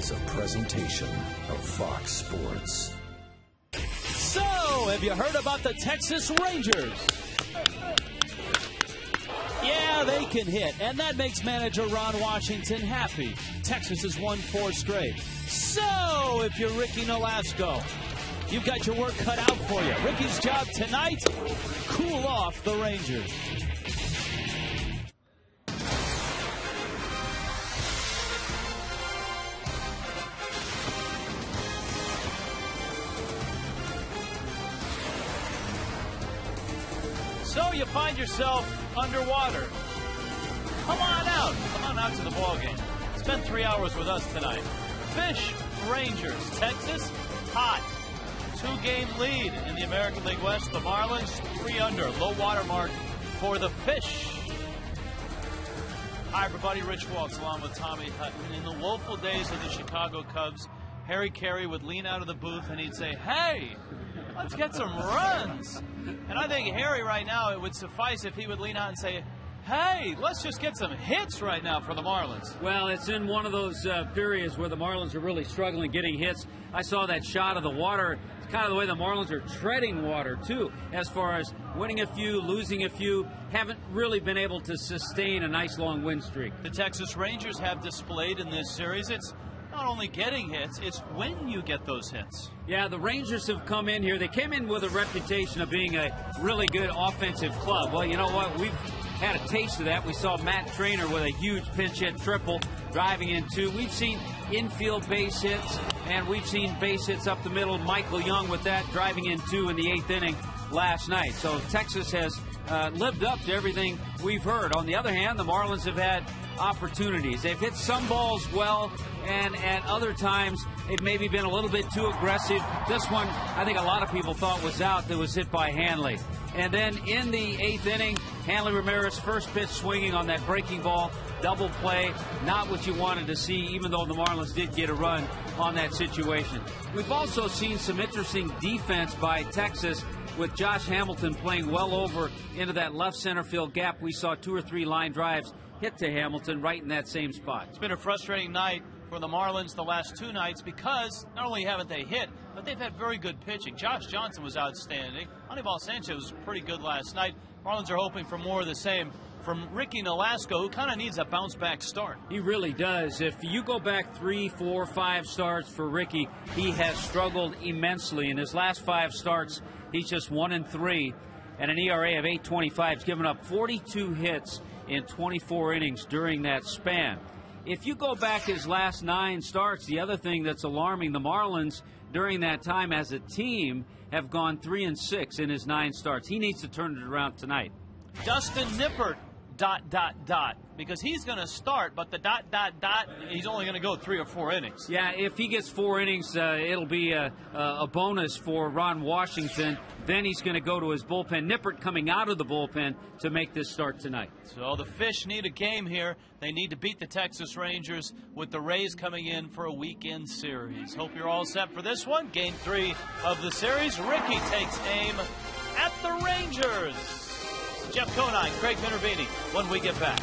is a presentation of Fox Sports. So, have you heard about the Texas Rangers? Yeah, they can hit, and that makes manager Ron Washington happy. Texas has won 4 straight. So, if you're Ricky Nolasco, you've got your work cut out for you. Ricky's job tonight, cool off the Rangers. So you find yourself underwater. Come on out. Come on out to the ball game. Spend 3 hours with us tonight. Fish Rangers. Texas, hot. 2-game lead in the American League West. The Marlins, 3 under. Low water mark for the Fish. Hi, everybody. Rich Walks along with Tommy Hutton. In the woeful days of the Chicago Cubs, Harry Carey would lean out of the booth and he'd say, "Hey, let's get some runs." And I think Harry right now, it would suffice if he would lean out and say, "Hey, let's just get some hits right now for the Marlins." Well, it's in one of those periods where the Marlins are really struggling getting hits. I saw that shot of the water. It's kind of the way the Marlins are treading water, too, as far as winning a few, losing a few. Haven't really been able to sustain a nice long win streak. The Texas Rangers have displayed in this series, it's not only getting hits, it's when you get those hits. Yeah, the Rangers have come in here. They came in with a reputation of being a really good offensive club. Well, you know what? We've had a taste of that. We saw Matt Trainer with a huge pinch hit triple driving in 2. We've seen infield base hits, and we've seen base hits up the middle. Michael Young with that driving in 2 in the 8th inning last night. So Texas has lived up to everything we've heard. On the other hand, the Marlins have had opportunities. They've hit some balls well, and at other times they've maybe been a little bit too aggressive. This one, I think a lot of people thought was out, that was hit by Hanley. And then in the 8th inning, Hanley Ramirez first pitch swinging on that breaking ball, double play, not what you wanted to see, even though the Marlins did get a run on that situation. We've also seen some interesting defense by Texas, with Josh Hamilton playing well over into that left center field gap. We saw 2 or 3 line drives hit to Hamilton right in that same spot. It's been a frustrating night for the Marlins the last 2 nights because not only haven't they hit, but they've had very good pitching. Josh Johnson was outstanding. Anibal Sanchez was pretty good last night. Marlins are hoping for more of the same from Ricky Nolasco, who kind of needs a bounce-back start. He really does. If you go back 3, 4, 5 starts for Ricky, he has struggled immensely. In his last 5 starts, he's just 1-3 and an ERA of 8.25. He's given up 42 hits in 24 innings during that span. If you go back his last 9 starts, the other thing that's alarming, the Marlins during that time as a team have gone 3-6 in his 9 starts. He needs to turn it around tonight. Dustin Nippers, ... because he's going to start, but the ... he's only going to go 3 or 4 innings. Yeah, if he gets 4 innings, it'll be a bonus for Ron Washington. Then he's going to go to his bullpen. Nippert coming out of the bullpen to make this start tonight. So the Fish need a game here. They need to beat the Texas Rangers with the Rays coming in for a weekend series. Hope you're all set for this one. Game 3 of the series. Ricky takes aim at the Rangers. Jeff Conine, Craig Minervini, when we get back.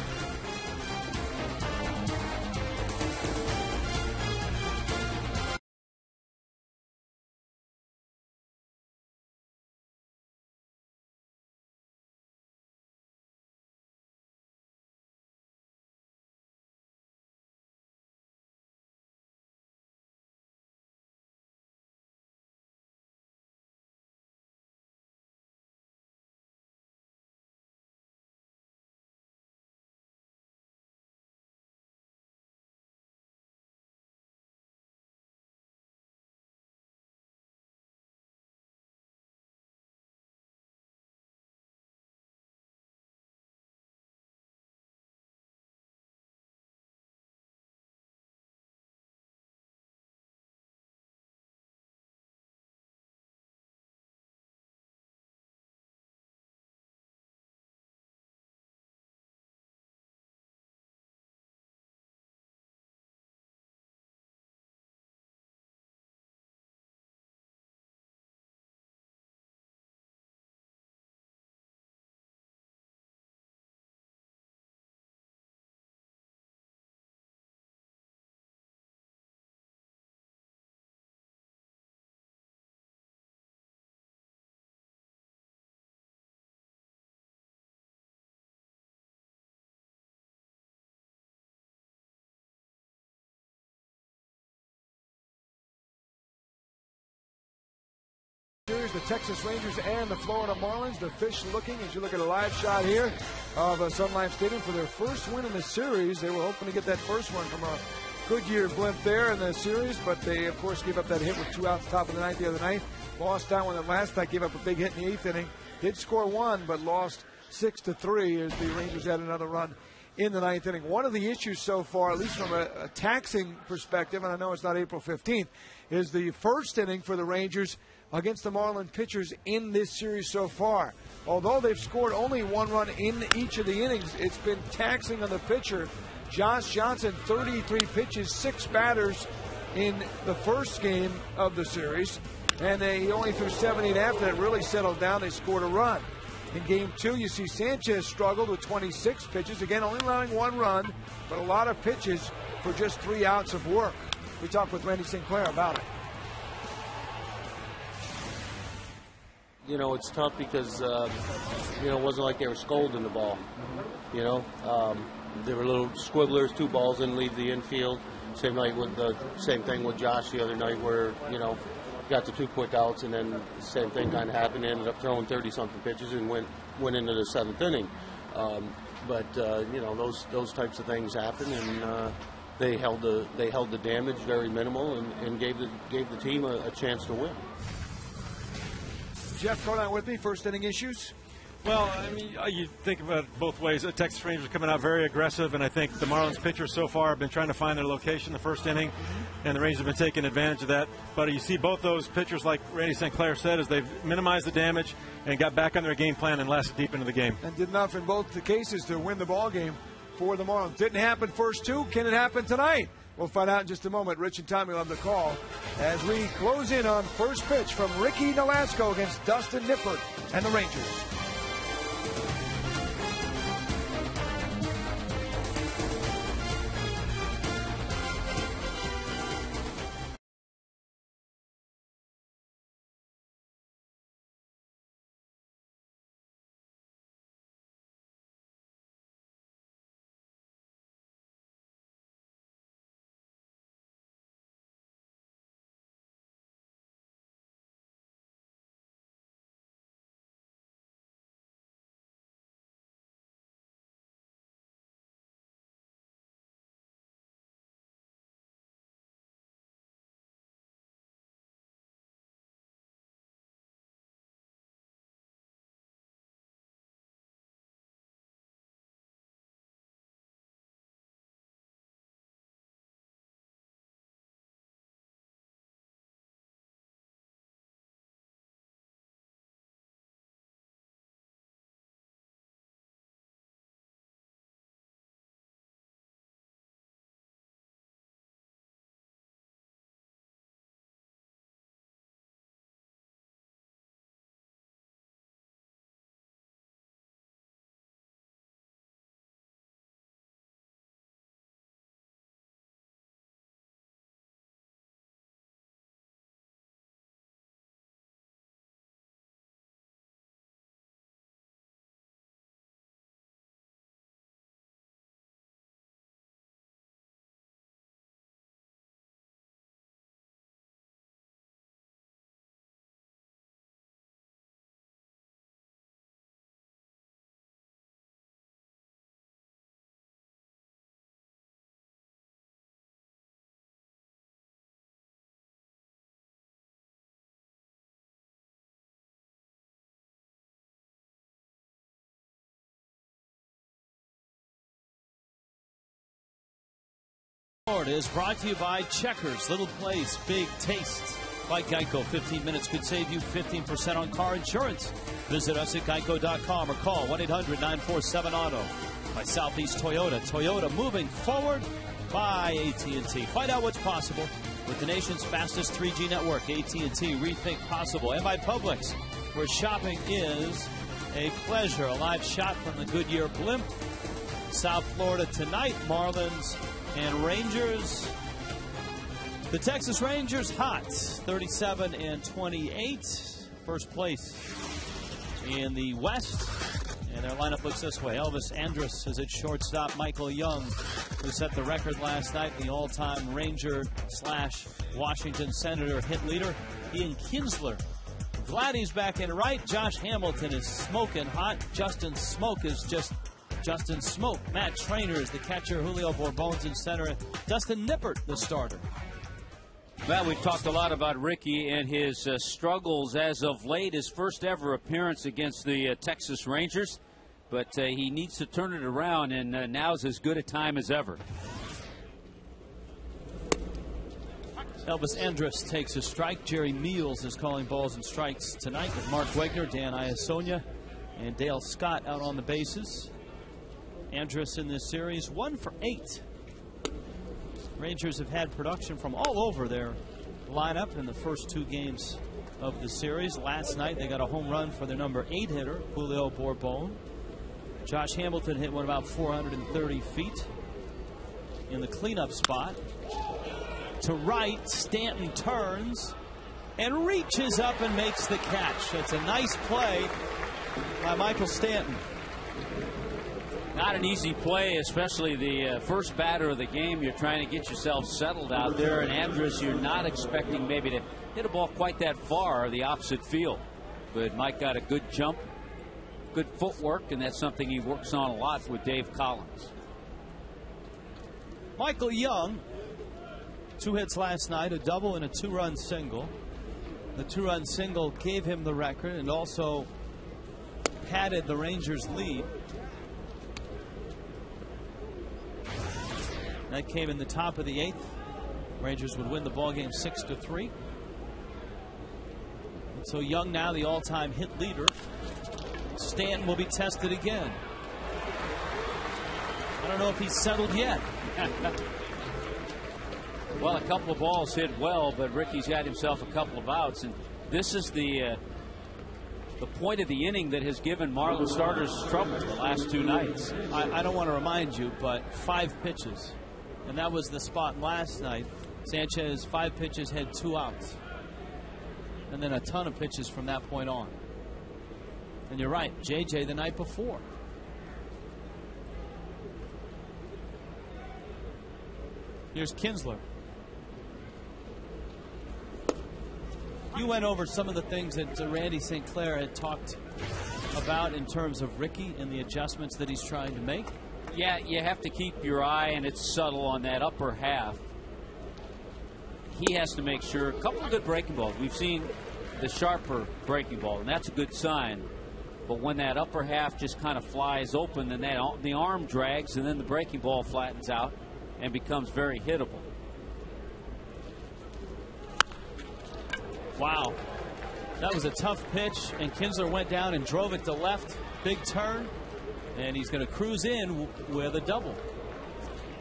series, the Texas Rangers and the Florida Marlins. The Fish looking, as you look at a live shot here of Sun Life Stadium, for their first win in the series. They were hoping to get that first one from a Goodyear blimp there in the series, but they, of course, gave up that hit with 2 outs top of the ninth the other night. Lost that one. The last night gave up a big hit in the 8th inning. Did score 1, but lost 6-3 as the Rangers had another run in the 9th inning. One of the issues so far, at least from a taxing perspective, and I know it's not April 15th, is the first inning for the Rangers against the Marlins pitchers in this series so far. Although they've scored only 1 run in each of the innings, it's been taxing on the pitcher. Josh Johnson, 33 pitches, 6 batters in the first game of the series, and he only threw 70, and after that really settled down, they scored a run. In game 2, you see Sanchez struggled with 26 pitches, again only allowing 1 run, but a lot of pitches for just 3 outs of work. We talked with Randy St. Clair about it. You know, it's tough because, it wasn't like they were scolding the ball. You know, they were little squibblers, 2 balls didn't leave the infield. Same thing with Josh the other night where, got the 2 quick outs, and then the same thing kind of happened. They ended up throwing 30-something pitches and went into the 7th inning. But those types of things happen, and they held the damage very minimal and gave the team a chance to win. Jeff Conant with me. First inning issues. Well, I mean, you think about it both ways. The Texas Rangers are coming out very aggressive, and I think the Marlins pitchers so far have been trying to find their location the first inning, and the Rangers have been taking advantage of that. But you see both those pitchers, like Randy St. Clair said, as they've minimized the damage and got back on their game plan and lasted deep into the game. And did enough in both the cases to win the ball game for the Marlins. Didn't happen first 2. Can it happen tonight? We'll find out in just a moment. Rich and Tommy will have the call as we close in on first pitch from Ricky Nolasco against Dustin Nippers and the Rangers. Is brought to you by Checkers, Little Place, Big Taste. By Geico, 15 minutes could save you 15% on car insurance. Visit us at geico.com or call 1-800-947-AUTO. By Southeast Toyota, Toyota moving forward. By AT&T. Find out what's possible with the nation's fastest 3G network. AT&T, rethink possible. And by Publix, where shopping is a pleasure. A live shot from the Goodyear blimp. South Florida tonight, Marlins and Rangers. The Texas Rangers hot, 37-28, first place in the West. And their lineup looks this way. Elvis Andrus is at shortstop. Michael Young, who set the record last night, the all-time Ranger/Washington Senator hit leader. Ian Kinsler Vladdy's back in right. Josh Hamilton is smoking hot. Justin Smoke is just Justin Smoke. Matt Trainer is the catcher. Julio Bourbon's in center. Dustin Nippers, the starter. Well, we've talked a lot about Ricky and his struggles as of late. His first ever appearance against the Texas Rangers. But he needs to turn it around, and now's as good a time as ever. Elvis Andrus takes a strike. Jerry Meals is calling balls and strikes tonight with Mark Wegner, Dan Iasonia, and Dale Scott out on the bases. Andrus in this series 1 for 8. Rangers have had production from all over their lineup in the first 2 games of the series. Last night they got a home run for their number 8 hitter, Julio Bourbon. Josh Hamilton hit one about 430 feet in the cleanup spot. To right, Stanton turns and reaches up and makes the catch. That's a nice play by Michael Stanton. Not an easy play, especially the first batter of the game. You're trying to get yourself settled out there. And Andrus, you're not expecting maybe to hit a ball quite that far the opposite field. But Mike got a good jump, good footwork, and that's something he works on a lot with Dave Collins. Michael Young, 2 hits last night, a double and a 2-run single. The 2-run single gave him the record and also padded the Rangers' lead. That came in the top of the 8th. Rangers would win the ballgame 6-3. And so Young now the all-time hit leader. Stanton will be tested again. I don't know if he's settled yet. Well, a couple of balls hit well, but Ricky's got himself a couple of outs, and this is the point of the inning that has given Marlins starters trouble the last 2 nights. I don't want to remind you, but 5 pitches, and that was the spot last night. Sanchez, 5 pitches, had 2 outs, and then a ton of pitches from that point on. And you're right, JJ the night before. Here's Kinsler. You went over some of the things that Randy St. Clair had talked about in terms of Ricky and the adjustments that he's trying to make. Yeah, you have to keep your eye, and it's subtle, on that upper half. He has to make sure. A couple of good breaking balls. We've seen the sharper breaking ball, and that's a good sign. But when that upper half just kind of flies open, then the arm drags, and then the breaking ball flattens out and becomes very hittable. Wow. That was a tough pitch, and Kinsler went down and drove it to left. Big turn, and he's going to cruise in with a double.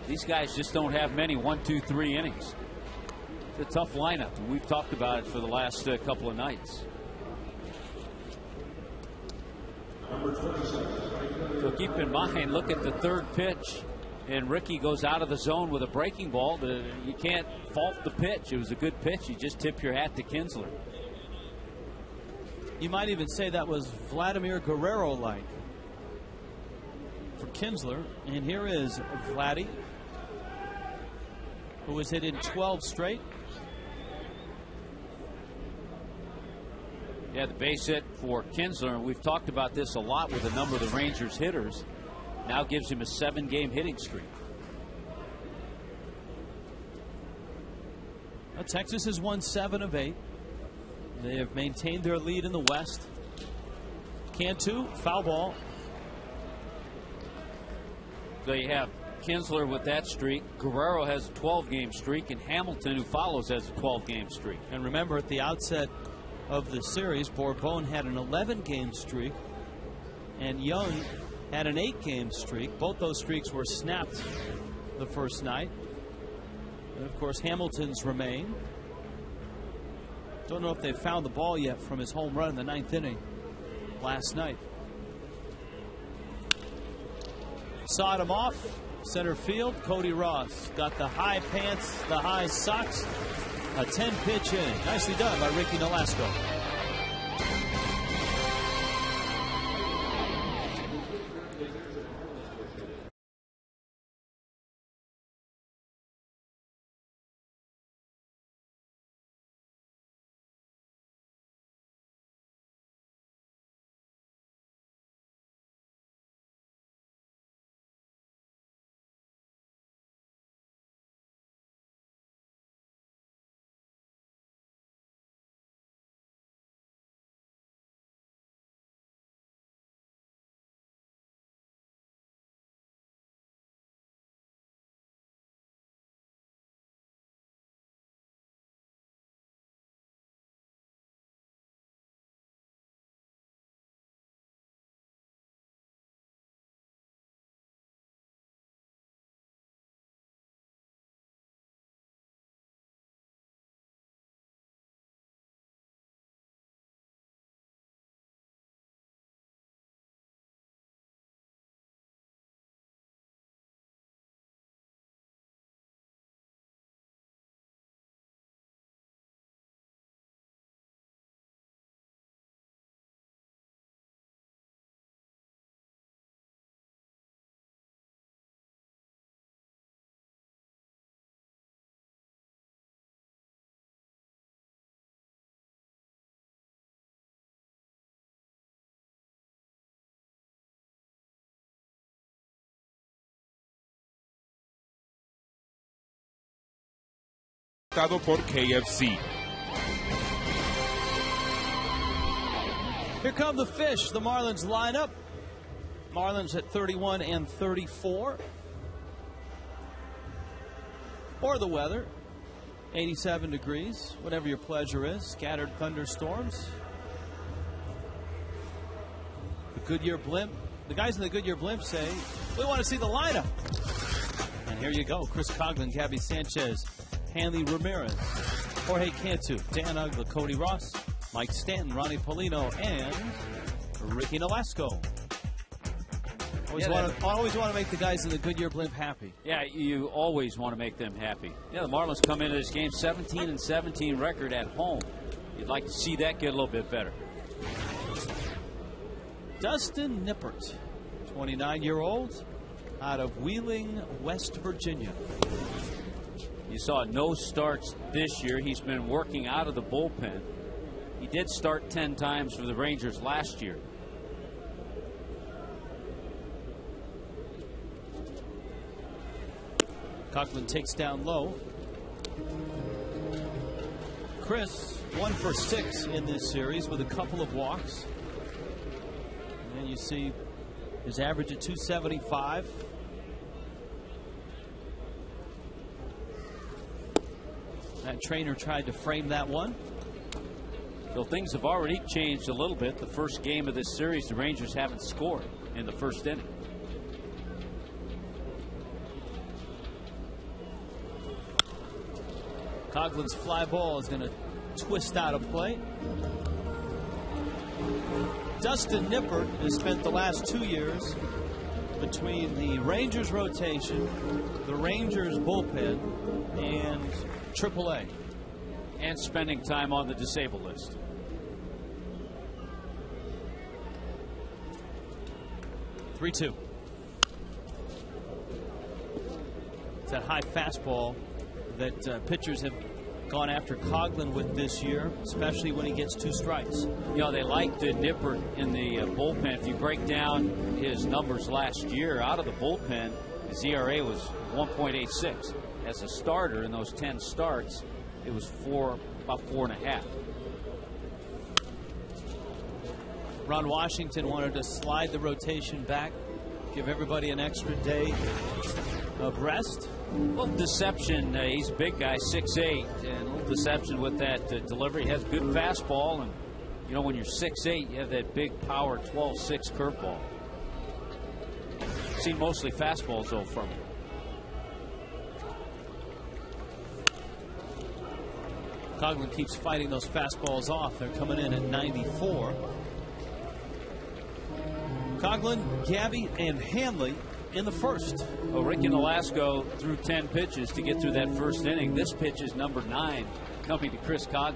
These guys just don't have many 1, 2, 3 innings. It's a tough lineup, and we've talked about it for the last couple of nights. So keep in mind, look at the 3rd pitch, and Ricky goes out of the zone with a breaking ball. You can't fault the pitch. It was a good pitch. You just tip your hat to Kinsler. You might even say that was Vladimir Guerrero-like for Kinsler. And here is Vladdy, who was hit in 12 straight. Yeah, the base hit for Kinsler, and we've talked about this a lot with a number of the Rangers hitters, now gives him a 7-game hitting streak. Well, Texas has won 7 of 8. They have maintained their lead in the West. Cantu, foul ball. So you have Kinsler with that streak. Guerrero has a 12-game streak, and Hamilton, who follows, has a 12-game streak. And remember, at the outset of the series, Bourbon had an 11-game streak, and Young had an 8-game streak. Both those streaks were snapped the first night. And of course, Hamilton's remain. Don't know if they've found the ball yet from his home run in the 9th inning last night. Sawed him off. Center field, Cody Ross got the high pants, the high socks. A 10-pitch inning. Nicely done by Ricky Nolasco. por KFC. Here come the fish, the Marlins lineup. Marlins at 31 and 34. Or the weather, 87 degrees, whatever your pleasure is. Scattered thunderstorms. The Goodyear blimp. The guys in the Goodyear blimp say, we want to see the lineup. And here you go. Chris Coghlan, Gabby Sanchez, Hanley Ramirez, Jorge Cantu, Dan Uggla, Cody Ross, Mike Stanton, Ronnie Polino, and Ricky Nolasco. Always want to make the guys in the Goodyear blimp happy. Yeah, you always want to make them happy. Yeah, the Marlins come into this game 17-17 record at home. You'd like to see that get a little bit better. Dustin Nippers, 29-year-old, out of Wheeling, West Virginia. You saw no starts this year. He's been working out of the bullpen. He did start 10 times for the Rangers last year. Coghlan takes down low. Chris, 1 for 6 in this series with a couple of walks. And you see his average at 275. That trainer tried to frame that one. So things have already changed a little bit. The first game of this series, the Rangers haven't scored in the first inning. Coghlan's fly ball is going to twist out of play. Dustin Nippers has spent the last 2 years between the Rangers rotation, the Rangers bullpen, and AAA. And spending time on the disabled list. It's that high fastball that pitchers have gone after Coghlan with this year, especially when he gets 2 strikes. You know, they liked Nippert in the bullpen. If you break down his numbers last year out of the bullpen, his ERA was 1.86. As a starter in those 10 starts, it was about 4.5. Ron Washington wanted to slide the rotation back, give everybody an extra day of rest. A little deception. He's a big guy, 6'8", and a little deception with that delivery. He has good fastball, and you know when you're 6'8", you have that big power 12-6 curveball. Seen mostly fastballs though from him. Coghlan keeps fighting those fastballs off. They're coming in at 94. Coghlan, Gabby, and Hanley in the first. Well, Ricky Nolasco threw 10 pitches to get through that first inning. This pitch is number 9, coming to Chris Coghlan.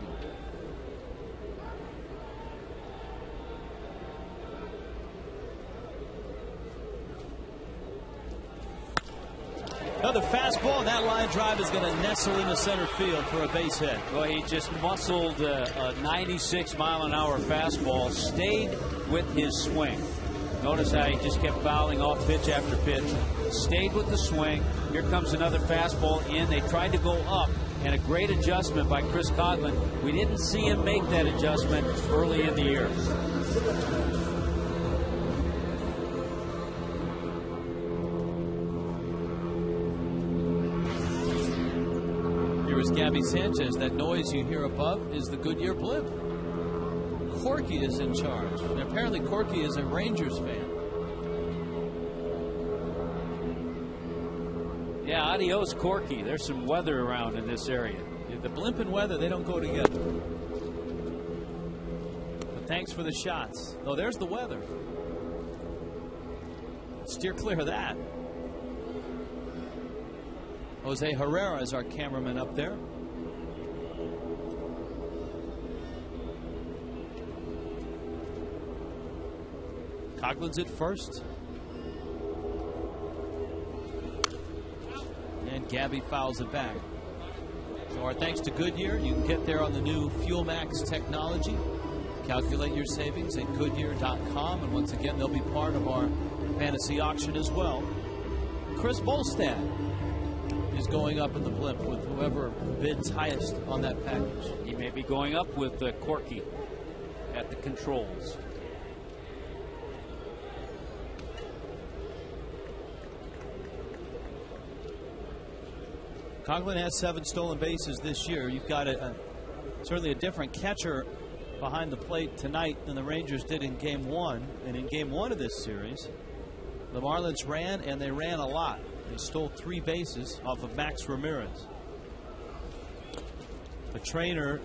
Another fastball, and that line drive is going to nestle into center field for a base hit. Well, he just muscled a 96-mile-an-hour fastball, stayed with his swing. Notice how he just kept fouling off pitch after pitch. Stayed with the swing. Here comes another fastball in. They tried to go up, and a great adjustment by Chris Coghlan. We didn't see him make that adjustment early in the year. Here is Gabby Sanchez. That noise you hear above is the Goodyear blimp. Corky is in charge. And apparently Corky is a Rangers fan. Yeah, adios Corky. There's some weather around in this area. Yeah, the blimp and weather, they don't go together. But thanks for the shots. Oh, there's the weather. Steer clear of that. Jose Herrera is our cameraman up there. Coghlan's at first. And Gabby fouls it back. So our thanks to Goodyear. You can get there on the new Fuel Max technology. Calculate your savings at Goodyear.com. And once again, they'll be part of our fantasy auction as well. Chris Bolstad is going up in the blimp with whoever bids highest on that package. He may be going up with Corky at the controls. Coughlin has 7 stolen bases this year. You've got certainly a different catcher behind the plate tonight than the Rangers did in Game 1. And in Game 1 of this series, the Marlins ran, and they ran a lot. They stole 3 bases off of Max Ramirez. A trainer,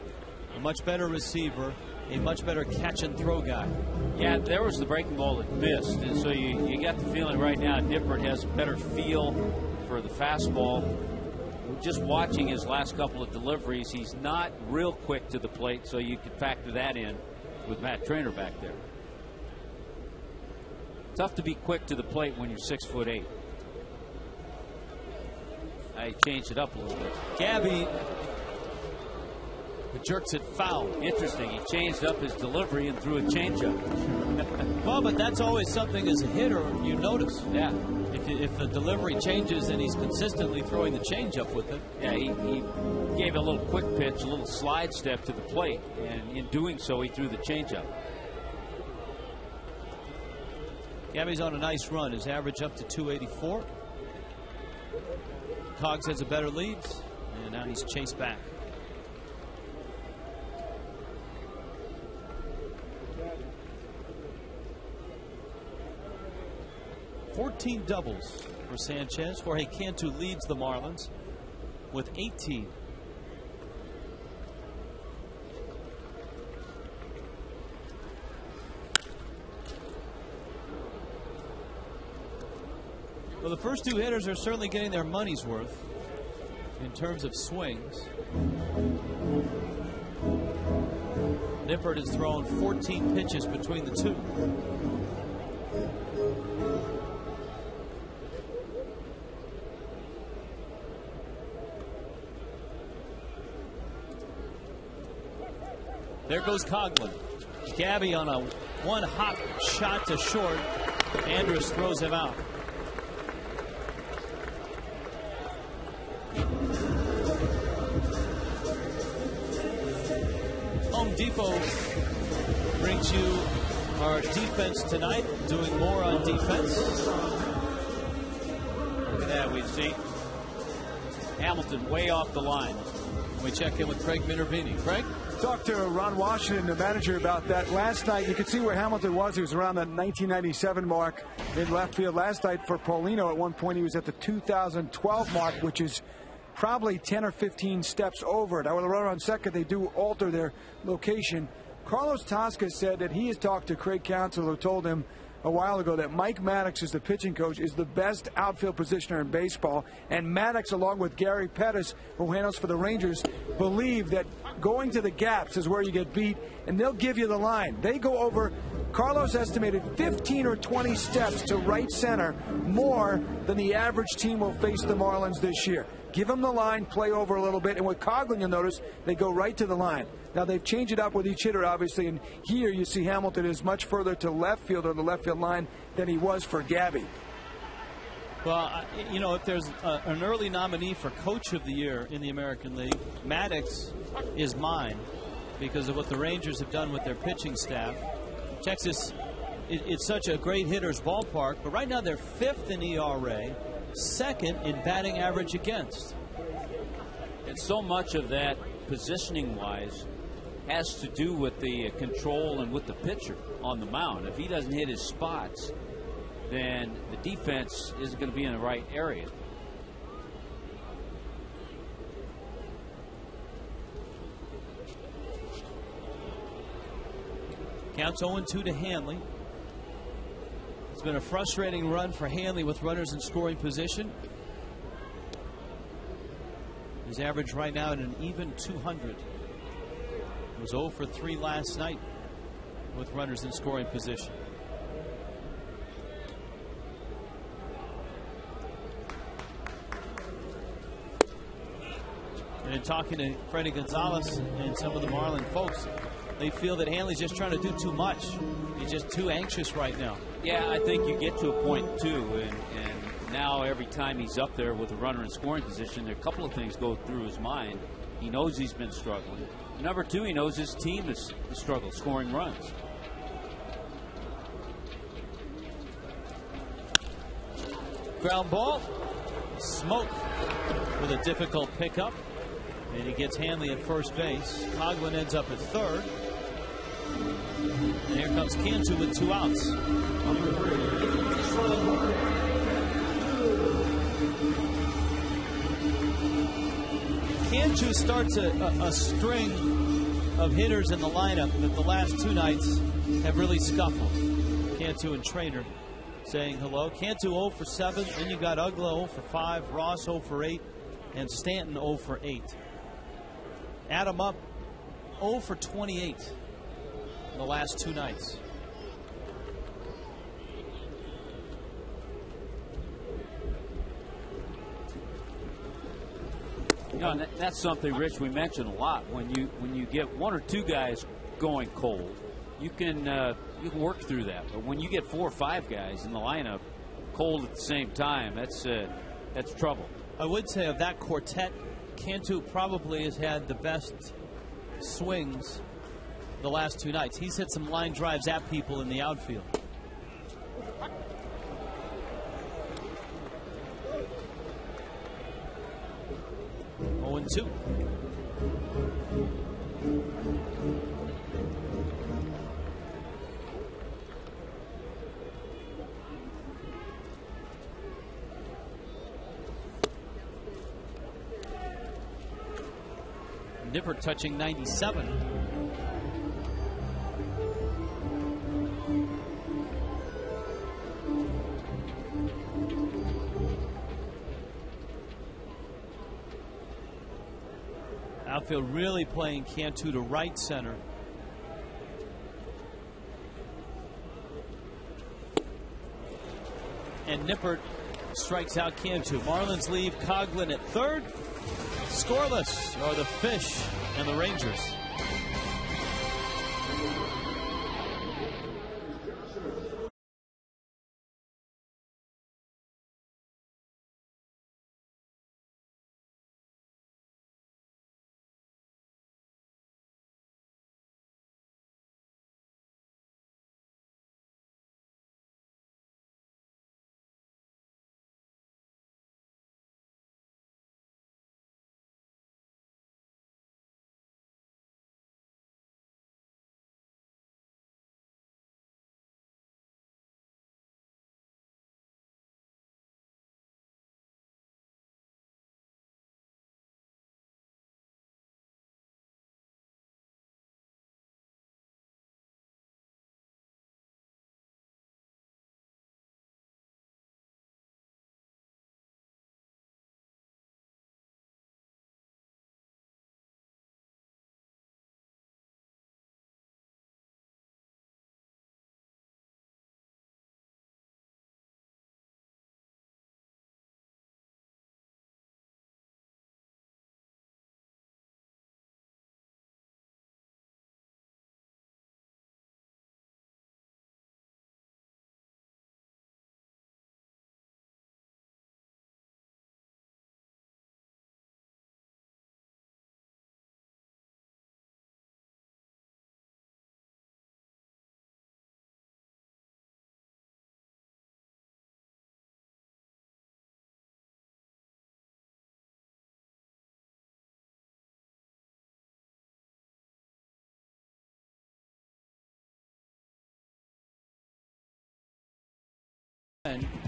a much better receiver, a much better catch and throw guy. Yeah, there was the breaking ball that missed, and so you got the feeling right now Nippert has a better feel for the fastball. Just watching his last couple of deliveries, he's not real quick to the plate, so you can factor that in with Matt Trainer back there. Tough to be quick to the plate when you're 6'8". I changed it up a little bit. Gabby jerks it foul. Interesting. He changed up his delivery and threw a changeup. Well, but that's always something as a hitter you notice. Yeah. If the delivery changes and he's consistently throwing the changeup with it. Yeah, he gave a little quick pitch, a little slide step to the plate, and in doing so, he threw the changeup. Gabby's on a nice run. His average up to 284. Cogs has a better lead, and now he's chased back. $14 doubles for Sanchez. Jorge Cantu leads the Marlins with 18. Well, the first 2 hitters are certainly getting their money's worth in terms of swings. Nippert has thrown 14 pitches between the 2. There goes Coughlin. Gabby on a one-hop shot to short. Andrus throws him out. Home Depot brings you our defense tonight, doing more on defense. Look at that. We see Hamilton way off the line. We check in with Craig Minervini. Craig? Talked to Ron Washington, the manager, about that last night. You could see where Hamilton was. He was around the 1997 mark in left field. Last night for Paulino, at one point he was at the 2012 mark, which is probably 10 or 15 steps over it. Now, with a runner on second, they do alter their location. Carlos Tosca said that he has talked to Craig Counsell, who told him a while ago that Mike Maddox, is the pitching coach, is the best outfield positioner in baseball. And Maddox, along with Gary Pettis, who handles for the Rangers, believe that going to the gaps is where you get beat, and they'll give you the line. They go over, Carlos estimated 15 or 20 steps to right center, more than the average team will face the Marlins this year. Give them the line, play over a little bit, and with Coughlin, you'll notice they go right to the line. Now, they've changed it up with each hitter, obviously, and here you see Hamilton is much further to left field on the left field line than he was for Gabby. Well, you know, if there's an early nominee for Coach of the Year in the American League, Maddox is mine because of what the Rangers have done with their pitching staff. Texas, it's such a great hitter's ballpark, but right now they're 5th in ERA, 2nd in batting average against. And so much of that, positioning-wise, has to do with the control and with the pitcher on the mound. If he doesn't hit his spots, then the defense isn't going to be in the right area. Counts 0-2 to Hanley. It's been a frustrating run for Hanley with runners in scoring position. His average right now at an even 200. He was 0 for 3 last night with runners in scoring position. And in talking to Freddie Gonzalez and some of the Marlin folks, they feel that Hanley's just trying to do too much. He's just too anxious right now. Yeah, I think you get to a point, too, and now every time he's up there with a runner in scoring position, there are a couple of things go through his mind. He knows he's been struggling. Number two, he knows his team has struggled scoring runs. Ground ball. Smoke with a difficult pickup. And he gets Hanley at first base. Coghlan ends up at third. And here comes Cantu with 2 outs. Cantu starts a string of hitters in the lineup that the last 2 nights have really scuffled. Cantu and Trainer saying hello. Cantu 0 for 7. Then you got Ugla 0 for 5. Ross 0 for 8. And Stanton 0 for 8. Add them up, 0 for 28 in the last 2 nights. You know, that's something, Rich, we mentioned a lot. When you get 1 or 2 guys going cold, you can work through that. But when you get 4 or 5 guys in the lineup cold at the same time, that's trouble. I would say of that quartet, Cantu probably has had the best swings the last 2 nights. He's hit some line drives at people in the outfield. Oh, 0-2. Nipper touching 97. Outfield really playing Cantu to right center. And Nippert strikes out Cantu. Marlins leave Coghlan at third. Scoreless are the Fish and the Rangers.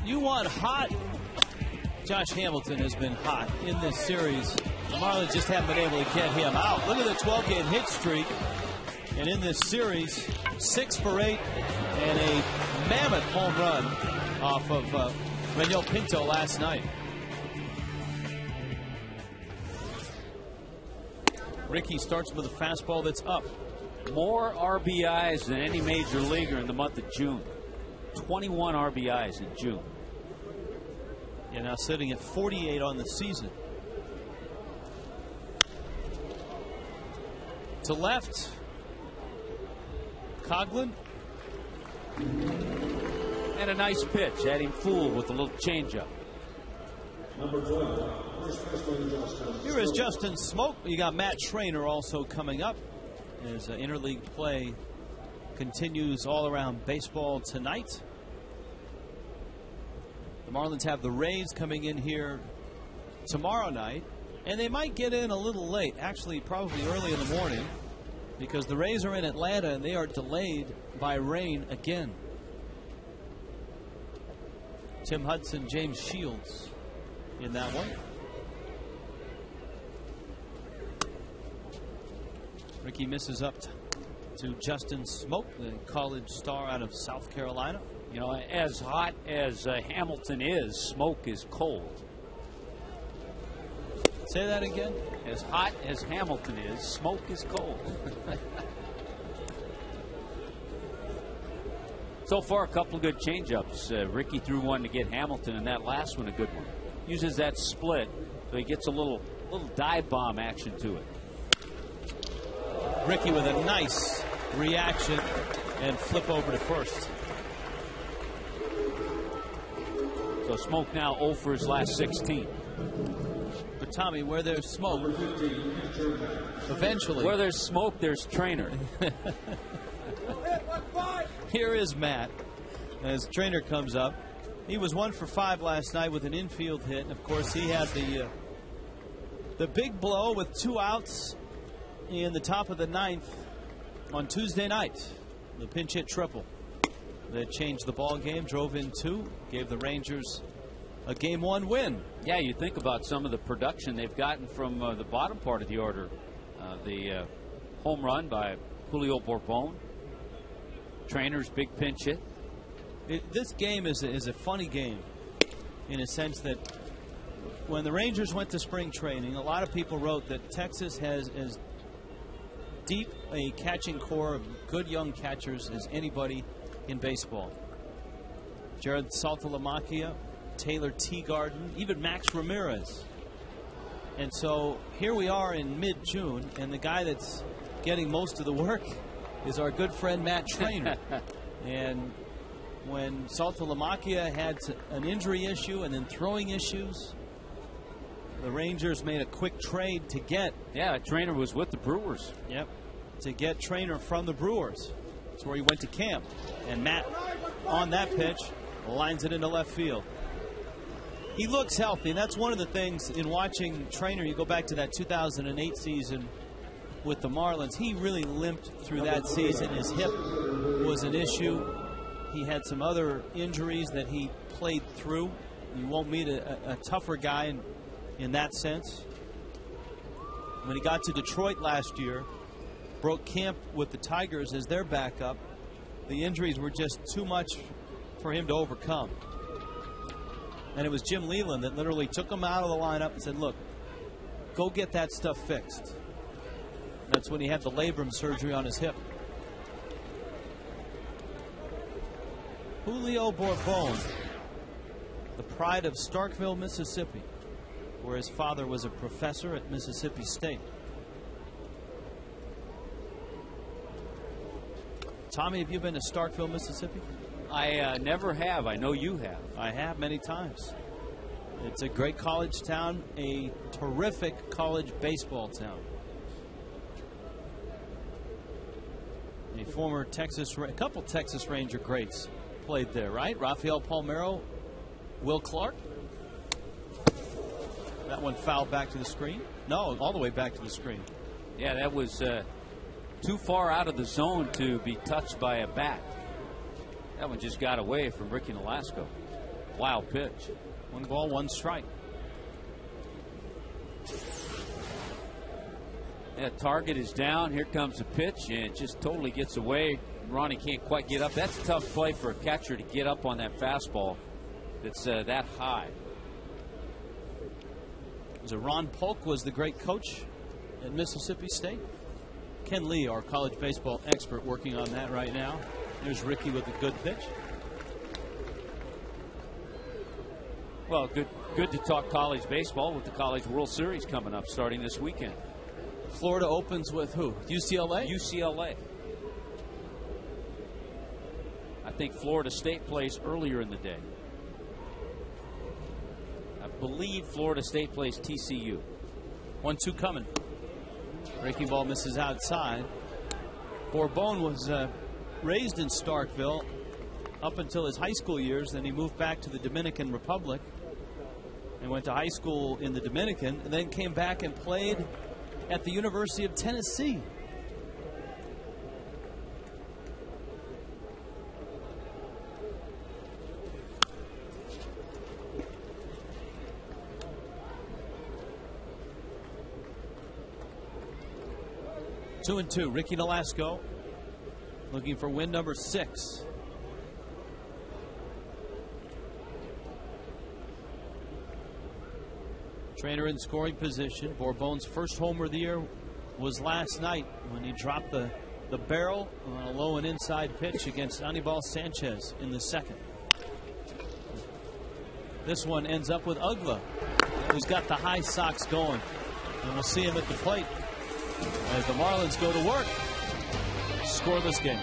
You want hot. Josh Hamilton has been hot in this series. The Marlins just haven't been able to get him out. Look at the 12-game hit streak. And in this series, 6 for 8 and a mammoth home run off of Manuel Pinto last night. Ricky starts with a fastball that's up. More RBIs than any major leaguer in the month of June. 21 RBIs in June. Yeah, now sitting at 48 on the season. To left, Coghlan. And a nice pitch. Had him fooled with a little changeup. Here is Justin Smoke. You got Matt Trainer also coming up as interleague play continues all around baseball tonight. The Marlins have the Rays coming in here tomorrow night, and they might get in a little late, actually probably early in the morning, because the Rays are in Atlanta and they are delayed by rain again. Tim Hudson, James Shields in that one. Ricky misses up to Justin Smoke, the college star out of South Carolina. You know, as hot as Hamilton is, Smoke is cold. Say that again. As hot as Hamilton is, Smoke is cold. So far, a couple of good changeups. Ricky threw one to get Hamilton, and that last one a good one. Uses that split, so he gets a little dive bomb action to it. Ricky with a nice reaction and flip over to first. So Smoke now 0 for his last 16. But Tommy, where there's smoke, eventually. Where there's smoke, there's Trainer. Here is Matt as Trainer comes up. He was 1 for 5 last night with an infield hit. And of course, he had the big blow with 2 outs in the top of the 9th on Tuesday night. The pinch hit triple that changed the ball game, drove in 2, gave the Rangers a Game 1 win. Yeah, you think about some of the production they've gotten from the bottom part of the order. The home run by Julio Bourbon. Trainer's big pinch hit. This game is a funny game in a sense that when the Rangers went to spring training, a lot of people wrote that Texas has as deep a catching core of good young catchers as anybody in baseball. Jared Saltalamacchia, Taylor Teagarden, even Max Ramirez. And so here we are in mid-June, and the guy that's getting most of the work is our good friend Matt Trainer. And when Saltalamacchia had an injury issue and then throwing issues, the Rangers made a quick trade to get. Yeah, Trainer was with the Brewers. Yep, to get Trainer from the Brewers. That's where he went to camp. And Matt, on that pitch, lines it into left field. He looks healthy, and that's one of the things in watching Trainer. You go back to that 2008 season with the Marlins. He really limped through that season. His hip was an issue. He had some other injuries that he played through. You won't meet a tougher guy in that sense. When he got to Detroit last year, broke camp with the Tigers as their backup. The injuries were just too much for him to overcome. And it was Jim Leland that literally took him out of the lineup and said, look, go get that stuff fixed. That's when he had the labrum surgery on his hip. Julio Bourbon, the pride of Starkville, Mississippi, where his father was a professor at Mississippi State. Tommy, have you been to Starkville, Mississippi? I never have. I know you have. I have many times. It's a great college town, a terrific college baseball town. A former a couple Texas Ranger greats played there, right? Rafael Palmeiro, Will Clark. That one fouled back to the screen. No, all the way back to the screen. Yeah, that was too far out of the zone to be touched by a bat. That one just got away from Ricky Nolasco. Wild pitch. 1 ball, 1 strike. That target is down. Here comes the pitch, and it just totally gets away. Ronnie can't quite get up. That's a tough play for a catcher to get up on that fastball that's that high. So Ron Polk was the great coach at Mississippi State. Ken Lee, our college baseball expert, working on that right now. There's Ricky with a good pitch. Well, good to talk college baseball with the College World Series coming up starting this weekend. Florida opens with who? UCLA? UCLA. I think Florida State plays earlier in the day. believe Florida State plays TCU. 1-2 coming. Breaking ball misses outside. Bourbon was raised in Starkville up until his high school years. Then he moved back to the Dominican Republic and went to high school in the Dominican, and then came back and played at the University of Tennessee. Two and two. Ricky Nolasco looking for win number 6. Trainer in scoring position. Bourbon's first homer of the year was last night when he dropped the barrel on a low and inside pitch against Anibal Sanchez in the second. This one ends up with Ugla, who's got the high Sox going. And we'll see him at the plate as the Marlins go to work. Scoreless game.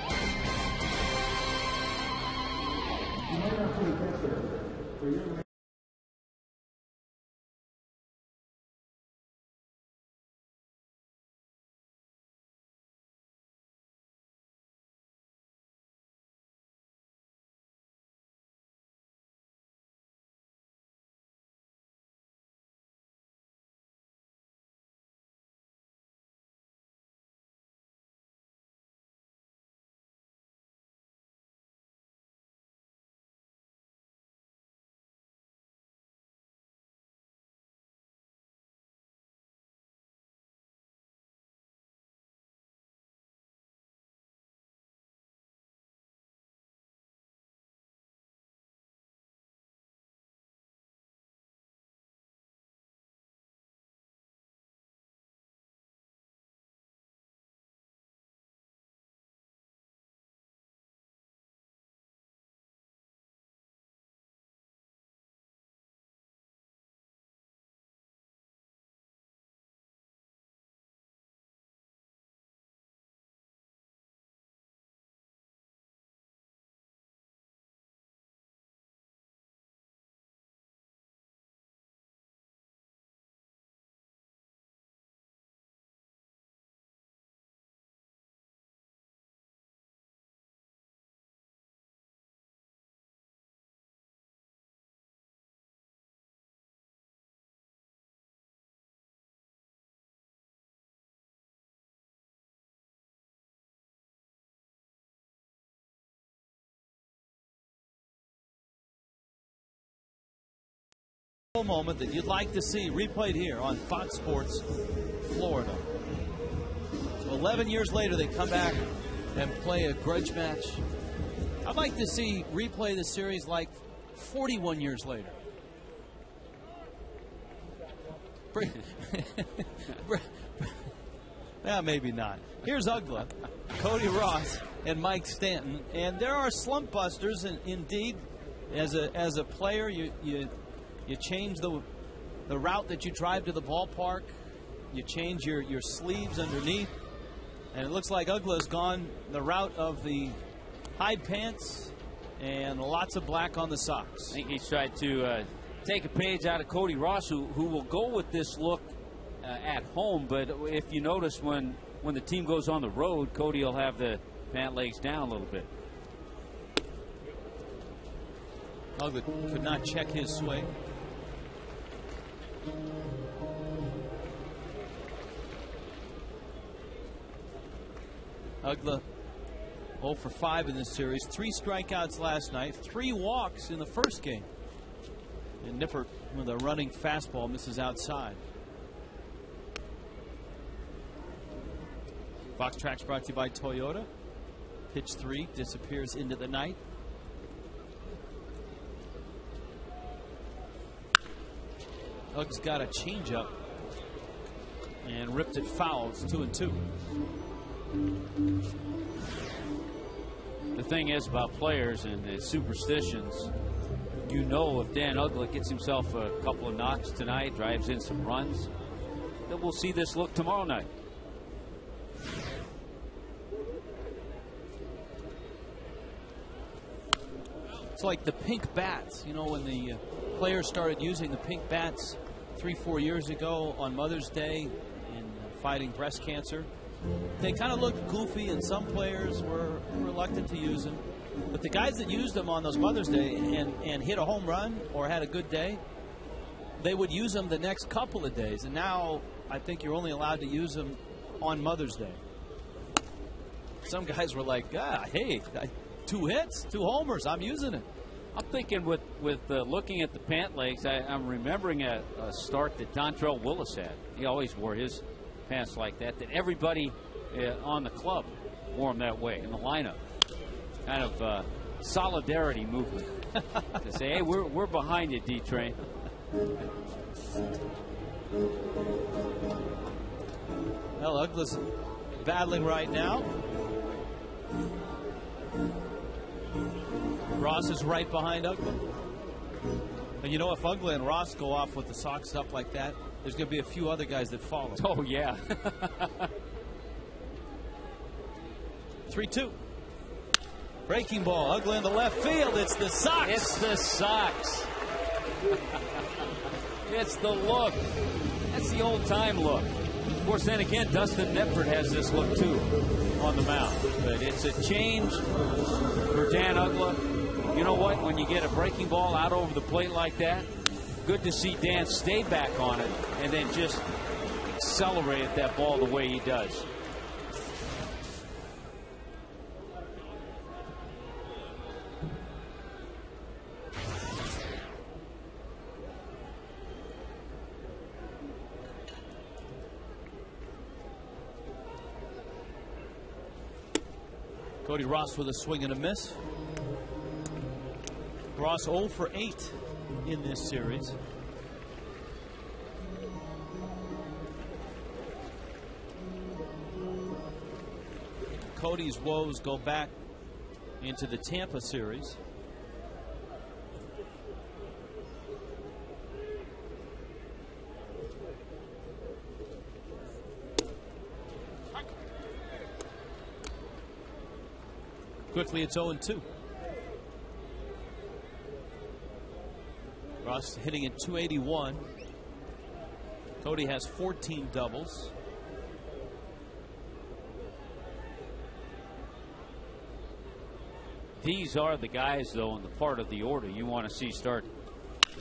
Moment that you'd like to see replayed here on Fox Sports Florida. So 11 years later, they come back and play a grudge match. I'd like to see replay the series like 41 years later. Yeah, maybe not. Here's Ugla, Cody Ross, and Mike Stanton, and there are slump busters. And indeed, as a player, you change the route that you drive to the ballpark. You change your sleeves underneath. And it looks like Ugla's gone the route of the hide pants and lots of black on the socks. I think he's tried to take a page out of Cody Ross, who will go with this look at home. But if you notice, when the team goes on the road, Cody will have the pant legs down a little bit. Ugla could not check his swing. Ugla 0 for 5 in this series. 3 strikeouts last night, 3 walks in the first game. And Nipper with a running fastball misses outside. Fox Tracks brought to you by Toyota. Pitch 3 disappears into the night. Ug's got a changeup and ripped it foul. It's 2-2. The thing is about players and the superstitions, you know, if Dan Ugla gets himself a couple of knocks tonight, drives in some runs, then we'll see this look tomorrow night. It's like the pink bats, you know, when the players started using the pink bats 3-4 years ago on Mother's Day in fighting breast cancer. They kind of looked goofy, and some players were reluctant to use them. But the guys that used them on those Mother's Day and hit a home run or had a good day, they would use them the next couple of days. And now I think you're only allowed to use them on Mother's Day. Some guys were like, hey, 2 hits, 2 homers, I'm using it. I'm thinking with looking at the pant legs, I'm remembering a start that Dontrell Willis had. He always wore his pants like that everybody on the club wore them that way in the lineup. Kind of solidarity movement to say, hey, we're behind you, D-Train. Well, Uggla's battling right now. Ross is right behind Uggla. And you know, if Uggla and Ross go off with the socks up like that, there's going to be a few other guys that follow. Oh, yeah. 3-2. Breaking ball. Uggla in the left field. It's the socks. It's the socks. It's the look. That's the old-time look. Of course, then again, Dustin Nippers has this look, too, on the mound. But it's a change for Dan Uggla. You know what? When you get a breaking ball out over the plate like that, good to see Dan stay back on it and then just accelerate that ball the way he does. Cody Ross with a swing and a miss. Ross 0 for 8 in this series. Cody's woes go back into the Tampa series. Quickly, it's 0-2. Ross hitting at 281. Cody has 14 doubles. These are the guys, though, in the part of the order you want to see start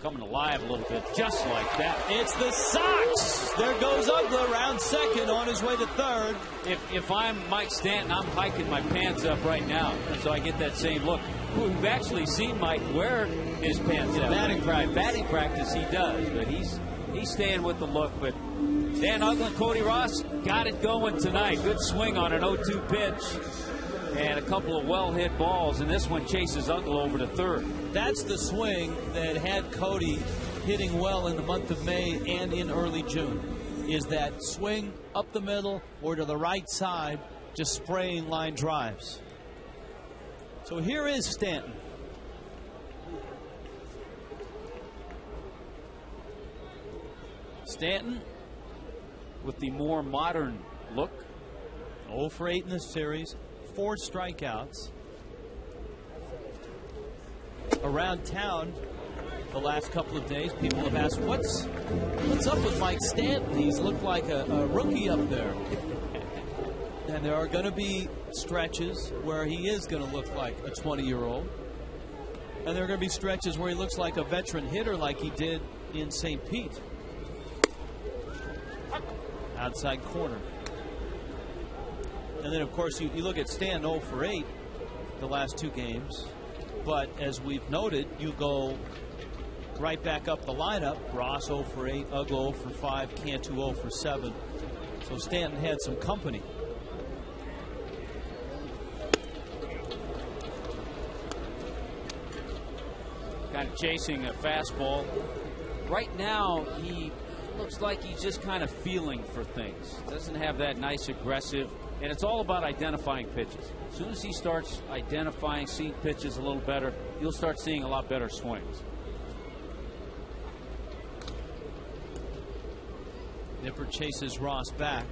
coming alive a little bit, just like that. It's the socks. There goes Uggla around second on his way to third. If I'm Mike Stanton, I'm hiking my pants up right now, so I get that same look. We've actually seen Mike wear his pants up. Batting practice he does, but he's staying with the look. But Dan Uggla and Cody Ross got it going tonight. Good swing on an 0-2 pitch. And a couple of well-hit balls, and this one chases Uggla over to third. That's the swing that had Cody hitting well in the month of May and in early June, is that swing up the middle or to the right side, just spraying line drives. So here is Stanton. Stanton with the more modern look. 0 for 8 in this series. 4 strikeouts. Around town the last couple of days, people have asked, what's up with Mike Stanton? He's looked like a rookie up there. And there are going to be stretches where he is going to look like a 20-year-old. And there are going to be stretches where he looks like a veteran hitter like he did in St. Pete. Outside corner. And then, of course, you look at Stan 0 for 8 the last 2 games. But as we've noted, you go right back up the lineup. Ross 0 for 8, Uggla 0 for 5, Cantu 0 for 7. So Stanton had some company. Kind of chasing a fastball. Right now, he looks like he's just kind of feeling for things. Doesn't have that nice aggressive. And it's all about identifying pitches. As soon as he starts identifying, seeing pitches a little better, you'll start seeing a lot better swings. Nippers chases Ross back.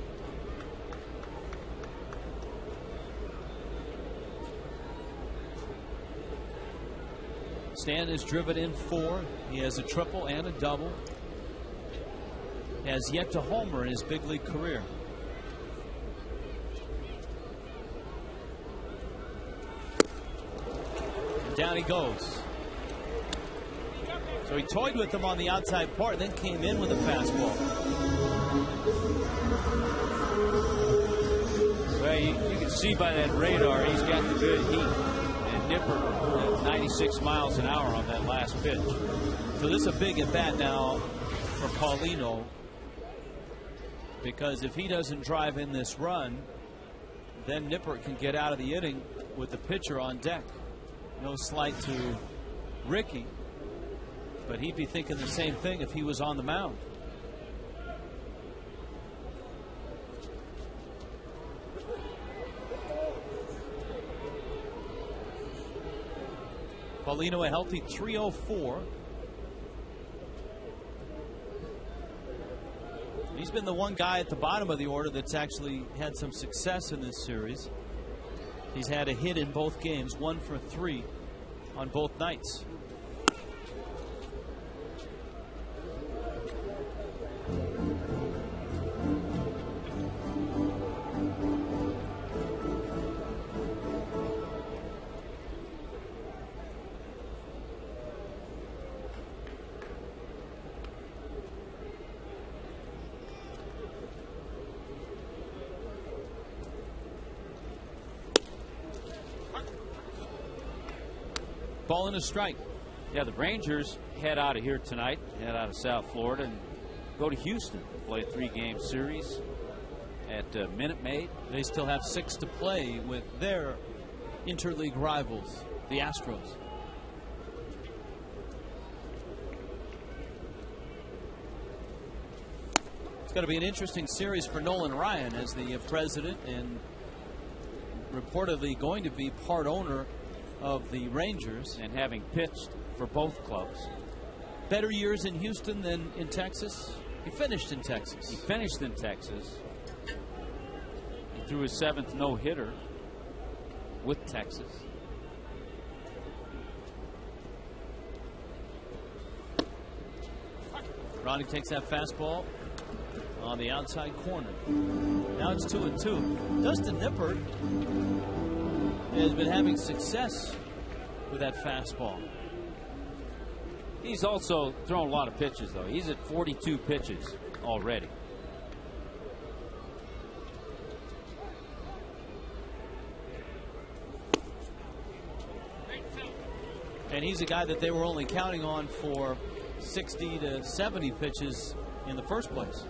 Stan has driven in 4. He has a triple and a double. Has yet to homer in his big league career. And down he goes. So he toyed with him on the outside part, then came in with a fastball. Well, you can see by that radar he's got the good heat. And Nipper at 96 miles an hour on that last pitch. So this is a big at bat now for Paulino, because if he doesn't drive in this run, then Nipper can get out of the inning with the pitcher on deck. No slight to Ricky, but he'd be thinking the same thing if he was on the mound. Paulino a healthy 304. He's been the one guy at the bottom of the order that's actually had some success in this series. He's had a hit in both games, 1 for 3 on both nights. Ball and a strike. Yeah, the Rangers head out of here tonight, head out of South Florida, and go to Houston to play a 3-game series at Minute Maid. They still have 6 to play with their interleague rivals, the Astros. It's going to be an interesting series for Nolan Ryan as the president and reportedly going to be part owner of the Rangers, and having pitched for both clubs. Better years in Houston than in Texas. He finished in Texas. He finished in Texas. He threw his 7th no-hitter with Texas. Ronnie takes that fastball on the outside corner. Now it's 2-2. Dustin Nippers has been having success with that fastball. He's also thrown a lot of pitches, though. He's at 42 pitches already. And he's a guy that they were only counting on for 60 to 70 pitches in the first place.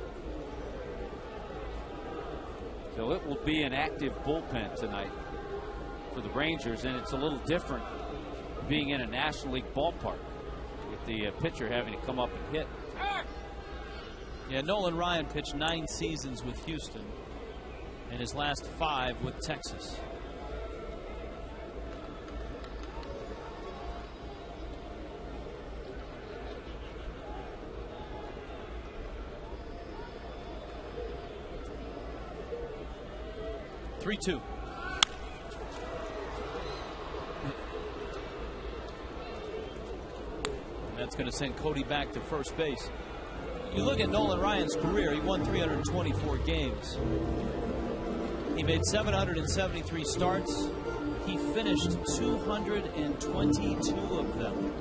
So it will be an active bullpen tonight for the Rangers, and it's a little different being in a National League ballpark with the pitcher having to come up and hit. Yeah, Nolan Ryan pitched 9 seasons with Houston and his last 5 with Texas. Three-two. That's going to send Cody back to first base. You look at Nolan Ryan's career, he won 324 games. He made 773 starts. He finished 222 of them.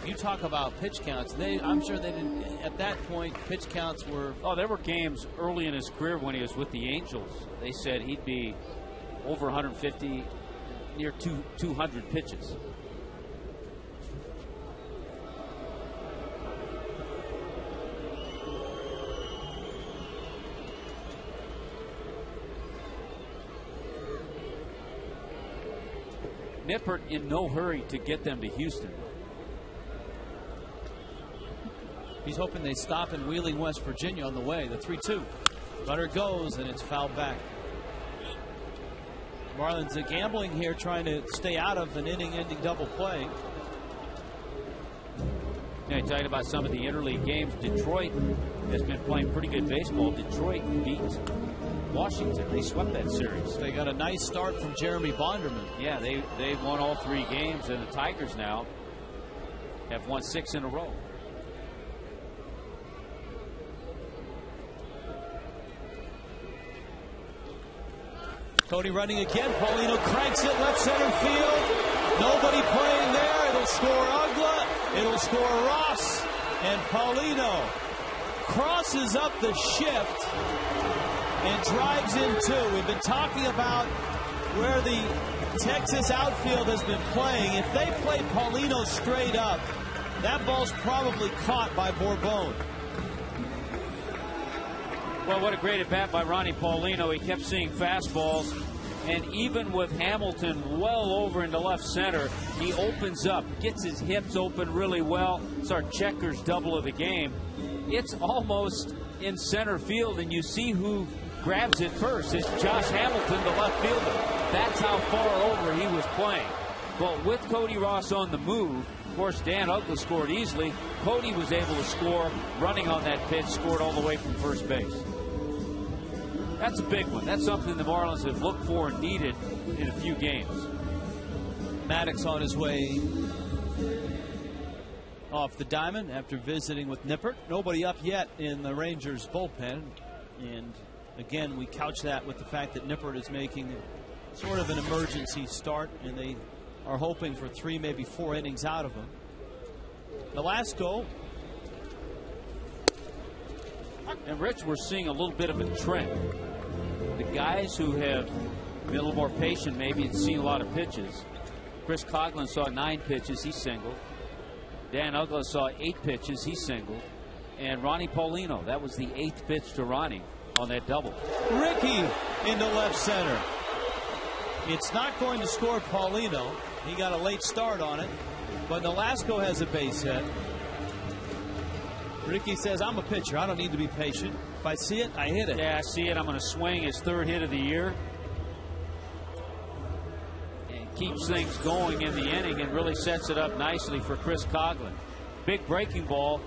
You talk about pitch counts. I'm sure they didn't, at that point, pitch counts were... Oh, there were games early in his career when he was with the Angels. They said he'd be over 150, near 200 pitches. Nippert in no hurry to get them to Houston. He's hoping they stop in Wheeling, West Virginia on the way. The 3-2. Runner goes, and it's fouled back. Marlins are gambling here, trying to stay out of an inning-ending double play. Yeah, I talked about some of the interleague games. Detroit has been playing pretty good baseball. Detroit beat Washington. They swept that series. They got a nice start from Jeremy Bonderman. Yeah, they won all 3 games, and the Tigers now have won 6 in a row. Cody running again. Paulino cranks it left center field. Nobody playing there. It'll score Ugla. It'll score Ross. And Paulino crosses up the shift and drives in two. We've been talking about where the Texas outfield has been playing. If they play Paulino straight up, that ball's probably caught by Bourbon. Well, what a great at-bat by Ronnie Paulino. He kept seeing fastballs, and even with Hamilton well over into left center, he opens up, gets his hips open really well. It's our checkers double of the game. It's almost in center field, and you see who grabs it first. It's Josh Hamilton, the left fielder. That's how far over he was playing. But with Cody Ross on the move, of course, Dan Ugla scored easily. Cody was able to score, running on that pitch, scored all the way from first base. That's a big one. That's something the Marlins have looked for and needed in a few games. Maddox on his way off the diamond after visiting with Nippert. Nobody up yet in the Rangers bullpen. And again, we couch that with the fact that Nippert is making sort of an emergency start, and they are hoping for 3, maybe 4 innings out of him. Velasco. And Rich, we're seeing a little bit of a trend. The guys who have been a little more patient maybe and seen a lot of pitches. Chris Coghlan saw 9 pitches, he singled. Dan Ugla saw 8 pitches, he singled. And Ronnie Paulino, that was the 8th pitch to Ronnie on that double. Ricky into left center. It's not going to score Paulino. He got a late start on it. But Velasco has a base hit. Ricky says, I'm a pitcher. I don't need to be patient. If I see it, I hit it. Yeah, I see it. I'm going to swing his 3rd hit of the year. And keeps things going in the inning and really sets it up nicely for Chris Coghlan. Big breaking ball.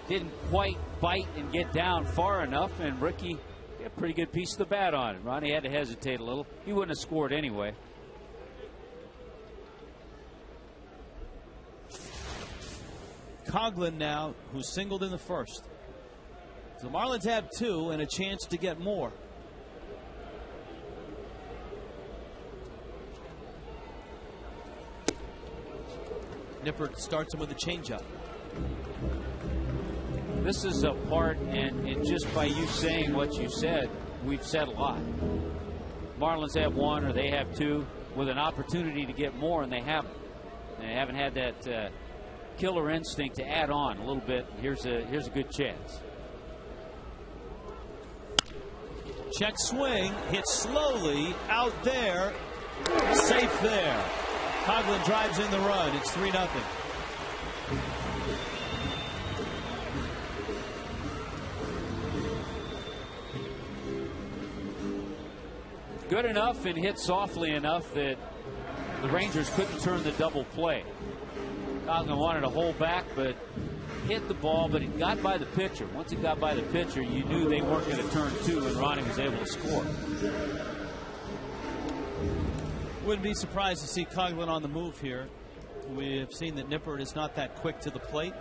Didn't quite bite and get down far enough, and Ricky got a pretty good piece of the bat on it. Ronnie had to hesitate a little. He wouldn't have scored anyway. Coghlan now, who singled in the 1st. So Marlins have 2 and a chance to get more. Nippert starts him with a changeup. This is a part, and just by you saying what you said, we've said a lot. Marlins have 1 or they have 2 with an opportunity to get more, and they haven't. They haven't had that killer instinct to add on a little bit. Here's a good chance. Check swing, hit slowly out there, safe there. Coghlan drives in the run. It's 3-0. Good enough and hit softly enough that the Rangers couldn't turn the double play. Coghlan wanted to hold back, but hit the ball, but it got by the pitcher. Once it got by the pitcher, you knew they weren't going to turn 2, and Ronnie was able to score. Wouldn't be surprised to see Coghlan on the move here. We have seen that Nippert is not that quick to the plate.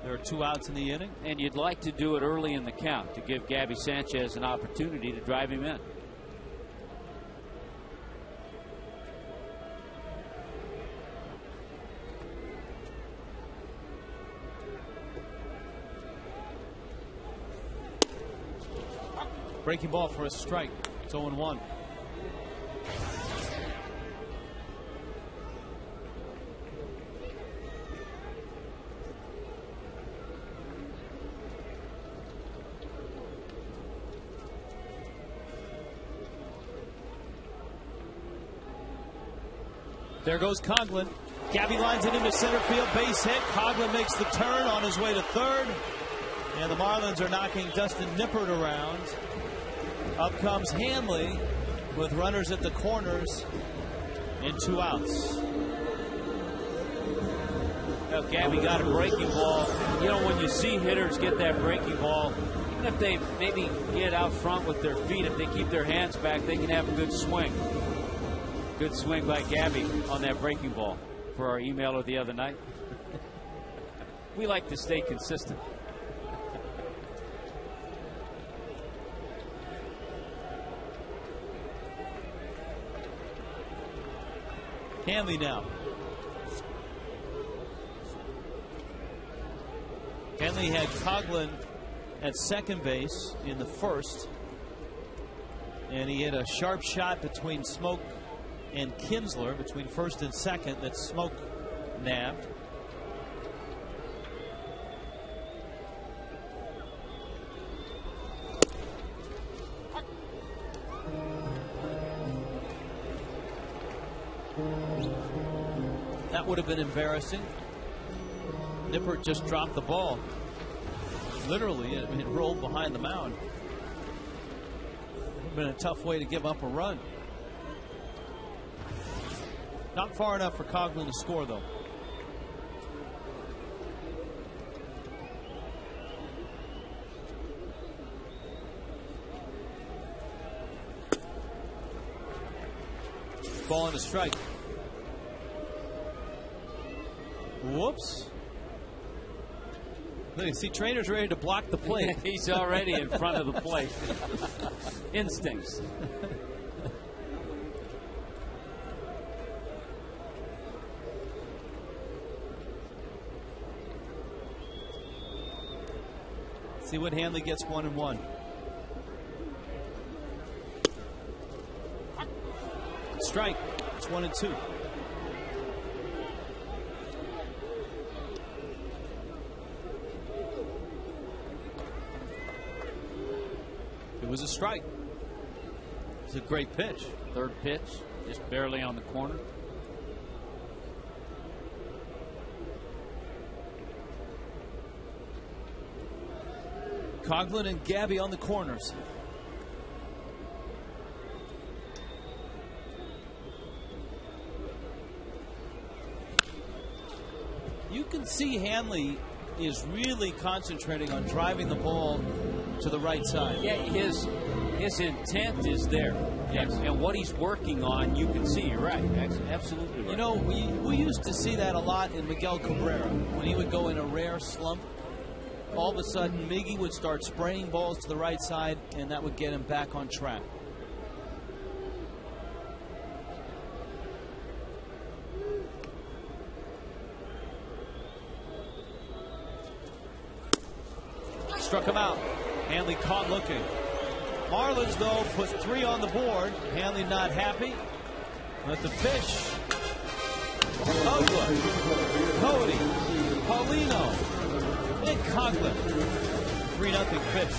There are 2 outs in the inning. And you'd like to do it early in the count to give Gabby Sanchez an opportunity to drive him in. Breaking ball for a strike. It's 0-1. There goes Coghlan. Gabby lines it into center field. Base hit. Coghlan makes the turn on his way to 3rd. And the Marlins are knocking Dustin Nippert around. Up comes Hanley with runners at the corners and 2 outs. Well, Gabby got a breaking ball. You know, when you see hitters get that breaking ball, even if they maybe get out front with their feet, if they keep their hands back, they can have a good swing. Good swing by Gabby on that breaking ball for our emailer the other night. We like to stay consistent. Hanley now. Hanley had Coughlin at second base in the first, and he had a sharp shot between Smoke and Kinsler between first and second that Smoke nabbed. That would have been embarrassing. Nipper just dropped the ball. Literally, it rolled behind the mound. Would have been a tough way to give up a run. Not far enough for Coughlin to score, though. Ball and a strike. Whoops. Look, you see, Trainer's ready to block the plate. He's already in front of the plate. Instincts. See what Hanley gets 1-1. Strike. It's 1-2. It was a strike. It's a great pitch. Third pitch, just barely on the corner. Coughlin and Gabby on the corners. You can see Hanley is really concentrating on driving the ball to the right side. Yeah, his intent is there. Yes. And what he's working on, you can see. You're right. Absolutely right. You know, we used to see that a lot in Miguel Cabrera. When he would go in a rare slump, all of a sudden Miggy would start spraying balls to the right side, and that would get him back on track. Struck him out. Hanley caught looking. Marlins, though, put 3 on the board. Hanley not happy. But the pitch. Ugla, Cody, Paulino, and Coughlin. 3-0 pitch.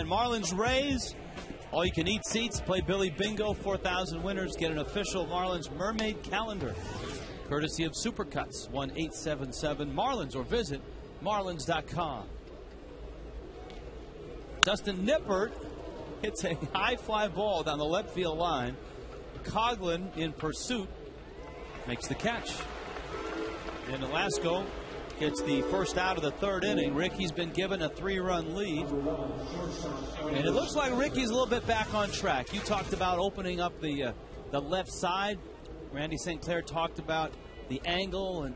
Marlins Rays All you can eat seats, play Billy Bingo, 4,000 winners, get an official Marlins Mermaid calendar. Courtesy of Supercuts, 1-877-MARLINS, or visit marlins.com. Dustin Nippers hits a high fly ball down the left field line. Coughlin in pursuit makes the catch. And Velasco gets the first out of the third inning. Ricky's been given a 3-run lead. And it looks like Ricky's a little bit back on track. You talked about opening up the left side. Randy St. Clair talked about the angle and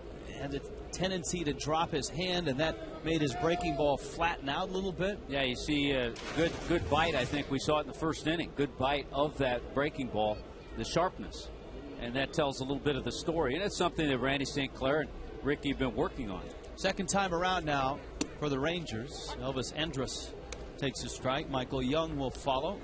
the tendency to drop his hand, and that made his breaking ball flatten out a little bit. Yeah, you see a good bite. I think we saw it in the first inning. Good bite of that breaking ball, the sharpness. And that tells a little bit of the story. And it's something that Randy St. Clair and Ricky have been working on. Second time around now for the Rangers. Elvis Andrus takes a strike. Michael Young will follow.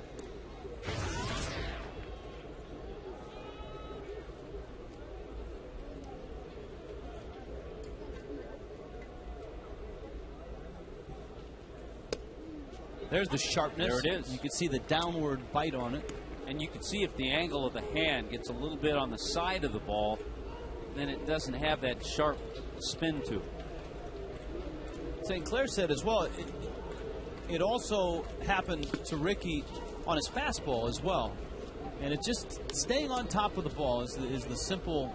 There's the sharpness. There it is. You can see the downward bite on it. And you can see if the angle of the hand gets a little bit on the side of the ball, then it doesn't have that sharp spin to it. St. Clair said as well, it also happened to Ricky on his fastball as well. And it just staying on top of the ball is the simple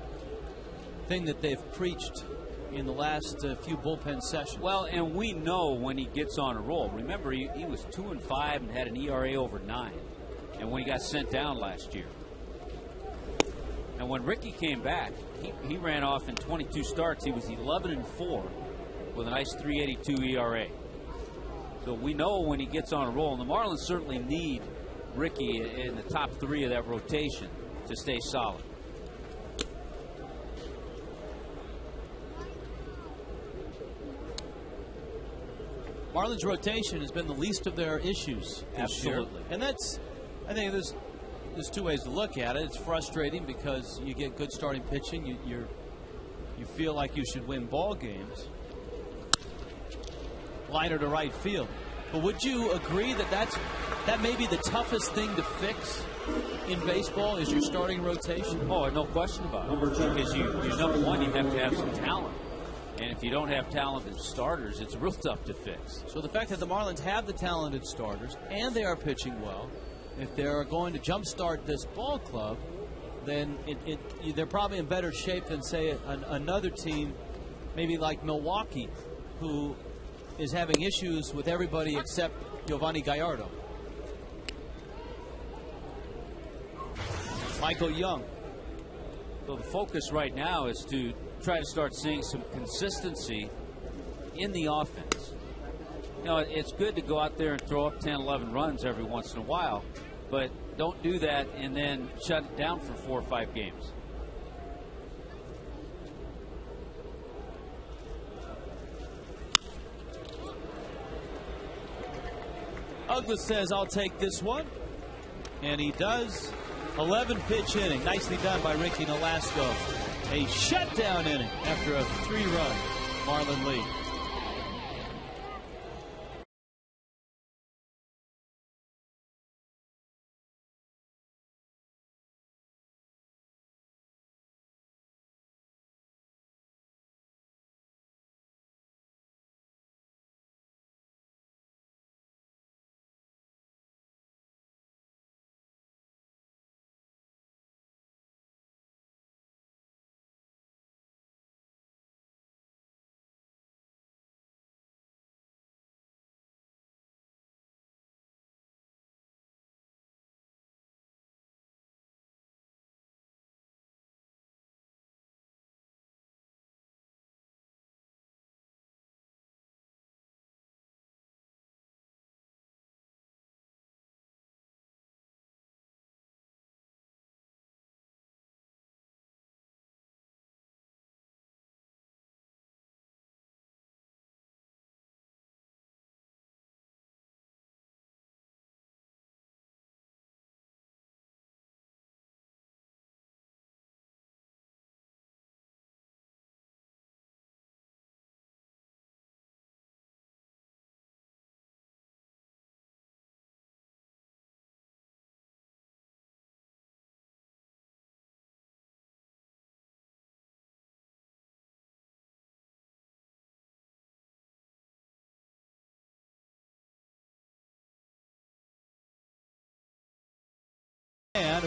thing that they've preached in the last few bullpen sessions. Well, and we know when he gets on a roll. Remember, he was 2-5 and had an ERA over 9. And when he got sent down last year. And when Ricky came back, he ran off in 22 starts. He was 11-4 with a nice 3.82 ERA. So we know when he gets on a roll. And the Marlins certainly need Ricky in the top 3 of that rotation to stay solid. Marlins rotation has been the least of their issues this year. And that's, I think there's 2 ways to look at it. It's frustrating because you get good starting pitching. You feel like you should win ball games. Liner to right field. But would you agree that that may be the toughest thing to fix in baseball is your starting rotation? Oh, no question about it. Because you number one, you have to have some talent. And if you don't have talented starters, it's real tough to fix. So the fact that the Marlins have the talented starters and they are pitching well, if they're going to jumpstart this ball club, then they're probably in better shape than, say, another team, maybe like Milwaukee, who is having issues with everybody except Vladimir Guerrero. Michael Young. So the focus right now is to try to start seeing some consistency in the offense. You know, it's good to go out there and throw up 10, 11 runs every once in a while, but don't do that and then shut it down for 4 or 5 games. Douglas says, I'll take this one. And he does. 11-pitch inning. Nicely done by Ricky Nolasco. A shutdown inning after a 3-run Marlin lead.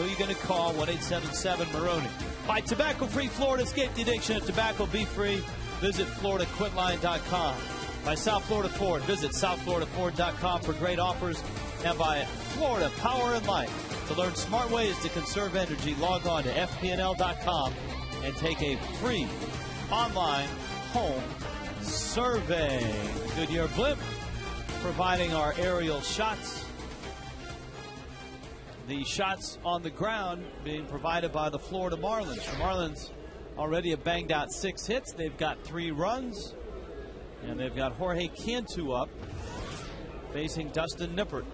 Who are you going to call? 1-877-MAROONY. By Tobacco-Free Florida. Escape the addiction of tobacco. Be free. Visit FloridaQuitline.com. By South Florida Ford. Visit SouthFloridaFord.com for great offers. And by Florida Power and Light. To learn smart ways to conserve energy, log on to FPNL.com and take a free online home survey. Goodyear Blimp providing our aerial shots. The shots on the ground being provided by the Florida Marlins. The Marlins already have banged out 6 hits. They've got 3 runs. And they've got Jorge Cantu up facing Dustin Nippers.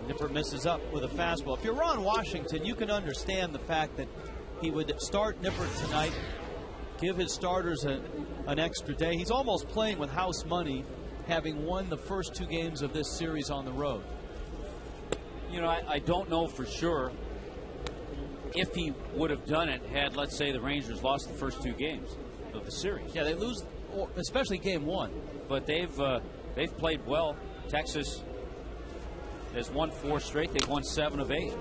Nippers misses up with a fastball. If you're Ron Washington, you can understand the fact that he would start Nippers tonight, give his starters an extra day. He's almost playing with house money, having won the first 2 games of this series on the road. You know, I don't know for sure if he would have done it had, let's say, the Rangers lost the first 2 games of the series. Yeah, they lose, especially game 1. But they've played well. Texas has won 4 straight. They've won 7 of 8.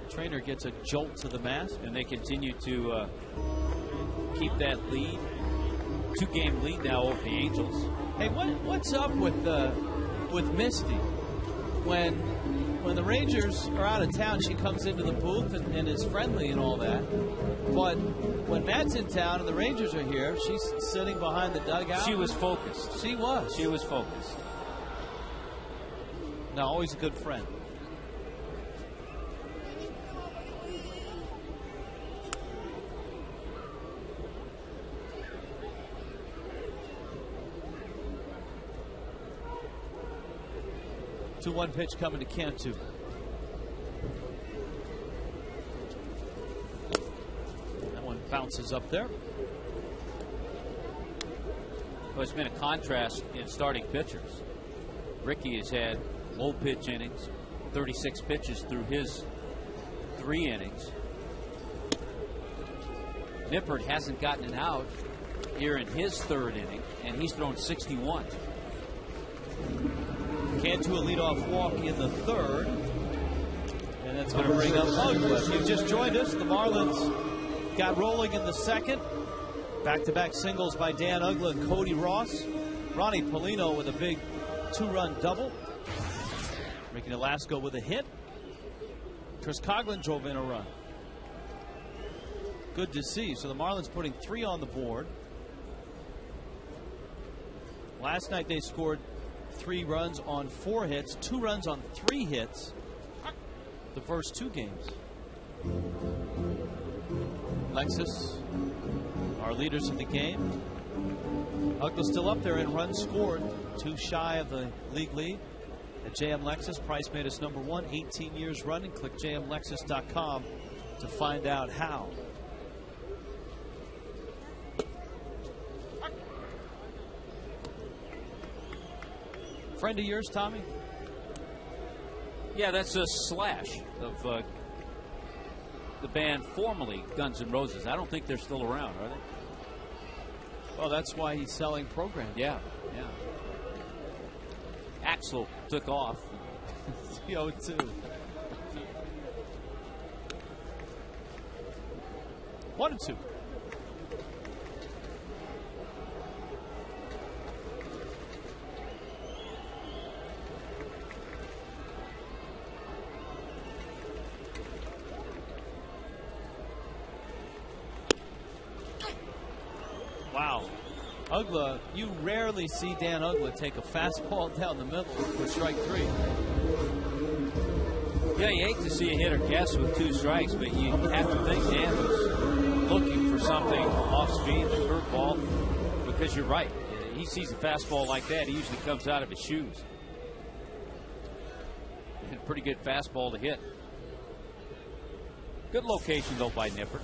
Trainer gets a jolt to the mask, and they continue to keep that lead. 2-game lead now over the Angels. Hey, what's up with Misty? When the Rangers are out of town, she comes into the booth and is friendly and all that. But when Matt's in town and the Rangers are here, she's sitting behind the dugout. She was focused. She was. She was focused. No, always a good friend. Two-one pitch coming to Cantu. That one bounces up there. Well, it's been a contrast in starting pitchers. Ricky has had low pitch innings, 36 pitches through his 3 innings. Nippert hasn't gotten an out here in his 3rd inning, and he's thrown 61. Cantu a leadoff walk in the 3rd. And that's going to bring up Ugla. If you've just joined us, the Marlins got rolling in the 2nd. Back-to-back singles by Dan Ugla and Cody Ross. Ronnie Polino with a big 2-run double. Ricky Nolasco with a hit. Chris Coughlin drove in a run. Good to see. So the Marlins putting 3 on the board. Last night they scored 3 runs on 4 hits, 2 runs on 3 hits the first 2 games. Lexus, our leaders of the game. Ugla's still up there in runs scored, 2 shy of the league lead. At JM Lexus, price made us #1, 18 years running. Click jmlexus.com to find out how. Friend of yours, Tommy? Yeah, that's a Slash of the band formerly Guns N' Roses. I don't think they're still around, are they? Well, that's why he's selling programs. Yeah, yeah. Axl took off. 0-2. 1-2. Wow. Ugla, you rarely see Dan Ugla take a fastball down the middle for strike 3. Yeah, you hate to see a hitter guess with 2 strikes, but you have to think Dan was looking for something off speed, a curveball, because you're right. He sees a fastball like that, he usually comes out of his shoes. And a pretty good fastball to hit. Good location, though, by Nippert.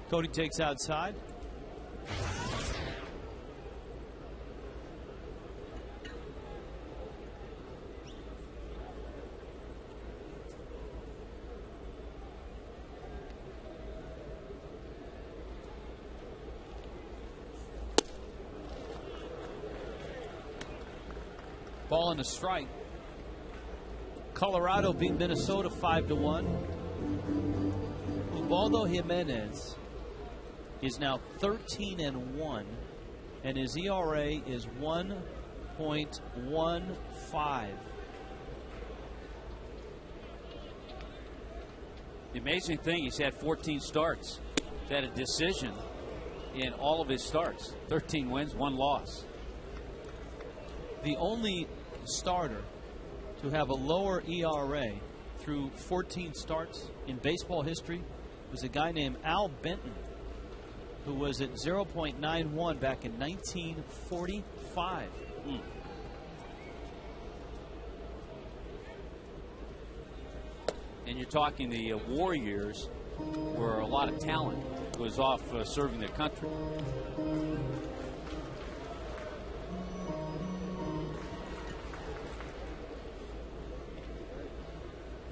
Cody takes outside. Ball and a strike. Colorado beat Minnesota 5-1. Ubaldo Jimenez is now 13-1, and his ERA is 1.15. The amazing thing, he's had 14 starts. He's had a decision in all of his starts. 13 wins, 1 loss. The only starter to have a lower ERA through 14 starts in baseball history was a guy named Al Benton, who was at 0.91 back in 1945. And you're talking the war years where a lot of talent was off serving their country.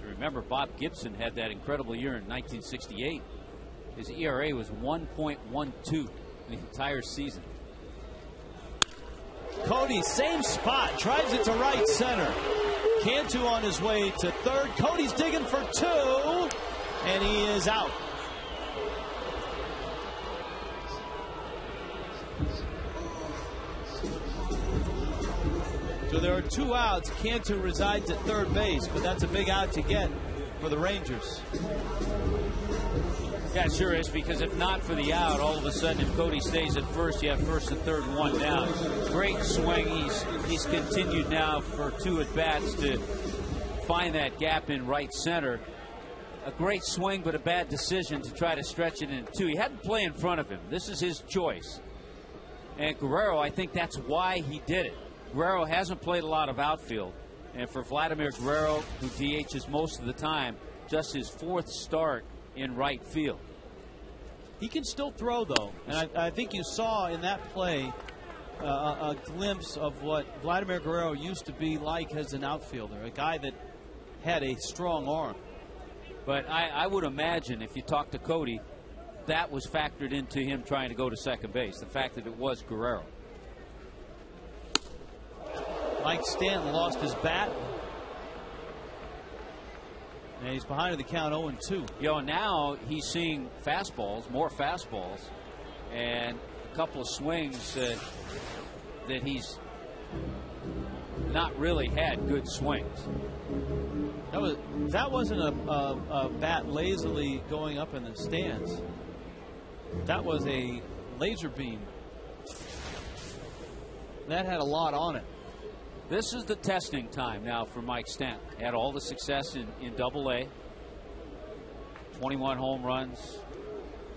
Remember, Bob Gibson had that incredible year in 1968. His ERA was 1.12 the entire season. Cody, same spot, drives it to right center. Cantu on his way to third. Cody's digging for 2, and he is out. So there are 2 outs. Cantu resides at third base, but that's a big out to get for the Rangers. Yeah, it sure is, because if not for the out, all of a sudden, if Cody stays at first, you have first and third and 1 down. Great swing. He's continued now for 2 at-bats to find that gap in right center. A great swing, but a bad decision to try to stretch it in 2. He had to play in front of him. This is his choice. And Guerrero, I think that's why he did it. Guerrero hasn't played a lot of outfield. And for Vladimir Guerrero, who DHs most of the time, just his 4th start in right field. He can still throw, though. And I think you saw in that play a glimpse of what Vladimir Guerrero used to be like as an outfielder, a guy that had a strong arm. But I would imagine if you talk to Cody, that was factored into him trying to go to second base, the fact that it was Guerrero. Mike Stanton lost his bat. And he's behind in the count 0-2. Now he's seeing fastballs, more fastballs, and a couple of swings that he's not really had good swings. That wasn't a bat lazily going up in the stands. That was a laser beam. That had a lot on it. This is the testing time now for Mike Stanton. Had all the success in Double-A. 21 home runs,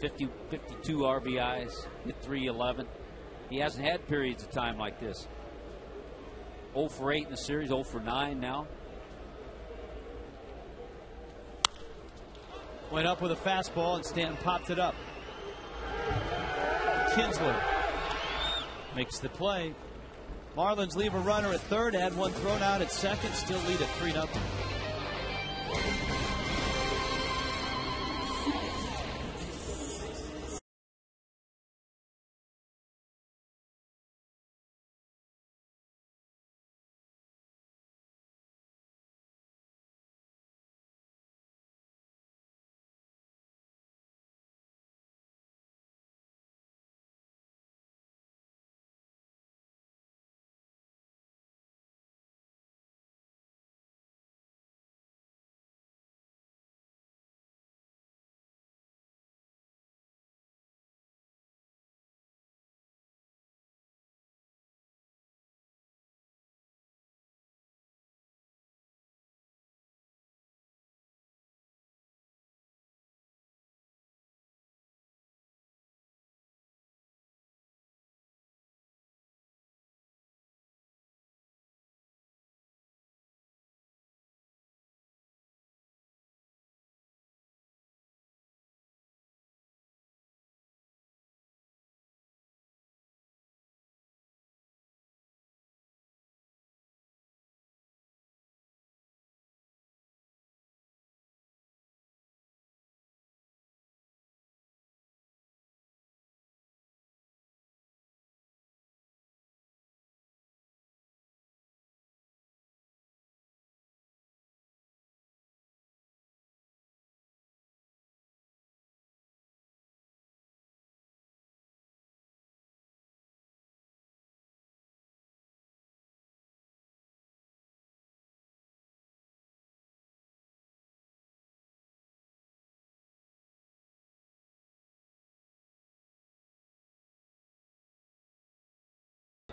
52 RBIs, hit 311. He hasn't had periods of time like this. 0 for 8 in the series, 0 for 9 now. Went up with a fastball, and Stanton popped it up. Kinsler makes the play. Marlins leave a runner at third, add 1 thrown out at second, still lead at 3-0.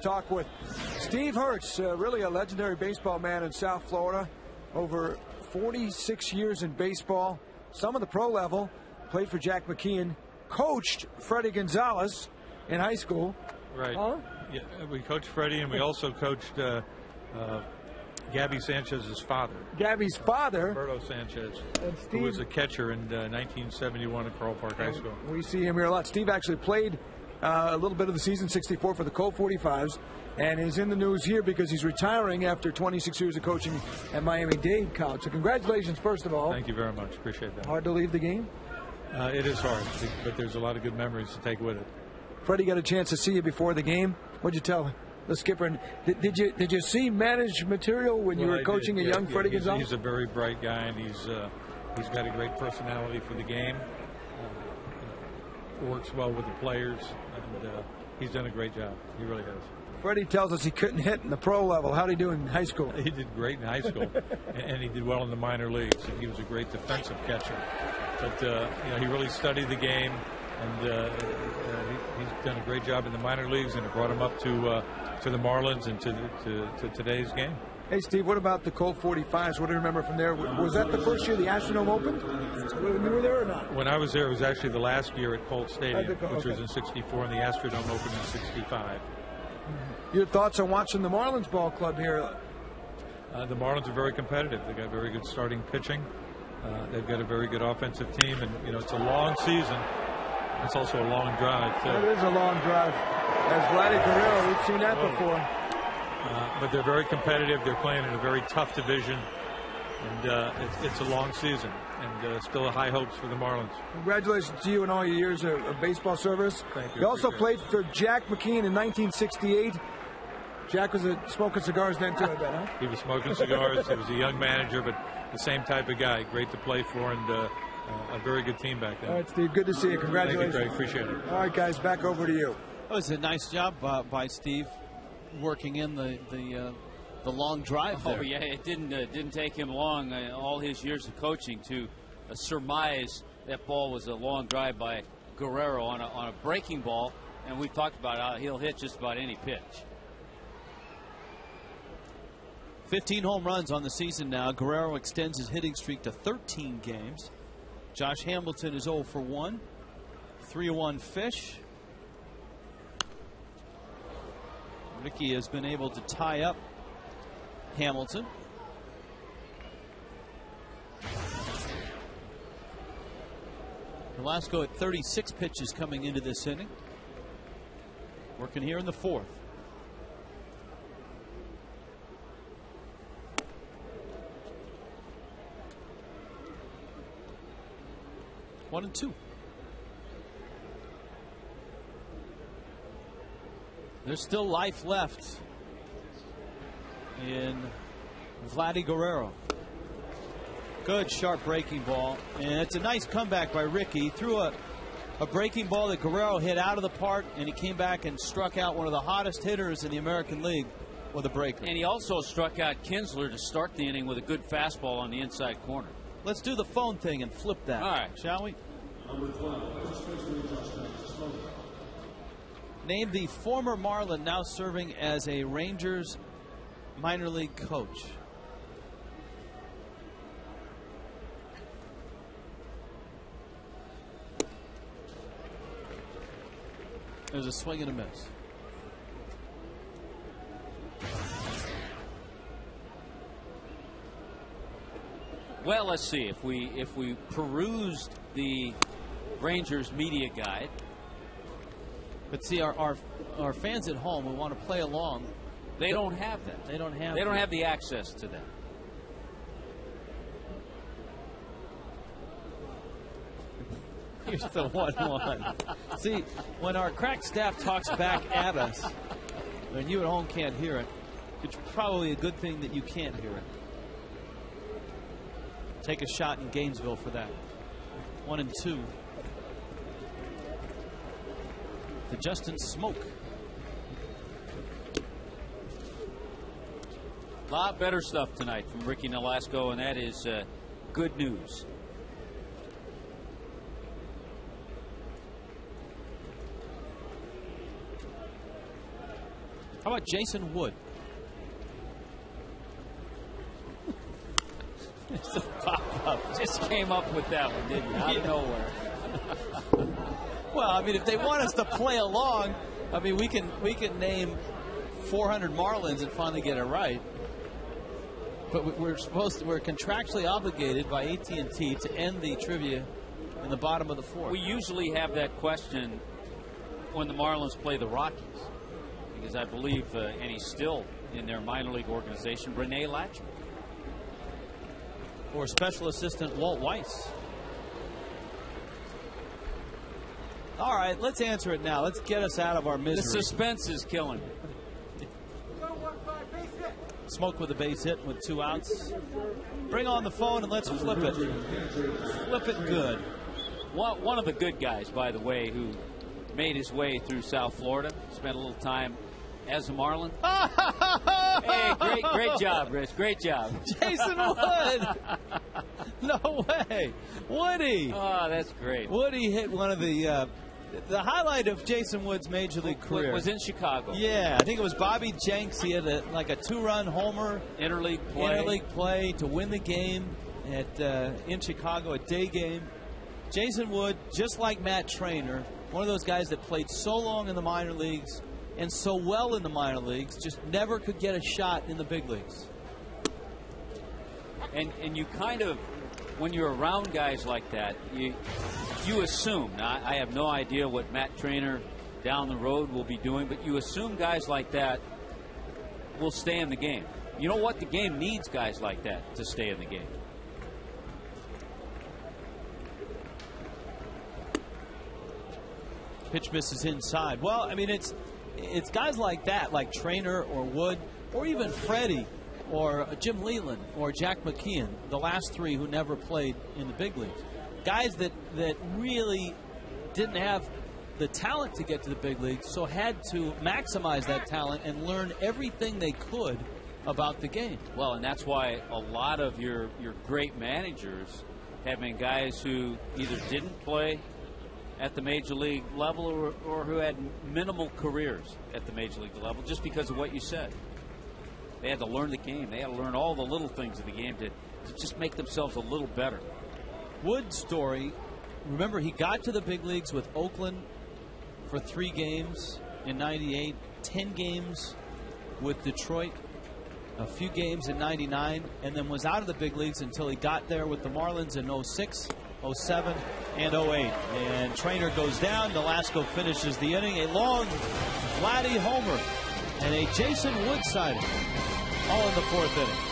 talk with Steve Hertz, really a legendary baseball man in South Florida. Over 46 years in baseball, some of the pro level, played for Jack McKeon, coached Freddie Gonzalez in high school. Right. Huh? Yeah, we coached Freddie, and we also coached Gabby Sanchez's father. Gabby's father, Roberto Sanchez, and Steve, who was a catcher in 1971 at Carl Park High School. We see him here a lot. Steve actually played a little bit of the season 64 for the Colt 45s, and is in the news here because he's retiring after 26 years of coaching at Miami-Dade College. So congratulations, first of all. Thank you very much. Appreciate that. Hard to leave the game? It is hard, but there's a lot of good memories to take with it. Freddie got a chance to see you before the game. What'd you tell the skipper? And did you see managed material when you were coaching a young Freddie Gonzalez? He's a very bright guy, and he's got a great personality for the game. Works well with the players, and he's done a great job. He really has. Freddie tells us he couldn't hit in the pro level. How'd he do in high school? He did great in high school, and he did well in the minor leagues. And he was a great defensive catcher, but he really studied the game, and he's done a great job in the minor leagues, and it brought him up to the Marlins and to today's game. Hey, Steve, what about the Colt 45s? What do you remember from there? Was that the first year the Astrodome opened? When you were there or not? When I was there, it was actually the last year at Colt Stadium, which was in 64, and the Astrodome opened in 65. Your thoughts on watching the Marlins ball club here? The Marlins are very competitive. They've got very good starting pitching. They've got a very good offensive team, and it's a long season. It's also a long drive, too. It is a long drive. As Vladimir Guerrero, we've seen that before. But they're very competitive. They're playing in a very tough division, and it's a long season, and still high hopes for the Marlins. Congratulations to you and all your years of baseball service. Thank you. You also played for Jack McKeon in 1968. Jack was smoking cigars then, too, I bet, huh? He was smoking cigars. He was a young manager, but the same type of guy. Great to play for, and a very good team back then. All right, Steve, good to see you. Congratulations. Thank you, Greg. Appreciate it. All right, guys, back over to you. That was a nice job by Steve, working in the long drive there. Oh yeah, it didn't take him long, all his years of coaching, to surmise that ball was a long drive by Guerrero on a breaking ball, and we've talked about how he'll hit just about any pitch. 15 home runs on the season now. Guerrero extends his hitting streak to 13 games. Josh Hamilton is 0 for 1. 3-1 Fish. Ricky has been able to tie up Hamilton. Velasco at 36 pitches coming into this inning. Working here in the fourth. One and two. There's still life left in Vladimir Guerrero. Good sharp breaking ball, and it's a nice comeback by Ricky. He threw a breaking ball that Guerrero hit out of the park, and he came back and struck out one of the hottest hitters in the American League with a breaker. And he also struck out Kinsler to start the inning with a good fastball on the inside corner. Let's do the phone thing and flip that. All right. Shall we? Name the former Marlin now serving as a Rangers minor league coach. There's a swing and a miss. Well, let's see if we perused the Rangers media guide. But see, our fans at home who want to play along, they don't have that. They don't have the access to that. Here's the 1-1. See, when our crack staff talks back at us, and you at home can't hear it, it's probably a good thing that you can't hear it. Take a shot in Gainesville for that. 1 and 2. To Justin Smoke. A lot better stuff tonight from Ricky Nolasco, and that is good news. How about Jason Wood? It's a pop-up. Just came up with that one, didn't you? Out of nowhere. Well, I mean, if they want us to play along, I mean, we can name 400 Marlins and finally get it right. But we're contractually obligated by AT&T to end the trivia in the bottom of the fourth. We usually have that question when the Marlins play the Rockies, because I believe, and he's still in their minor league organization, Renee Latchman. Or Special Assistant Walt Weiss. All right, let's answer it now. Let's get us out of our misery. The suspense is killing me. Smoke with a base hit with 2 outs. Bring on the phone and let's flip it. Flip it good. One of the good guys, by the way, who made his way through South Florida, spent a little time as a Marlin. Hey, great job, Rich. Great job. Jason Wood. No way. Woody. Oh, that's great. Woody hit one of the highlight of Jason Wood's major league career. Was in Chicago. Yeah, I think it was Bobby Jenks. He had a 2-run homer. Interleague play to win the game in Chicago, a day game. Jason Wood, just like Matt Trainer, one of those guys that played so long in the minor leagues and so well in the minor leagues, just never could get a shot in the big leagues. And you kind of, when you're around guys like that, you assume. Now, I have no idea what Matt Trainer down the road will be doing, but you assume guys like that will stay in the game. You know what? The game needs guys like that to stay in the game. Pitch misses inside. Well, I mean, it's guys like that, like Trainer or Wood, or even Freddie, or Jim Leland, or Jack McKeon, the last 3 who never played in the big leagues. Guys that really didn't have the talent to get to the big leagues, so had to maximize that talent and learn everything they could about the game. Well, and that's why a lot of your great managers have been guys who either didn't play at the major league level or who had minimal careers at the major league level, just because of what you said. They had to learn the game. They had to learn all the little things of the game to just make themselves a little better. Wood's story, remember, he got to the big leagues with Oakland for 3 games in '98, 10 games with Detroit, a few games in '99, and then was out of the big leagues until he got there with the Marlins in '06, '07, and '08. And Trainer goes down. Nolasco finishes the inning. A long Vladdy homer and a Jason Wood sighting, all in the 4th inning.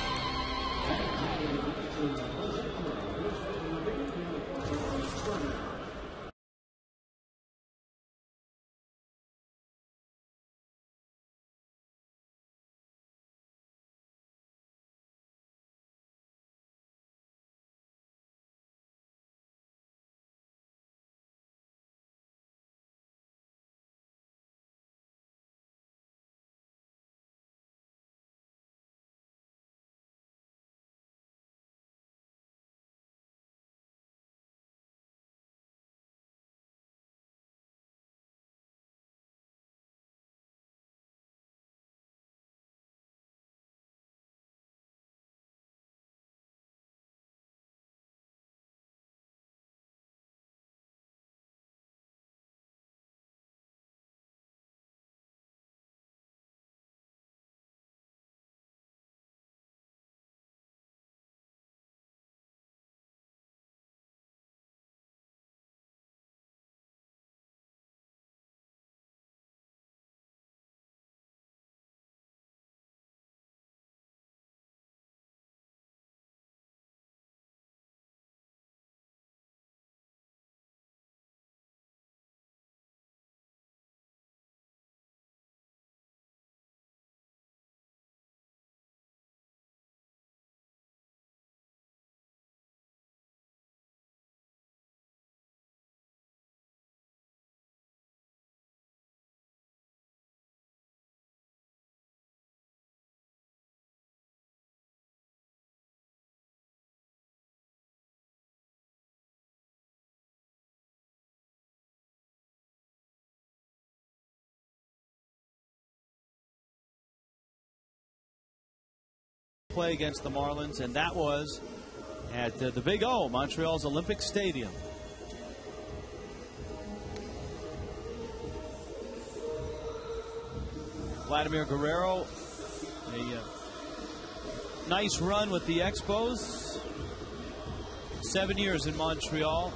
play against the Marlins, and that was at the Big O, Montreal's Olympic Stadium. Vladimir Guerrero, a nice run with the Expos. 7 years in Montreal,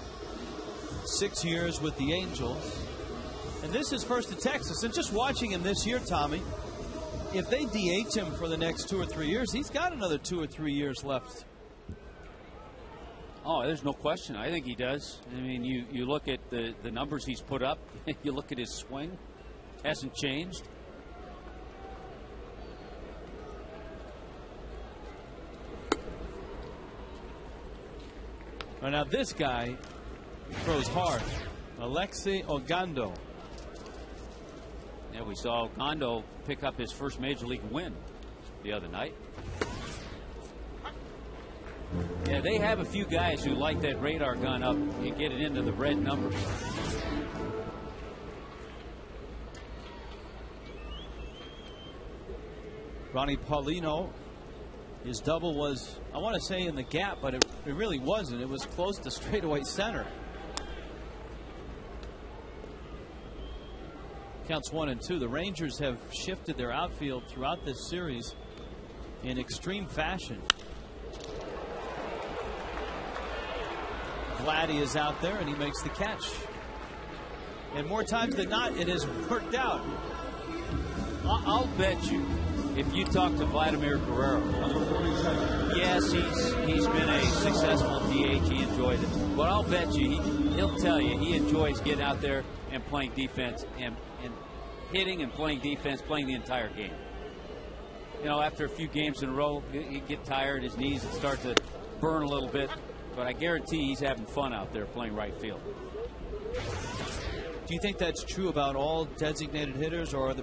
6 years with the Angels. And this is first to Texas. And just watching him this year, Tommy, if they DH him for the next 2 or 3 years, he's got another 2 or 3 years left. Oh, there's no question. I think he does. I mean, you look at the numbers he's put up. You look at his swing. Hasn't changed. Right, now this guy throws hard. Alexei Ogando. Yeah, we saw Ogando pick up his first major league win the other night. Yeah, they have a few guys who light that radar gun up and get it into the red numbers. Ronnie Paulino, his double was, I want to say, in the gap, but it really wasn't. It was close to straightaway center. Counts 1 and 2. The Rangers have shifted their outfield throughout this series in extreme fashion. Vladdy is out there and he makes the catch. And more times than not, it has worked out. I'll bet you, if you talk to Vladimir Guerrero, yes, he's been a successful DH. He enjoyed it. But I'll bet you, he'll tell you, he enjoys getting out there and playing defense and hitting and playing defense, playing the entire game. You know, after a few games in a row, he'd get tired, his knees would start to burn a little bit. But I guarantee he's having fun out there playing right field. Do you think that's true about all designated hitters, or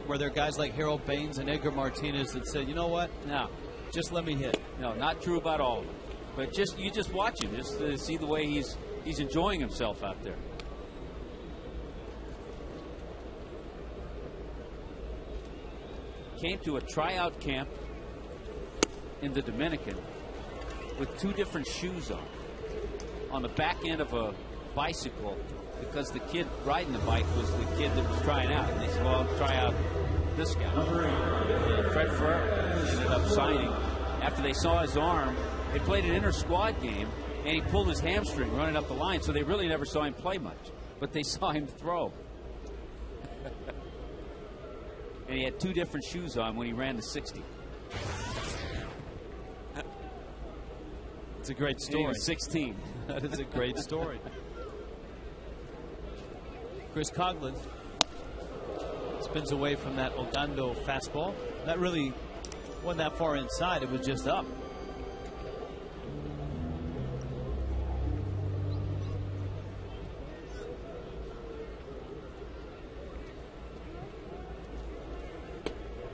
were there guys like Harold Baines and Edgar Martinez that said, you know what? No. Just let me hit. No, not true about all of them. But you just watch him, just to see the way he's enjoying himself out there. Came to a tryout camp in the Dominican with 2 different shoes on the back end of a bicycle, because the kid riding the bike was the kid that was trying out. And they said, well, I'll try out this guy. And Fred Ferrer ended up signing. After they saw his arm, they played an inter-squad game, and he pulled his hamstring running up the line, so they really never saw him play much. But they saw him throw. And he had 2 different shoes on when he ran the 60. It's a great story. He was 16. That is a great story. Chris Coghlan spins away from that Ogando fastball. That really wasn't that far inside. It was just up.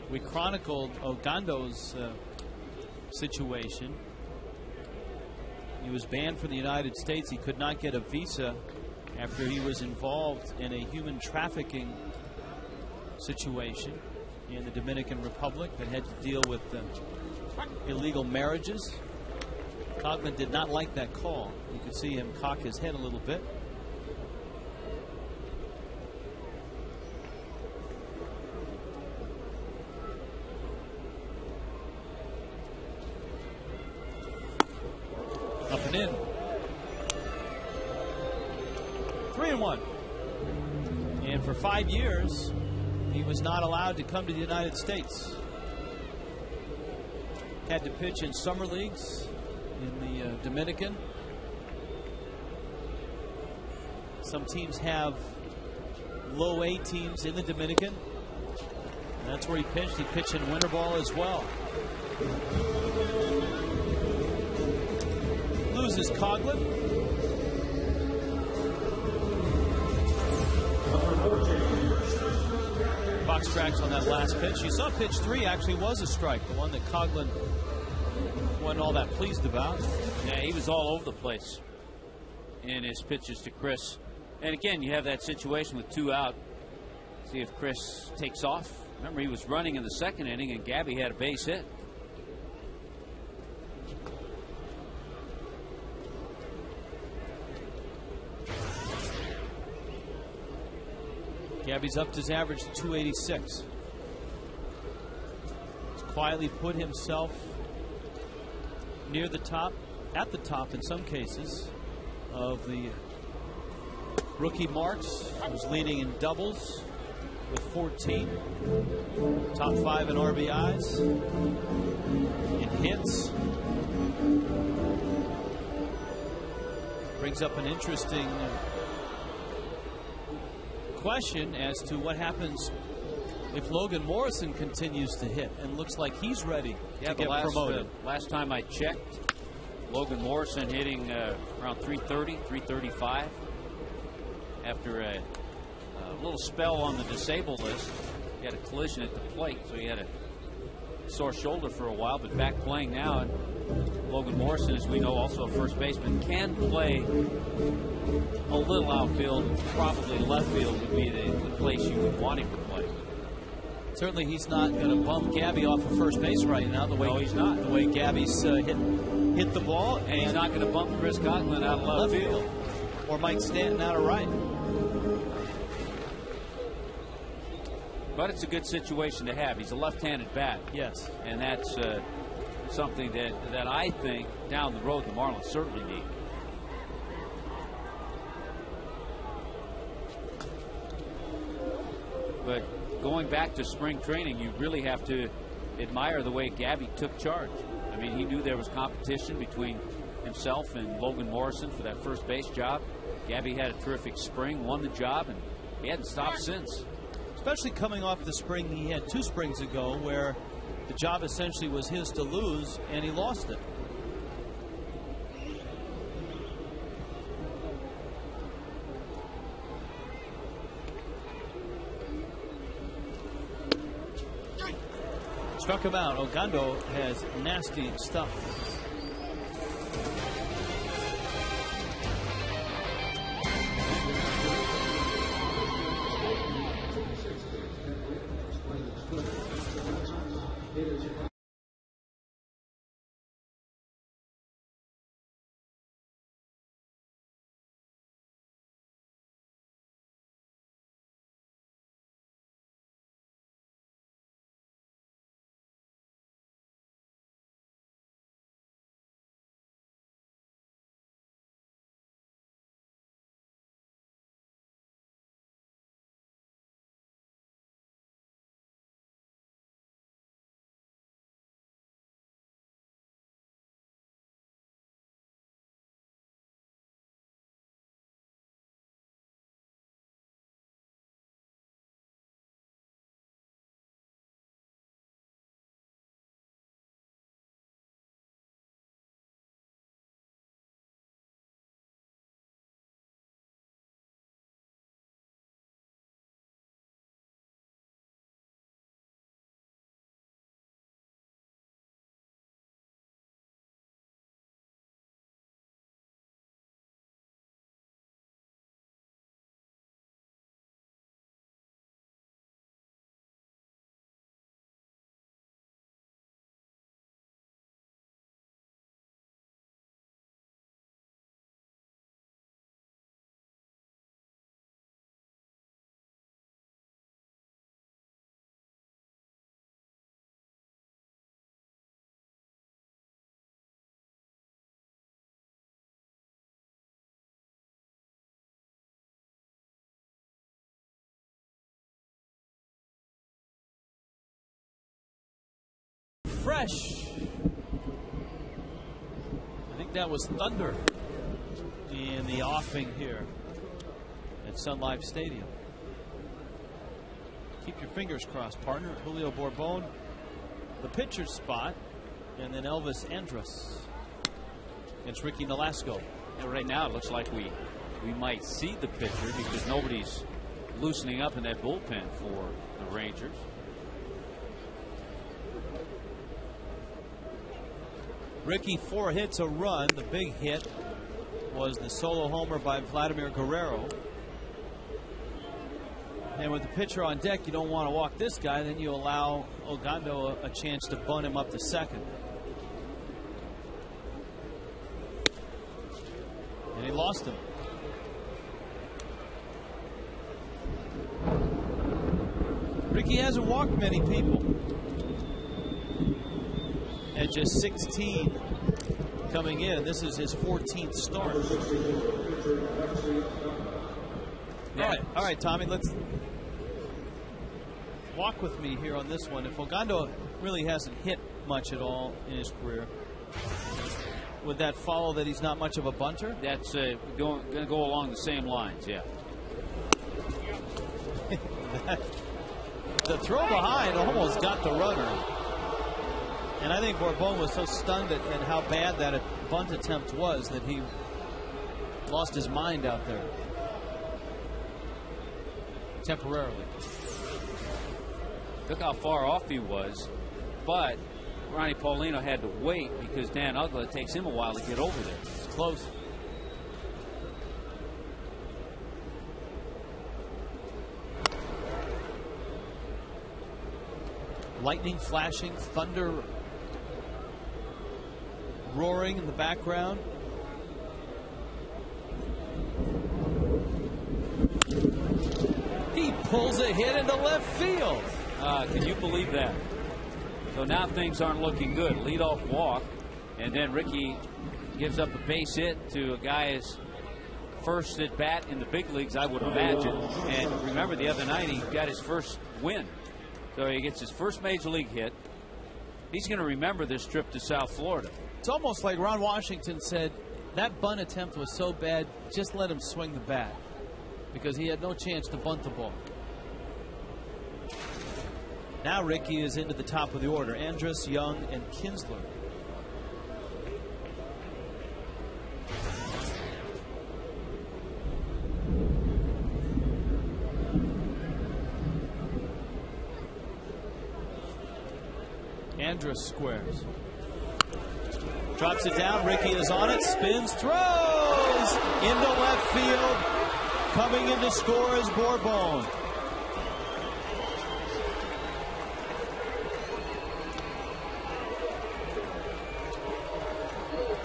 We chronicled Ogando's situation. He was banned from the United States. He could not get a visa after he was involved in a human trafficking situation in the Dominican Republic that had to deal with illegal marriages. Coghlan did not like that call. You could see him cock his head a little bit. Up and in. 3-1. And for 5 years, he was not allowed to come to the United States. Had to pitch in summer leagues in the Dominican. Some teams have low A teams in the Dominican. And that's where he pitched. He pitched in winter ball as well. Loses Coghlan. Box tracks on that last pitch. You saw pitch 3 actually was a strike, the one that Coghlan wasn't all that pleased about. Yeah, he was all over the place in his pitches to Chris. And again, you have that situation with 2 out. See if Chris takes off. Remember, he was running in the 2nd inning, and Gabby had a base hit. Gabby's upped his average to 286. He's quietly put himself near the top, at the top in some cases, of the rookie marks. Who's leading in doubles with 14. Top 5 in RBIs, in hits. Brings up an interesting question as to what happens if Logan Morrison continues to hit, and looks like he's ready to get promoted. Last time I checked, Logan Morrison hitting around 330, 335 after a little spell on the disabled list. He had a collision at the plate, so he had a sore shoulder for a while, but back playing now. And Logan Morrison, as we know, also a first baseman, can play a little outfield. Probably left field would be the place you would want him to play. Certainly he's not going to bump Gabby off of first base right now. The way he's not. The way Gabby's hit the ball. And he's not going to bump Chris Conklin out of left field. Or Mike Stanton out of right. But it's a good situation to have. He's a left-handed bat. Yes. And that's something that I think down the road the Marlins certainly need. But going back to spring training, you really have to admire the way Gabby took charge. I mean, he knew there was competition between himself and Logan Morrison for that first base job. Gabby had a terrific spring, won the job, and he hadn't stopped since. Especially coming off the spring he had 2 springs ago, where the job essentially was his to lose, and he lost it. Struck him out. Ogando has nasty stuff. Fresh. I think that was thunder in the offing here at Sun Life Stadium. Keep your fingers crossed, partner. Julio Borbon, the pitcher's spot, and then Elvis Andrus against Ricky Nolasco. And right now it looks like we might see the pitcher because nobody's loosening up in that bullpen for the Rangers. Ricky 4 hits, a run. The big hit was the solo homer by Vladimir Guerrero. And with the pitcher on deck, you don't want to walk this guy. Then you allow Ogando a chance to bunt him up to second. And he lost him. Ricky hasn't walked many people. At just 16 coming in. This is his 14th start. Yeah. All right, Tommy, let's walk with me here on this one. If Ogando really hasn't hit much at all in his career, would that follow that he's not much of a bunter? That's going to go along the same lines, yeah. The throw behind almost got the runner. And I think Bourbon was so stunned at how bad that bunt attempt was that he lost his mind out there. Temporarily. Look how far off he was, but Ronnie Paulino had to wait because Dan Uggla, it takes him a while to get over there. It's close. Lightning flashing, thunder roaring in the background. He pulls a hit into left field. Can you believe that? So now things aren't looking good. Leadoff walk, and then Ricky gives up a base hit to a guy's first at bat in the big leagues, I would imagine. And remember, the other night he got his first win. So he gets his first major league hit. He's going to remember this trip to South Florida. It's almost like Ron Washington said, that bunt attempt was so bad, just let him swing the bat, because he had no chance to bunt the ball. Now Ricky is into the top of the order. Andrus, Young, and Kinsler. Andrus squares. Drops it down. Ricky is on it. Spins. Throws into left field. Coming in to score is Bourbon.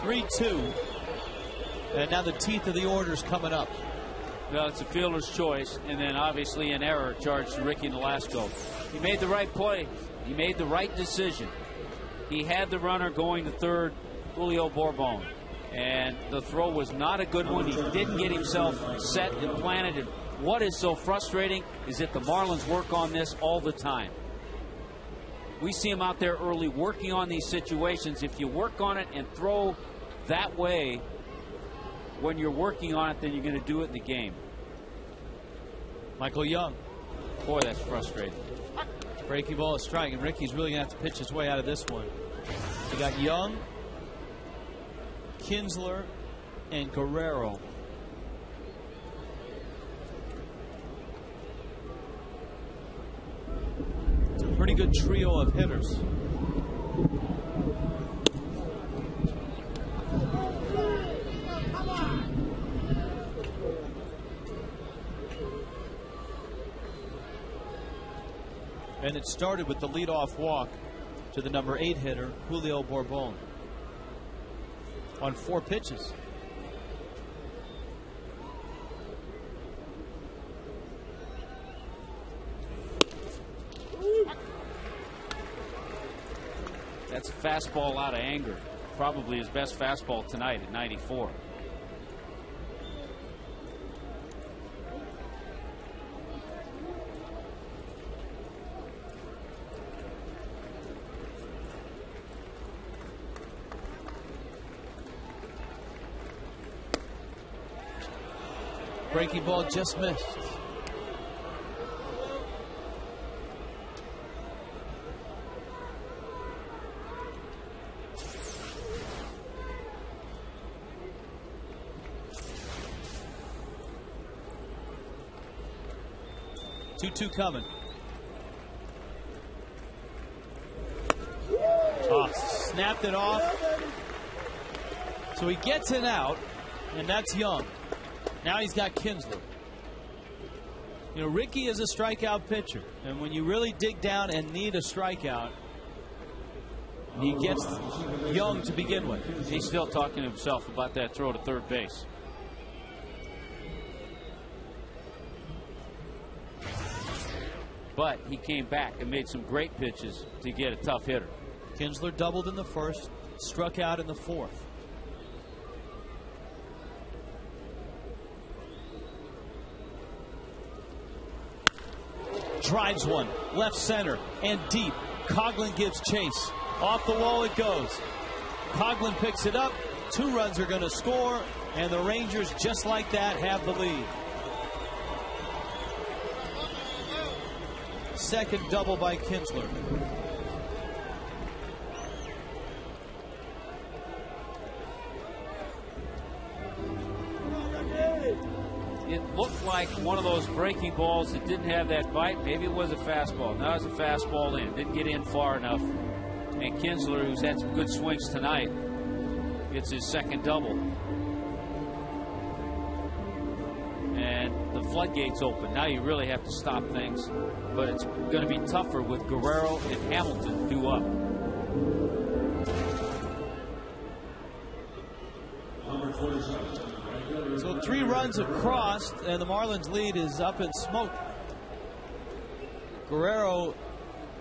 (3-2). And now the teeth of the order is coming up. Well, it's a fielder's choice, and then obviously an error charged to Ricky Nolasco. He made the right play. He made the right decision. He had the runner going to third, Julio Bourbon, and the throw was not a good one. He didn't get himself set and planted. And what is so frustrating is that the Marlins work on this all the time. We see him out there early working on these situations. If you work on it and throw that way when you're working on it, then you're going to do it in the game. Michael Young. Boy, that's frustrating. Breaking ball is striking, and Ricky's really going to have to pitch his way out of this one. You got Young, Kinsler, and Guerrero. It's a pretty good trio of hitters. And it started with the leadoff walk to the number 8 hitter, Julio Bourbon, on 4 pitches. That's a fastball out of anger. Probably his best fastball tonight at 94. Breaking ball just missed. Two coming. Oh, snapped it off. So he gets it out, and that's Young. Now he's got Kinsler. You know, Ricky is a strikeout pitcher, and when you really dig down and need a strikeout, he gets Young to begin with. He's still talking to himself about that throw to third base. but he came back and made some great pitches to get a tough hitter. Kinsler doubled in the first, struck out in the fourth. Drives one, left center, and deep. Coughlin gives chase. Off the wall it goes. Coughlin picks it up. 2 runs are going to score, and the Rangers, just like that, have the lead. Second double by Kinsler. It looked like one of those breaking balls that didn't have that bite. Maybe it was a fastball. Now it's a fastball in. Didn't get in far enough. And Kinsler, who's had some good swings tonight, gets his second double. And the floodgates open. Now you really have to stop things. But it's going to be tougher with Guerrero and Hamilton due up. So 3 runs have crossed, and the Marlins lead is up in smoke. Guerrero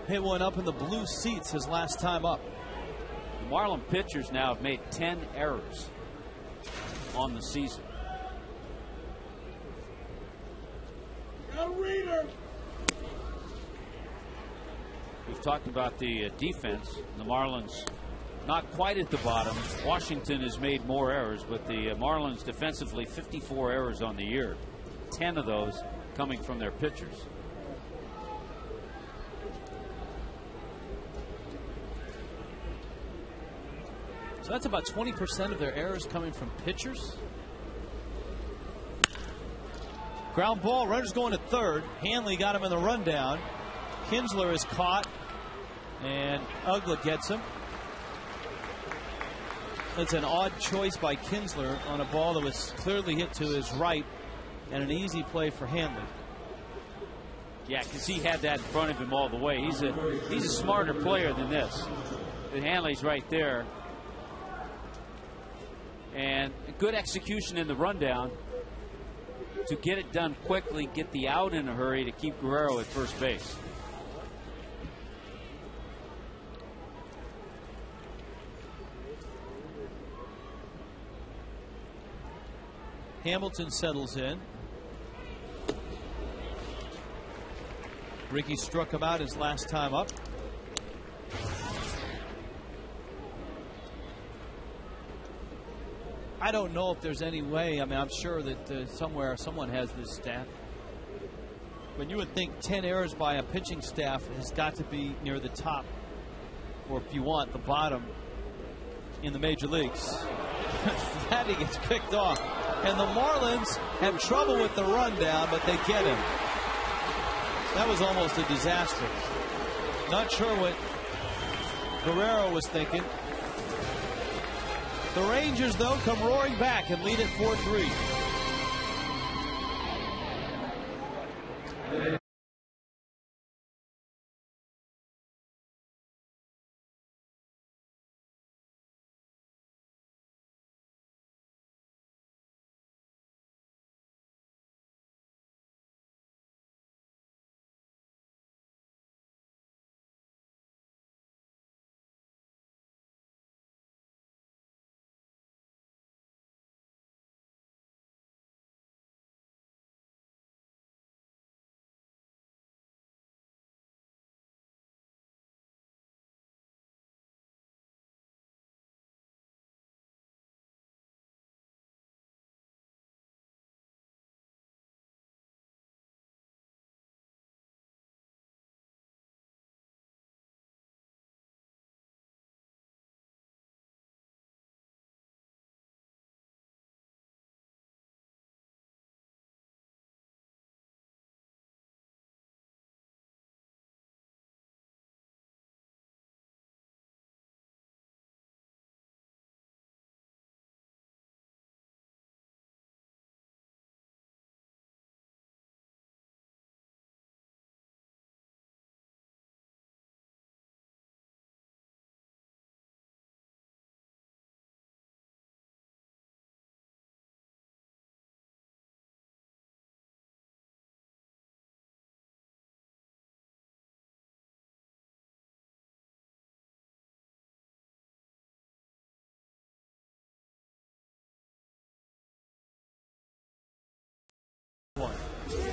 hit one up in the blue seats his last time up. The Marlin pitchers now have made 10 errors on the season. We've talked about the defense. The Marlins not quite at the bottom. Washington has made more errors, but the Marlins defensively 54 errors on the year. 10 of those coming from their pitchers. So that's about 20% of their errors coming from pitchers. Ground ball, runners going to third. Hanley got him in the rundown. Kinsler is caught, and Ugla gets him. It's an odd choice by Kinsler on a ball that was clearly hit to his right, and an easy play for Hanley. Yeah, because he had that in front of him all the way. He's a smarter player than this. And Hanley's right there. And good execution in the rundown to get it done quickly, get the out in a hurry to keep Guerrero at first base. Hamilton settles in. Ricky struck him out his last time up. I don't know if there's any way. I mean, I'm sure that somewhere someone has this stat. But you would think 10 errors by a pitching staff has got to be near the top, or if you want, the bottom in the major leagues. That he gets picked off. And the Marlins have trouble with the rundown, but they get him. That was almost a disaster. Not sure what Guerrero was thinking. The Rangers, though, come roaring back and lead it 4-3.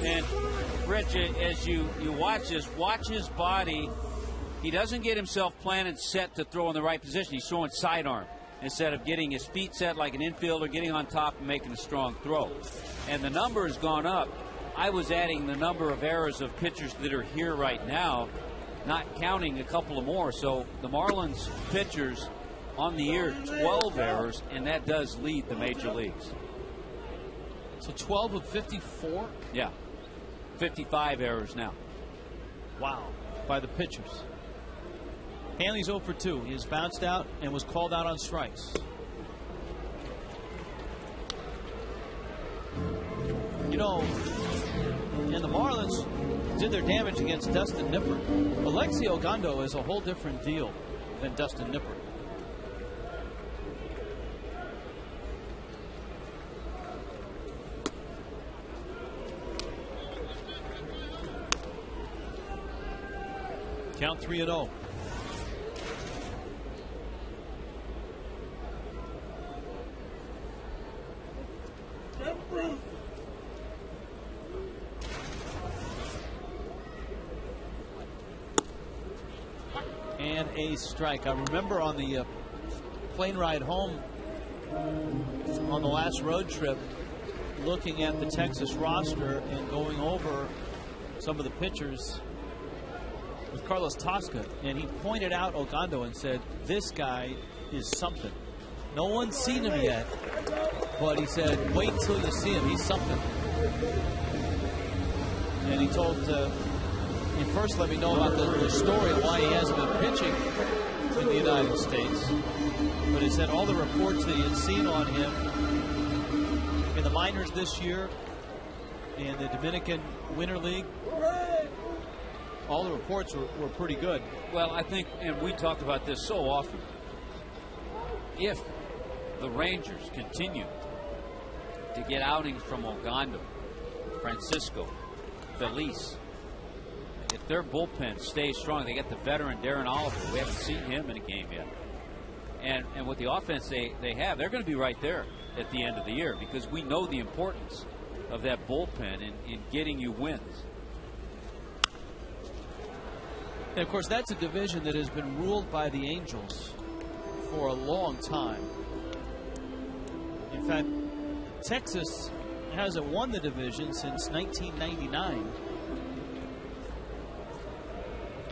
And Rich, as you watch this, watch his body. He doesn't get himself planted set to throw in the right position. He's throwing sidearm instead of getting his feet set like an infielder, getting on top and making a strong throw. And the number has gone up. I was adding the number of errors of pitchers that are here right now, not counting a couple of more. So the Marlins pitchers on the year, 12 errors, and that does lead the major leagues. So 12 of 54? Yeah. 55 errors now. Wow. By the pitchers. Hanley's 0 for 2. He has bounced out and was called out on strikes. You know, and the Marlins did their damage against Dustin Nippers. Alexi Ogando is a whole different deal than Dustin Nippers. Count 3-0. And a strike. I remember on the plane ride home on the last road trip, looking at the Texas roster and going over some of the pitchers with Carlos Tosca, and he pointed out Ogando and said, this guy is something. No one's seen him yet, but he said, wait until you see him. He's something. And he told, he first let me know about the story of why he hasn't been pitching in the United States. But he said all the reports that he had seen on him in the minors this year, in the Dominican Winter League, all the reports were pretty good. Well, I think, and we talk about this so often, if the Rangers continue to get outings from Ogando, Francisco, Feliz, if their bullpen stays strong, they get the veteran Darren Oliver. We haven't seen him in a game yet. And with the offense they have, they're going to be right there at the end of the year, because we know the importance of that bullpen in getting you wins. And of course, that's a division that has been ruled by the Angels for a long time. In fact, Texas hasn't won the division since 1999.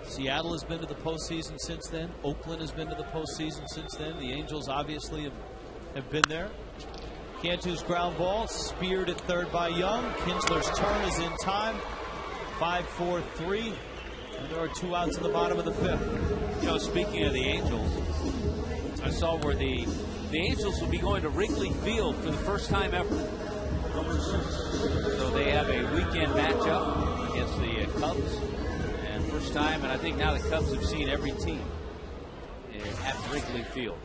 Seattle has been to the postseason since then. Oakland has been to the postseason since then. The Angels obviously have been there. Cantu's ground ball speared at third by Young. Kinsler's turn is in time. 5-4-3. And there are 2 outs in the bottom of the 5th. You know, speaking of the Angels, I saw where the Angels will be going to Wrigley Field for the first time ever. So they have a weekend matchup against the Cubs. And first time, and I think now the Cubs have seen every team at Wrigley Field.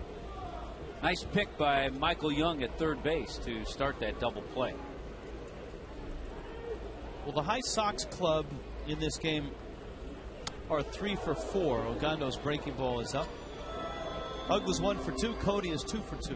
Nice pick by Michael Young at third base to start that double play. Well, the High Sox club in this game are 3 for 4. Ogando's breaking ball is up. Hug was 1 for 2. Cody is 2 for 2.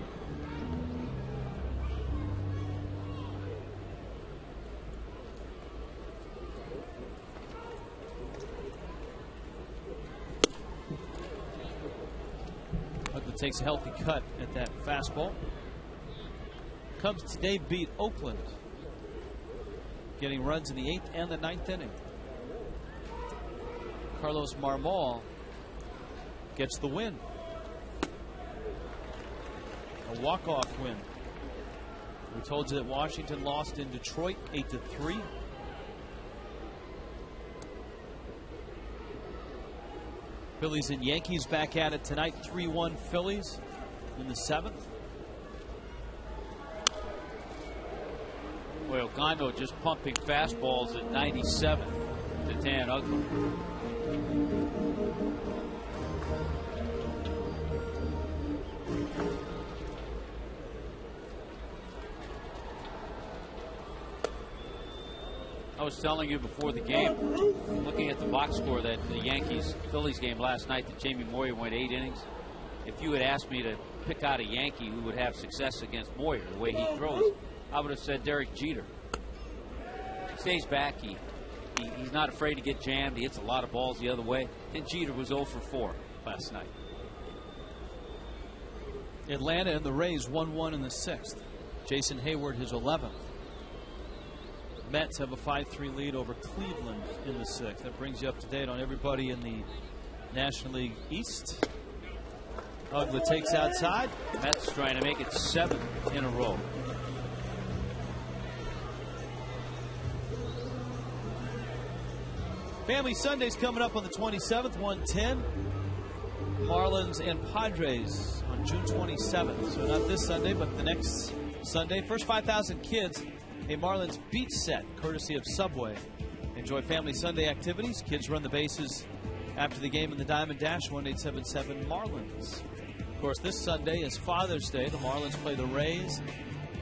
Hug takes a healthy cut at that fastball. Cubs today beat Oakland, getting runs in the 8th and the 9th inning. Carlos Marmol gets the win. A walk-off win. We told you that Washington lost in Detroit 8-3. Phillies and Yankees back at it tonight. 3-1 Phillies in the 7th. Well, Ogando just pumping fastballs at 97 to Dan Ugly. I was telling you before the game, looking at the box score, that the Yankees-Phillies game last night, that Jamie Moyer went 8 innings. If you had asked me to pick out a Yankee who would have success against Moyer, the way he throws, I would have said Derek Jeter. stays back. He's not afraid to get jammed. He hits a lot of balls the other way. And Jeter was 0 for 4 last night. Atlanta and the Rays 1-1 in the 6th. Jason Hayward his 11th. Mets have a 5-3 lead over Cleveland in the 6th. That brings you up to date on everybody in the National League East. Ugla takes outside. Mets trying to make it 7 in a row. Family Sunday's coming up on the 27th, 1:10. Marlins and Padres on June 27th. So not this Sunday, but the next Sunday. First 5,000 kids, a Marlins beach set, courtesy of Subway. Enjoy Family Sunday activities. Kids run the bases after the game in the Diamond Dash, 1-877 Marlins. Of course, this Sunday is Father's Day. The Marlins play the Rays,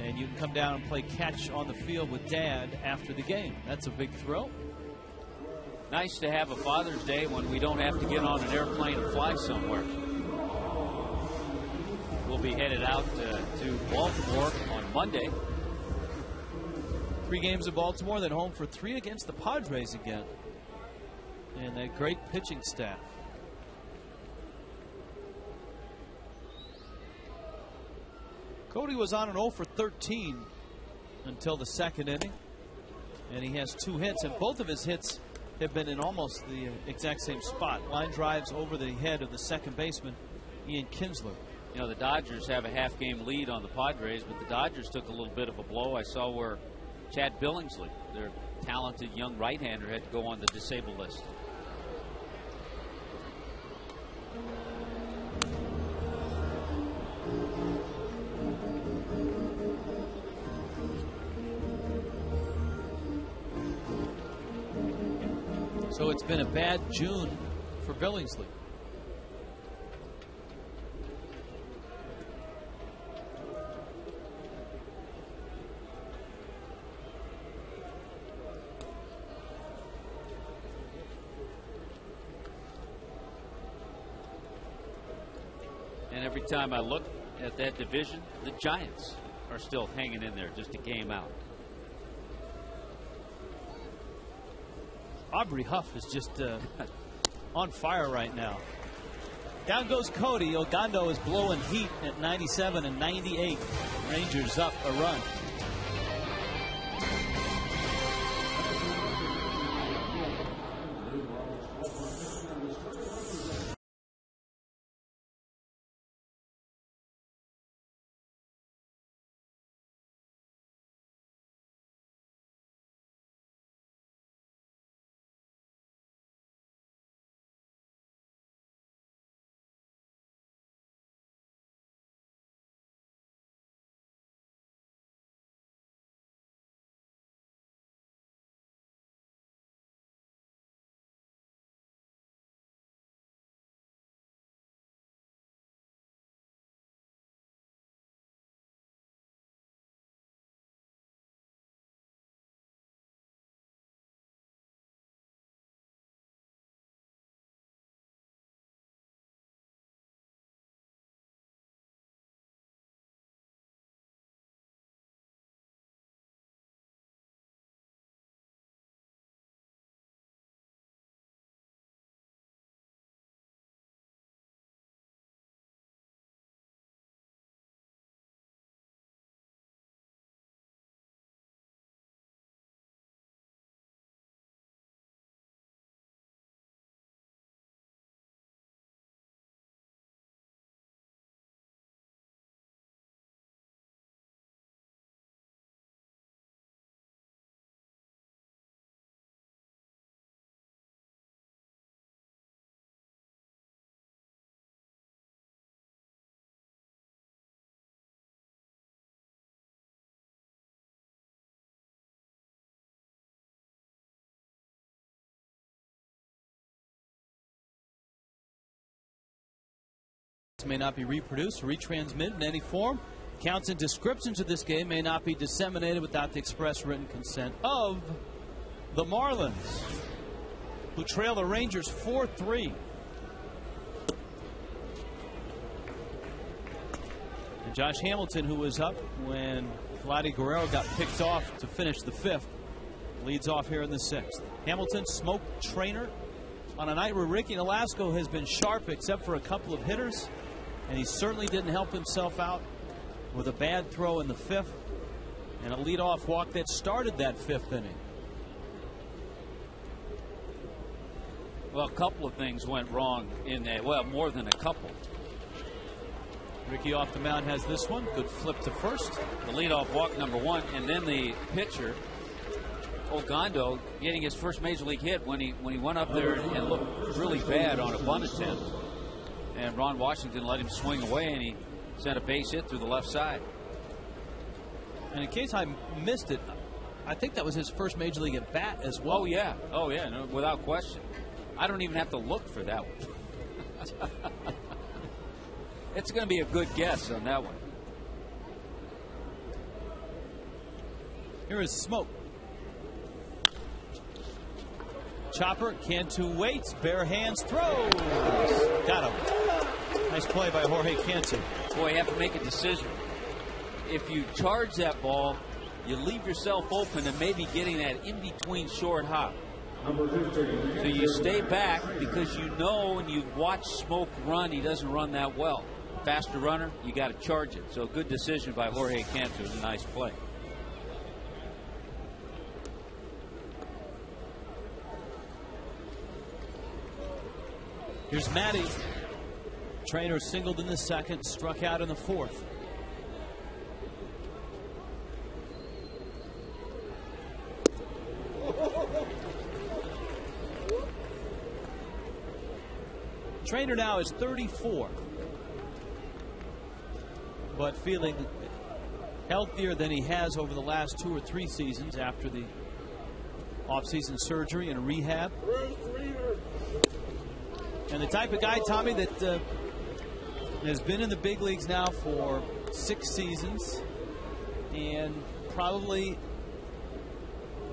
and you can come down and play catch on the field with Dad after the game. That's a big thrill. Nice to have a Father's Day when we don't have to get on an airplane and fly somewhere. We'll be headed out to Baltimore on Monday. 3 games in Baltimore, then home for 3 against the Padres again. And that great pitching staff. Cody was on an 0 for 13 until the 2nd inning. And he has 2 hits, and both of his hits have been in almost the exact same spot. Line drives over the head of the second baseman, Ian Kinsler. You know, the Dodgers have a half-game lead on the Padres, but the Dodgers took a little bit of a blow. I saw where Chad Billingsley, their talented young right-hander, had to go on the disabled list. So it's been a bad June for Billingsley. And every time I look at that division, the Giants are still hanging in there, just a game out. Aubrey Huff is just on fire right now. Down goes Cody. Ogando is blowing heat at 97 and 98. Rangers up a run. May not be reproduced or retransmitted in any form. Counts and descriptions of this game may not be disseminated without the express written consent of the Marlins, who trail the Rangers 4-3. And Josh Hamilton, who was up when Vladimir Guerrero got picked off to finish the 5th, leads off here in the 6th. Hamilton, Smoke, Trainer on a night where Ricky Nolasco has been sharp except for a couple of hitters, and he certainly didn't help himself out with a bad throw in the 5th and a leadoff walk that started that 5th inning. Well, a couple of things went wrong in that. Well, more than a couple. Ricky off the mound has this one. Good flip to first. The leadoff walk, number 1, and then the pitcher, Ogando, getting his first major league hit when he went up there and looked really bad on a bunt attempt. And Ron Washington let him swing away, and he sent a base hit through the left side. And in case I missed it, I think that was his first major league at bat as well. Oh yeah, no, without question. I don't even have to look for that one. It's going to be a good guess on that one. Here is Smoke. Chopper, Cantu waits, bare hands, throws. Got him. Nice play by Jorge Cantu. Boy, you have to make a decision. If you charge that ball, you leave yourself open to maybe getting that in-between short hop. So you stay back because you know and you've watched Smoke run, he doesn't run that well. Faster runner, you got to charge it. So good decision by Jorge Cantu. It was a nice play. Here's Matty. Trainer singled in the 2nd, struck out in the 4th. Trainer now is 34, but feeling healthier than he has over the last 2 or 3 seasons after the offseason surgery and rehab. And the type of guy, Tommy, that has been in the big leagues now for 6 seasons, and probably,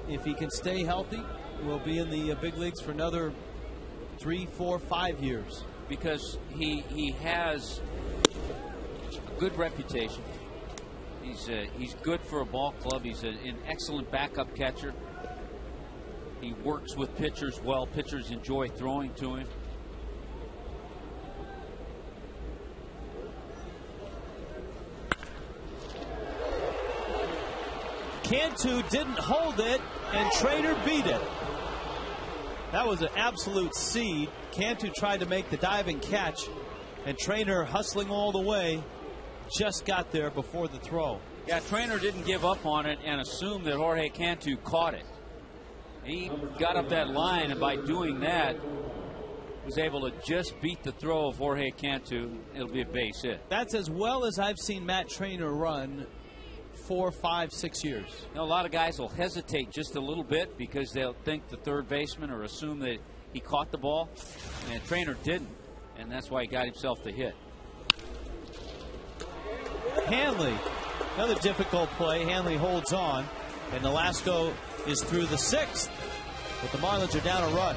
if he can stay healthy, will be in the big leagues for another 3, 4, 5 years. Because he has a good reputation. He's good for a ball club. He's an excellent backup catcher. He works with pitchers well. Pitchers enjoy throwing to him. Cantu didn't hold it, and Trainer beat it. That was an absolute seed. Cantu tried to make the diving catch, and Trainer, hustling all the way, just got there before the throw. Yeah, Trainer didn't give up on it and assume that Jorge Cantu caught it. He got up that line, and by doing that, was able to just beat the throw of Jorge Cantu. It'll be a base hit. That's as well as I've seen Matt Trainer run 4, 5, 6 years. You know, a lot of guys will hesitate just a little bit because they'll think the third baseman or assume that he caught the ball, and Trainer didn't, and that's why he got himself the hit. Hanley, another difficult play. Hanley holds on, and Nolasco is through the 6th, but the Marlins are down a run.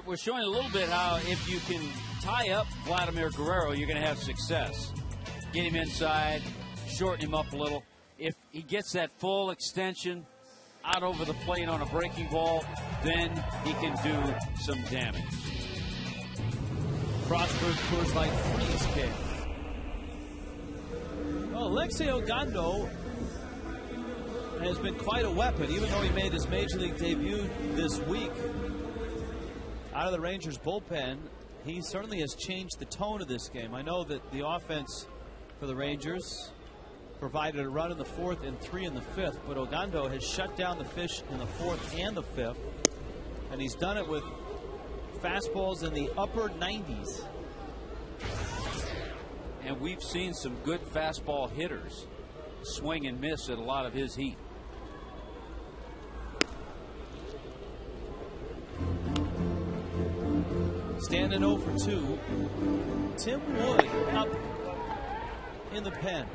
we're showing a little bit how if you can tie up Vladimir Guerrero, you're going to have success. Get him inside, shorten him up a little. If he gets that full extension out over the plate on a breaking ball, then he can do some damage. Frostburg Coors Light freeze kick. Well, Alexei Ogando has been quite a weapon, even though he made his Major League debut this week. Out of the Rangers bullpen, he certainly has changed the tone of this game. I know that the offense for the Rangers provided a run in the fourth and 3 in the fifth, but Ogando has shut down the Fish in the fourth and the fifth, and he's done it with fastballs in the upper 90s. And we've seen some good fastball hitters swing and miss at a lot of his heat. Standing 0 for 2. Tim Wood up in the pen.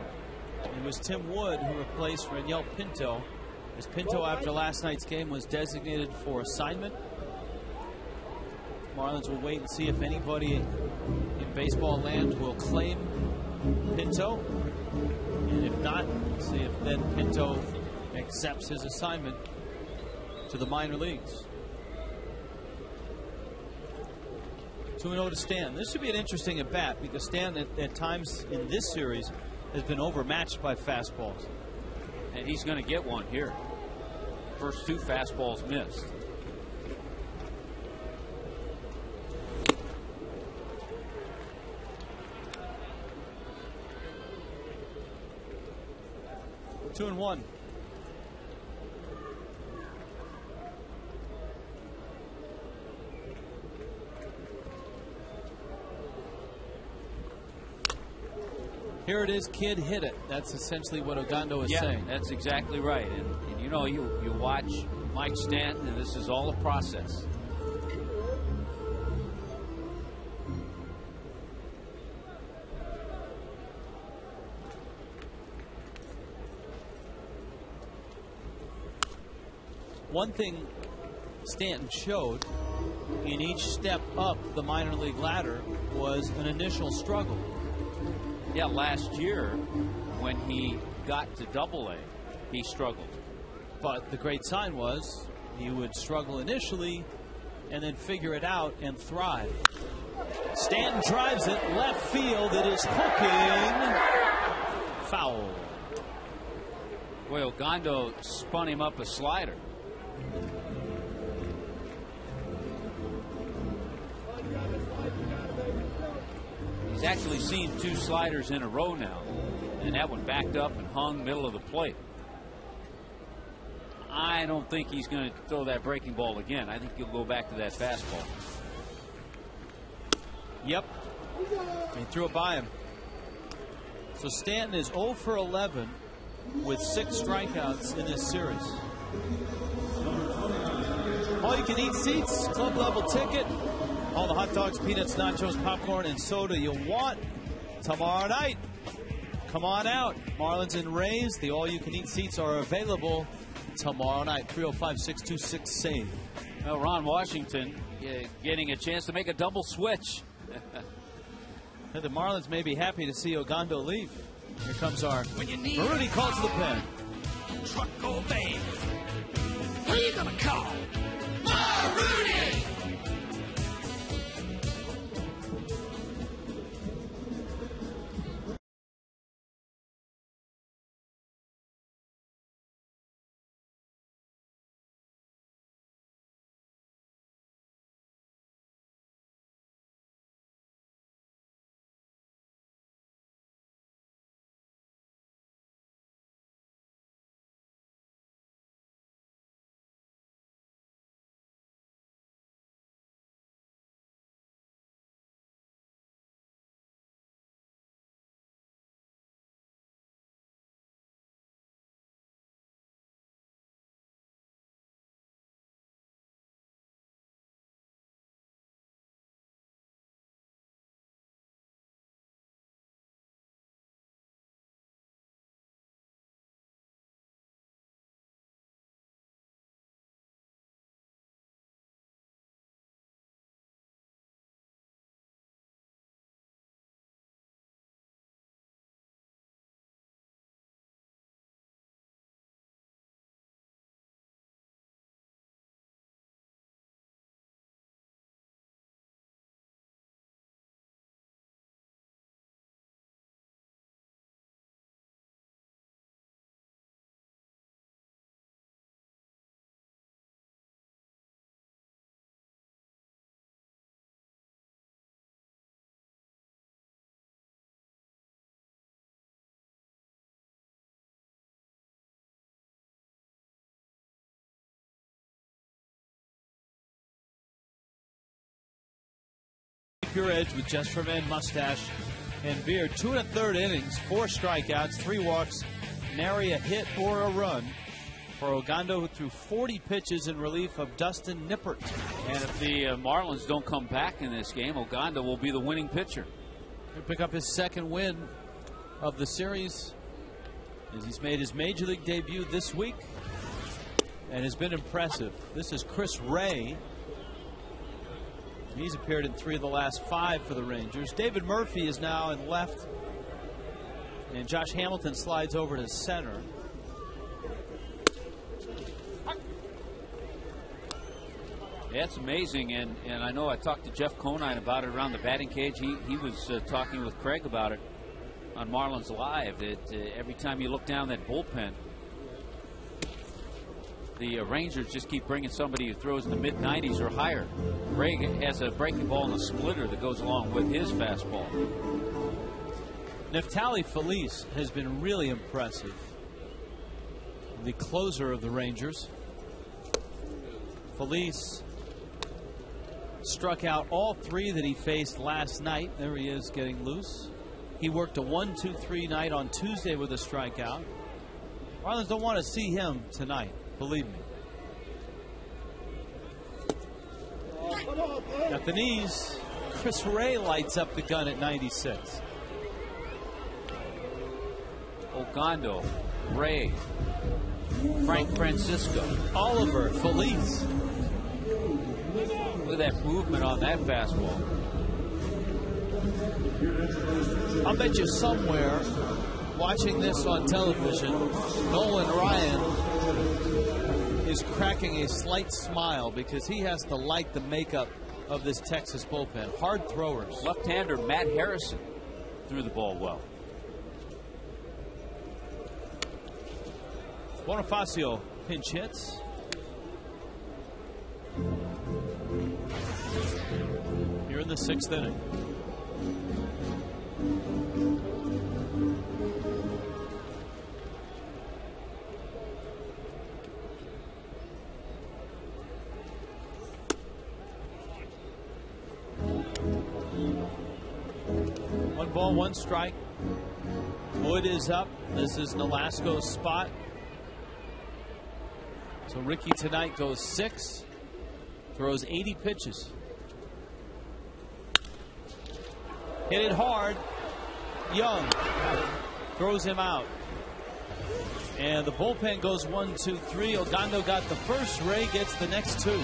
It was Tim Wood who replaced Raniel Pinto, as Pinto, after last night's game, was designated for assignment. Marlins will wait and see if anybody in baseball land will claim Pinto. And if not, see if then Pinto accepts his assignment to the minor leagues. 2-0 to Stanton. This should be an interesting at bat because Stanton at times in this series has been overmatched by fastballs. And he's going to get one here. First 2 fastballs missed. Two and one. Here it is, kid, hit it. That's essentially what Ogando is saying. That's exactly right. And you know, you watch Mike Stanton, and this is all a process. One thing Stanton showed in each step up the minor league ladder was an initial struggle. Yeah, last year when he got to Double-A, he struggled. But the great sign was he would struggle initially and then figure it out and thrive. Stanton drives it left field. It is hooking. Foul. Boy, Ogando spun him up a slider. He's actually seen 2 sliders in a row now, and that one backed up and hung middle of the plate. I don't think he's going to throw that breaking ball again. I think he'll go back to that fastball. Yep. He threw it by him. So Stanton is 0 for 11 with 6 strikeouts in this series. All you can eat seats, club level ticket, all the hot dogs, peanuts, nachos, popcorn, and soda you want tomorrow night. Come on out. Marlins and Rays, the all you can eat seats are available tomorrow night. 305-626-SAVE. Well, Ron Washington getting a chance to make a double switch. The Marlins may be happy to see Ogando leave. Here comes our Maruti calls the pen. Truck or van, who you gonna call? Maruti! Pure Edge with Just for Men mustache and beard. 2 1/3 innings, 4 strikeouts, 3 walks, nary a hit or a run for Ogando, who threw 40 pitches in relief of Dustin Nippers. And if the Marlins don't come back in this game, Ogando will be the winning pitcher. He'll pick up his 2nd win of the series as he's made his Major League debut this week and has been impressive. This is Chris Ray. He's appeared in 3 of the last 5 for the Rangers. David Murphy is now in left, and Josh Hamilton slides over to center. Yeah, it's amazing, and I know I talked to Jeff Conine about it around the batting cage. He was talking with Craig about it on Marlins Live, that every time you look down that bullpen, the Rangers just keep bringing somebody who throws in the mid-90s or higher. Craig has a breaking ball and a splitter that goes along with his fastball. Neftali Feliz has been really impressive. The closer of the Rangers. Feliz struck out all 3 that he faced last night. There he is getting loose. He worked a 1-2-3 night on Tuesday with a strikeout. Marlins don't want to see him tonight, believe me. Got the knees. Chris Ray lights up the gun at 96. Ogando, Ray, Frank Francisco, Oliver, Feliz. Look at that movement on that fastball. I'll bet you somewhere watching this on television, Nolan Ryan is cracking a slight smile because he has to like the makeup of this Texas bullpen. Hard throwers. Left-hander Matt Harrison threw the ball well. Bonifacio pinch hits. Here in the 6th inning. One ball, 1 strike. Wood is up. This is Nolasco's spot. So Ricky tonight goes 6, throws 80 pitches. Hit it hard. Young throws him out. And the bullpen goes 1, 2, 3. Ogando got the first. Ray gets the next 2.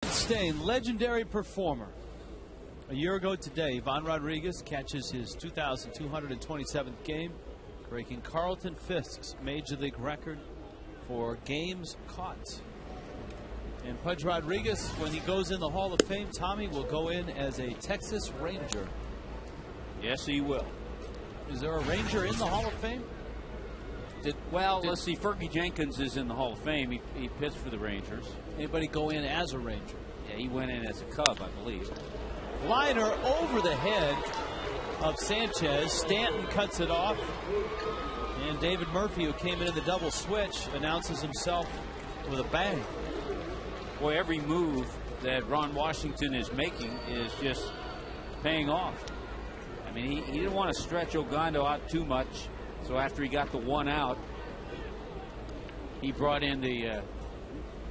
Stain, legendary performer. A year ago today, Ivan Rodriguez catches his 2,227th game breaking Carlton Fisk's Major League record for games caught. And Pudge Rodriguez, when he goes in the Hall of Fame, Tommy, will go in as a Texas Ranger. Yes, he will. Is there a Ranger in the Hall of Fame? Let's see. Fergie Jenkins is in the Hall of Fame. He pitched for the Rangers. Anybody go in as a Ranger? Yeah, he went in as a Cub, I believe. Liner over the head of Sanchez. Stanton cuts it off. And David Murphy, who came in the double switch, announces himself with a bang. Boy, every move that Ron Washington is making is just paying off. I mean, he didn't want to stretch Ogando out too much. So after he got the one out, he brought in the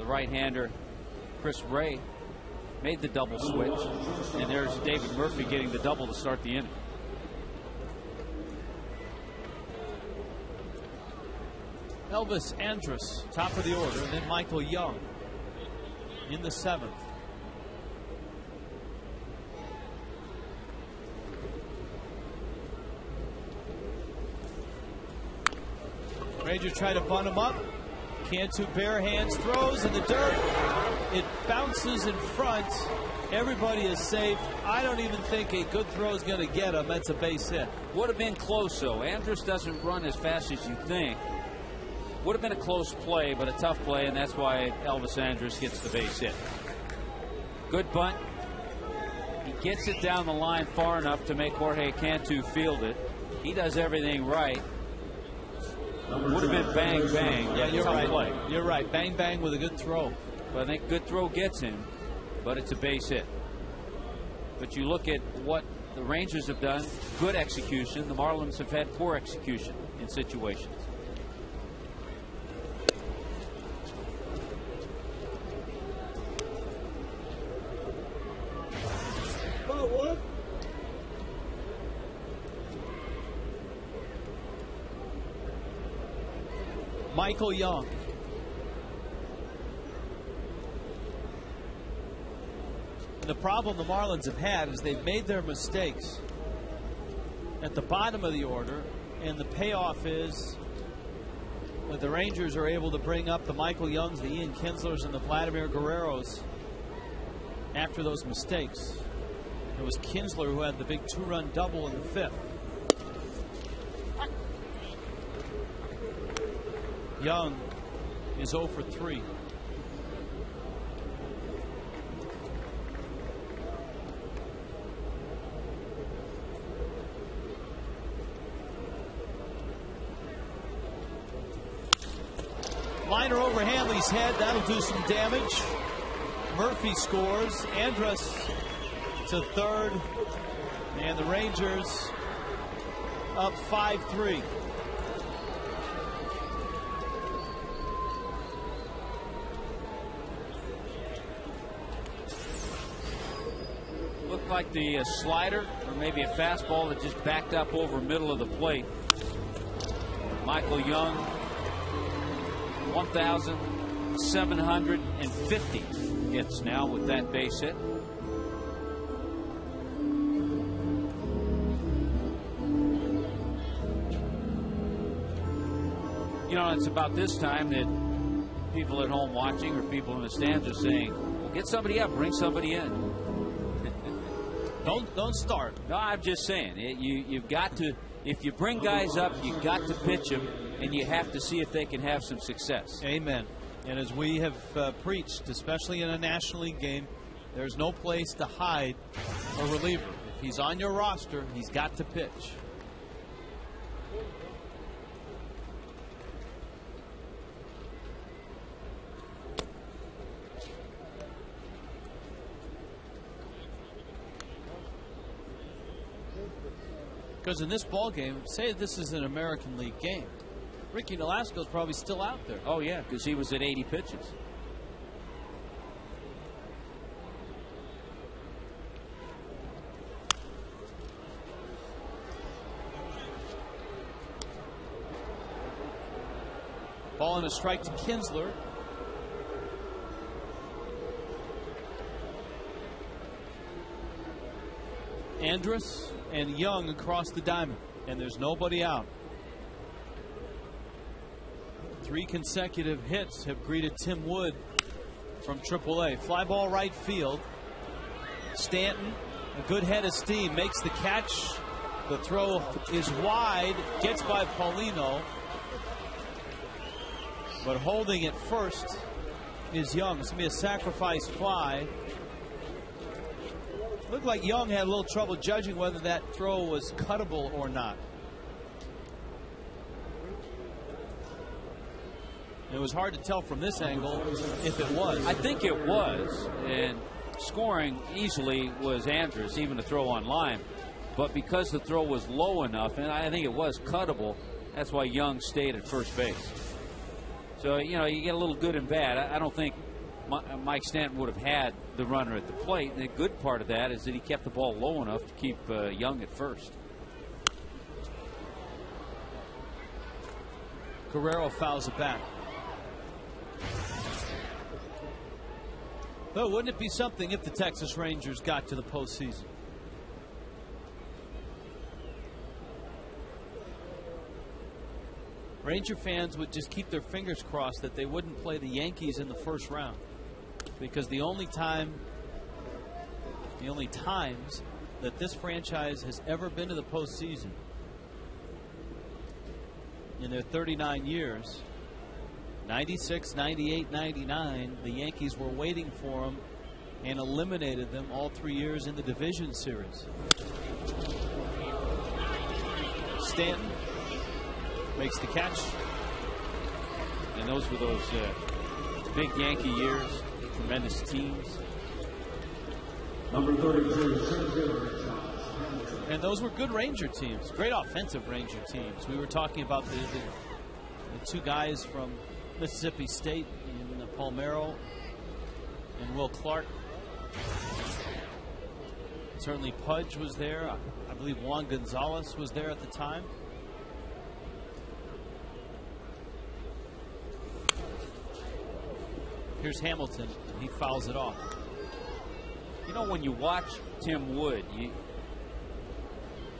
right-hander, Chris Ray, made the double switch, and there's David Murphy getting the double to start the inning. Elvis Andrus, top of the order, and then Michael Young in the 7th. Rangers try to bunt him up. Cantu bare hands, throws in the dirt. It bounces in front. Everybody is safe. I don't even think a good throw is going to get him. That's a base hit. Would have been close, though. Andrus doesn't run as fast as you think. Would have been a close play, but a tough play, and that's why Elvis Andrus gets the base hit. Good bunt. He gets it down the line far enough to make Jorge Cantu field it. He does everything right. Would have been bang, bang. Yeah, you're right. Play. You're right. Bang, bang with a good throw. But I think good throw gets him, but it's a base hit. But you look at what the Rangers have done, good execution. The Marlins have had poor execution in situations. Michael Young. The problem the Marlins have had is they've made their mistakes at the bottom of the order, and the payoff is that the Rangers are able to bring up the Michael Youngs, the Ian Kinslers, and the Vladimir Guerreros after those mistakes. It was Kinsler who had the big 2-run double in the 5th. Young is 0 for 3. Liner over Hanley's head. That'll do some damage. Murphy scores. Andrus to third. And the Rangers up 5-3. Looked like the slider or maybe a fastball that just backed up over middle of the plate. Michael Young, 1,750 hits now with that base hit. You know, it's about this time that people at home watching or people in the stands are saying, well, get somebody up, bring somebody in. Don't start. No, I'm just saying, you've got to, if you bring guys up, you've got to pitch them, and you have to see if they can have some success. Amen. And as we have preached, especially in a National League game, there's no place to hide a reliever. If he's on your roster, he's got to pitch. Because in this ball game, say this is an American League game, Ricky Nolasco's probably still out there. Oh, yeah, because he was at 80 pitches. Ball and a strike to Kinsler. Andrus and Young across the diamond, and there's nobody out. 3 consecutive hits have greeted Tim Wood from AAA. Fly ball right field. Stanton, a good head of steam, makes the catch. The throw is wide, gets by Paulino. But holding it first is Young. It's going to be a sacrifice fly. Looked like Young had a little trouble judging whether that throw was cuttable or not. It was hard to tell from this angle if it was. I think it was, and scoring easily was Andrus, even the throw on line. But because the throw was low enough, and I think it was cuttable, that's why Young stayed at first base. So, you know, you get a little good and bad. I don't think Mike Stanton would have had the runner at the plate. And the good part of that is that he kept the ball low enough to keep Young at first. Guerrero fouls it back. But wouldn't it be something if the Texas Rangers got to the postseason? Ranger fans would just keep their fingers crossed that they wouldn't play the Yankees in the first round, because the only times that this franchise has ever been to the postseason in their 39 years, 96, 98, 99, the Yankees were waiting for them and eliminated them all 3 years in the division series. Stanton makes the catch. And those were those big Yankee years, tremendous teams. Number 32, and those were good Ranger teams, great offensive Ranger teams. We were talking about the two guys from Mississippi State in Palmero and Will Clark. Certainly Pudge was there. I believe Juan Gonzalez was there at the time. Here's Hamilton. He fouls it off. You know, when you watch Tim Wood,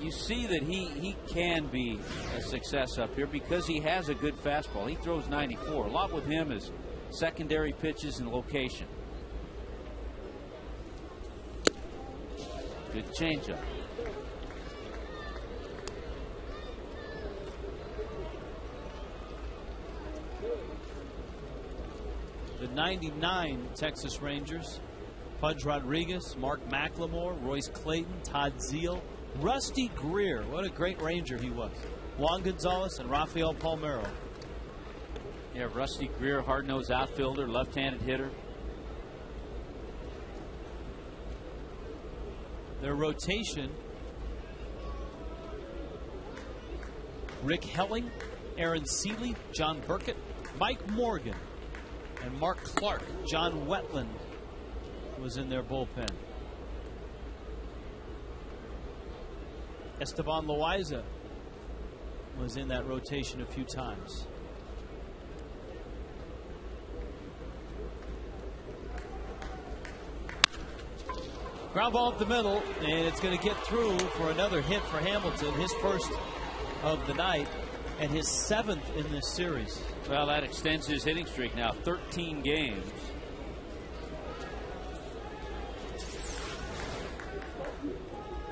you see that he can be a success up here because he has a good fastball. He throws 94. A lot with him is secondary pitches and location. Good changeup. The 99 Texas Rangers: Pudge Rodriguez, Mark McLemore, Royce Clayton, Todd Zeal, Rusty Greer. What a great Ranger he was. Juan Gonzalez and Rafael Palmero. Yeah, Rusty Greer, hard-nosed outfielder, left-handed hitter. Their rotation: Rick Helling, Aaron Seeley, John Burkett, Mike Morgan, and Mark Clark. John Wetland was in their bullpen. Esteban Loaiza was in that rotation a few times. Ground ball up the middle, and it's going to get through for another hit for Hamilton, his first of the night and his 7th in this series. Well, that extends his hitting streak now, 13 games.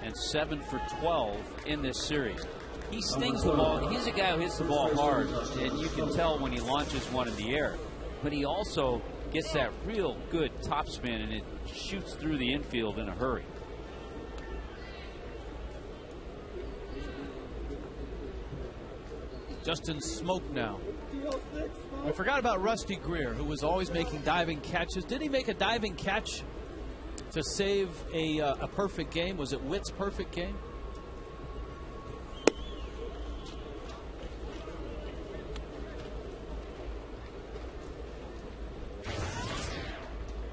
And 7 for 12 in this series. He stings the ball. He's a guy who hits the ball hard, and you can tell when he launches one in the air. But he also gets that real good topspin, and it shoots through the infield in a hurry. Justin Smoke now. I forgot about Rusty Greer, who was always making diving catches. Did he make a diving catch to save a perfect game? Was it Witt's perfect game?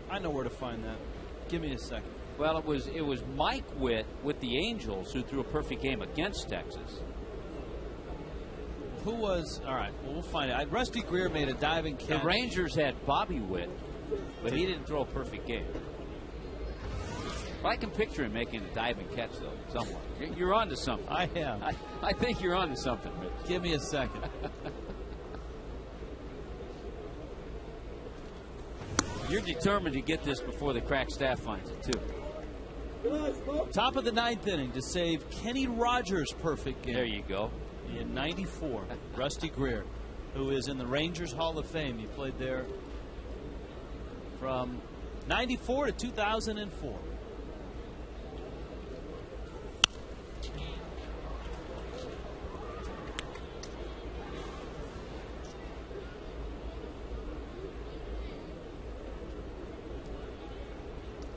I know where to find that. Give me a second. Well, it was Mike Witt with the Angels who threw a perfect game against Texas. Who was? All right, well, we'll find it. Rusty Greer made a diving catch. The Rangers had Bobby Witt, but he didn't throw a perfect game. But I can picture him making a diving catch, though, somewhere. You're on to something. I am. I think you're on to something, Rich. Give me a second. You're determined to get this before the crack staff finds it, too. Top of the 9th inning to save Kenny Rogers' perfect game. There you go. In '94, Rusty Greer, who is in the Rangers Hall of Fame. He played there from '94 to 2004.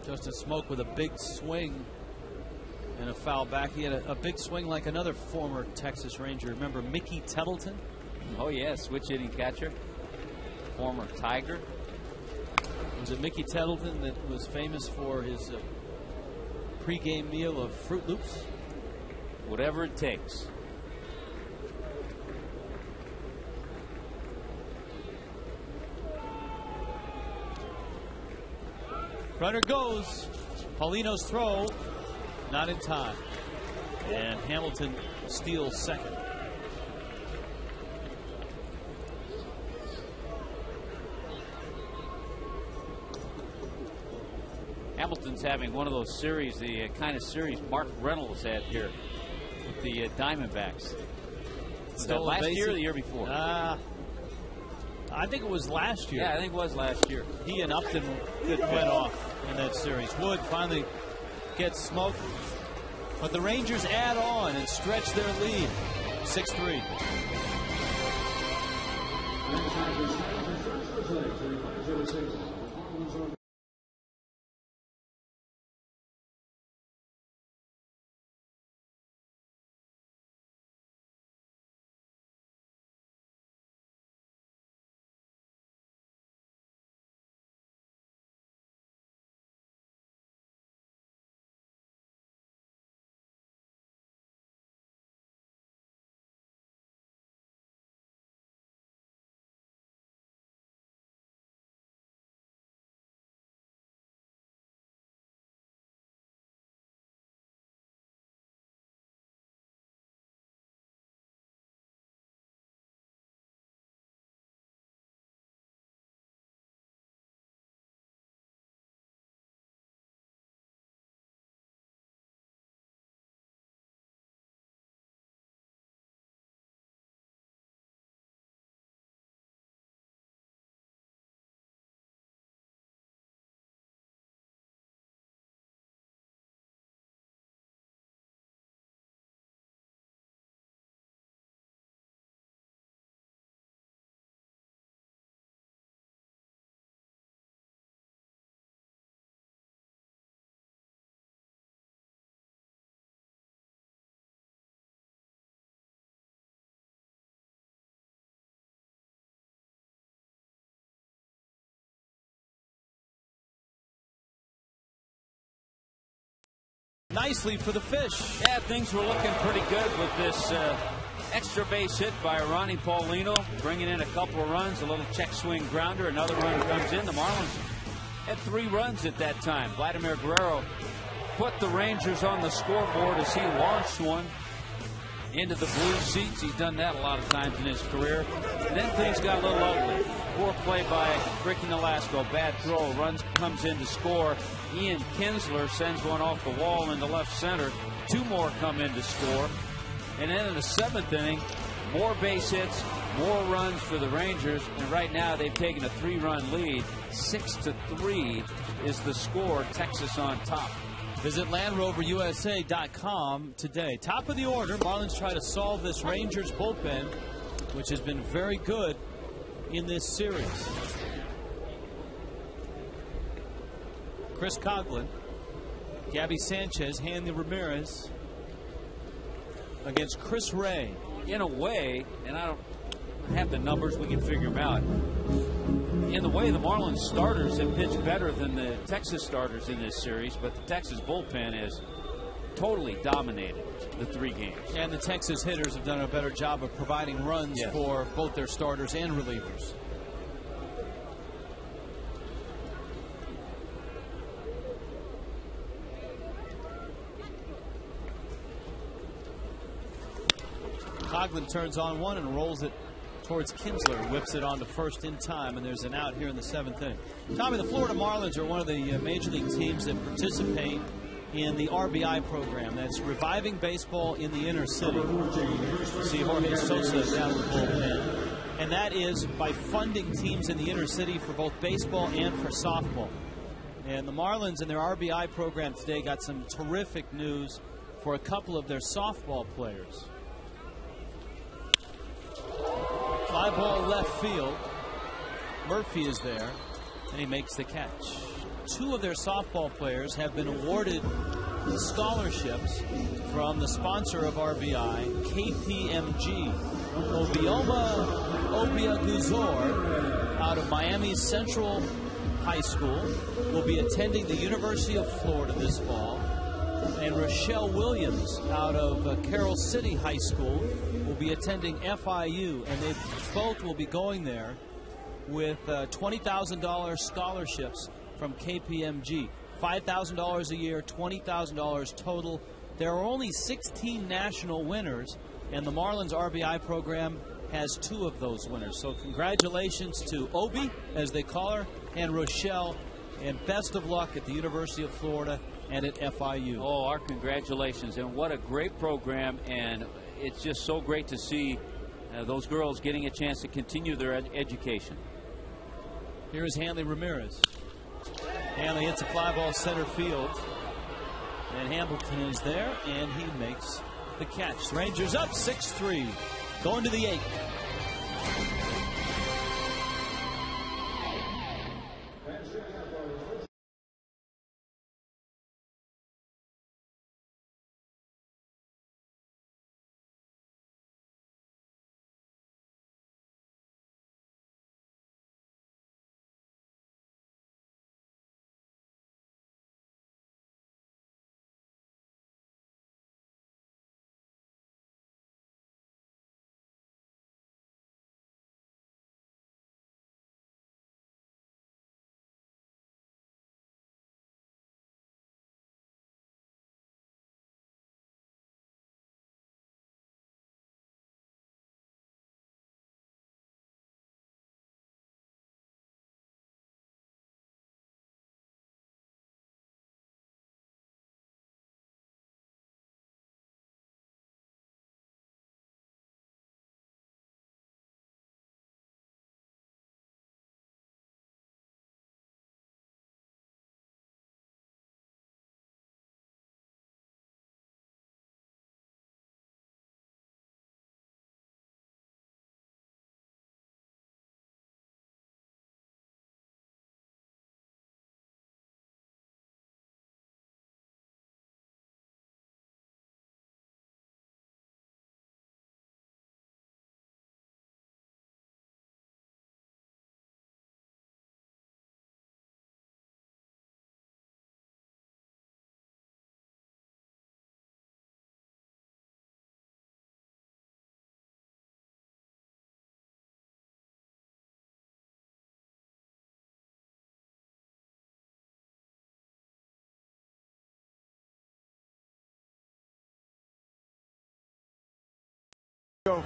Justin Smoke with a big swing and a foul back. He had a big swing like another former Texas Ranger. Remember Mickey Tettleton? Oh, yeah, switch hitting catcher. Former Tiger. Was it Mickey Tettleton that was famous for his pregame meal of Fruit Loops? Whatever it takes. Runner goes. Paulino's throw, not in time. And Hamilton steals second. Hamilton's having one of those series, the kind of series Mark Reynolds had here with the Diamondbacks. Was that last year or the year before? I think it was last year. Yeah, I think it was last year. He and Upton went off in that series. Wood finally gets smoked. But the Rangers add on and stretch their lead. 6-3. Nicely for the Fish. Yeah, things were looking pretty good with this extra base hit by Ronnie Paulino, bringing in a couple of runs, a little check swing grounder, another run comes in. The Marlins had 3 runs at that time. Vladimir Guerrero put the Rangers on the scoreboard as he launched one into the blue seats. He's done that a lot of times in his career. And then things got a little ugly. Poor play by Ricky Nolasco. Bad throw. Runs comes in to score. Ian Kinsler sends one off the wall into left center. 2 more come in to score. And then in the 7th inning, more base hits, more runs for the Rangers. And right now they've taken a 3-run lead. 6-3 is the score. Texas on top. Visit LandRoverUSA.com today. Top of the order, Marlins try to solve this Rangers bullpen, which has been very good in this series. Chris Coughlin, Gabby Sanchez, Hanley Ramirez against Chris Ray. In a way, and I don't have the numbers, we can figure them out. In the way, the Marlins starters have pitched better than the Texas starters in this series, but the Texas bullpen has totally dominated the 3 games. And the Texas hitters have done a better job of providing runs for both their starters and relievers. Coughlin turns on one and rolls it towards Kinsler. Whips it onto first in time, and there's an out here in the 7th inning. Tommy, the Florida Marlins are one of the major league teams that participate in the RBI program. That's reviving baseball in the inner city. You see Jorge Sosa down in the bullpen. And that is by funding teams in the inner city for both baseball and for softball. And the Marlins in their RBI program today got some terrific news for a couple of their softball players. Fly ball left field. Murphy is there, and he makes the catch. Two of their softball players have been awarded scholarships from the sponsor of RBI, KPMG. Obia Guzor, out of Miami's Central High School, will be attending the University of Florida this fall. And Rochelle Williams, out of Carroll City High School, will be attending FIU. And they both will be going there with $20,000 scholarships from KPMG. $5,000 a year, $20,000 total. There are only 16 national winners, and the Marlins RBI program has 2 of those winners. So congratulations to Obi, as they call her, and Rochelle, and best of luck at the University of Florida and at FIU. Oh, our congratulations, and what a great program, and it's just so great to see those girls getting a chance to continue their education. Here is Hanley Ramirez. Hanley hits a fly ball center field, and Hamilton is there, and he makes the catch. Rangers up 6-3, going to the 8th.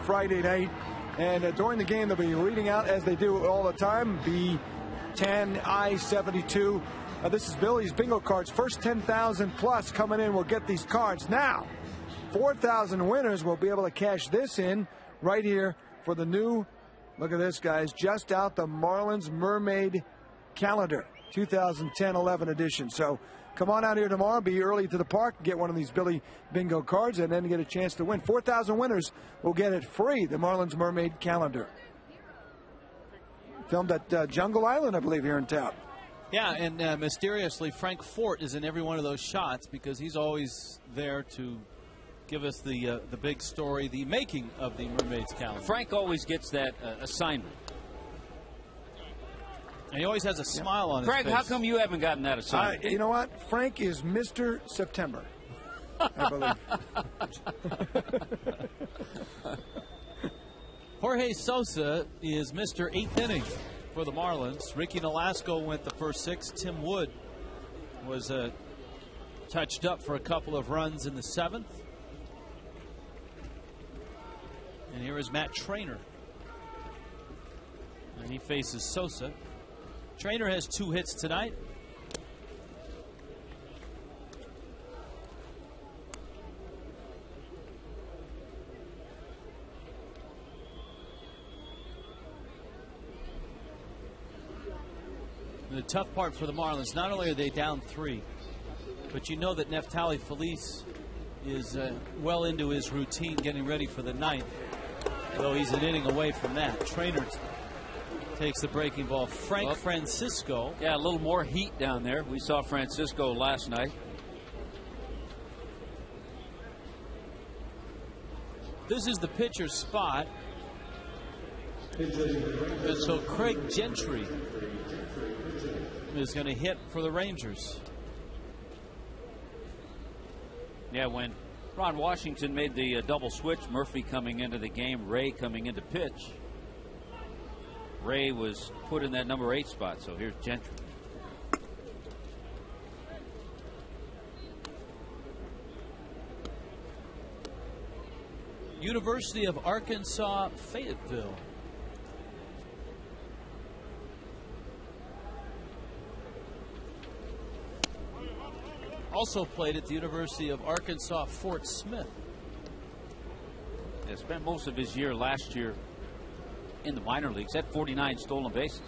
Friday night, and during the game they'll be reading out, as they do all the time, B10 I-72. This is Billy's bingo cards. First 10,000 plus coming in will get these cards. Now 4,000 winners will be able to cash this in right here for the new, look at this guys, just out, the Marlins Mermaid Calendar 2010-11 edition. So come on out here tomorrow, be early to the park, get one of these Billy bingo cards, and then get a chance to win. 4,000 winners will get it free, the Marlins Mermaid Calendar. Filmed at Jungle Island, I believe, here in town. Yeah, and mysteriously, Frank Fort is in every one of those shots because he's always there to give us the big story, the making of the Mermaid's Calendar. Frank always gets that assignment. And he always has a smile on his Frank, face. how come you haven't gotten that assignment? You know what? Frank is Mr. September, I believe. Jorge Sosa is Mr. 8th inning for the Marlins. Ricky Nolasco went the first 6. Tim Wood was touched up for a couple of runs in the 7th. And here is Matt Trainer. faces Sosa. Trainer has 2 hits tonight. And the tough part for the Marlins, not only are they down 3, but you know that Neftali Feliz is well into his routine getting ready for the 9th, though he's an inning away from that. Trainer takes the breaking ball. Francisco. Yeah, a little more heat down there. We saw Francisco last night. This is the pitcher's spot. And so Craig Gentry is going to hit for the Rangers. Yeah, when Ron Washington made the double switch, Murphy coming into the game, Ray coming into pitch. Ray was put in that number 8 spot, so here's Gentry. University of Arkansas, Fayetteville. Also played at the University of Arkansas, Fort Smith. Yeah, spent most of his year last year in the minor leagues at 49 stolen bases.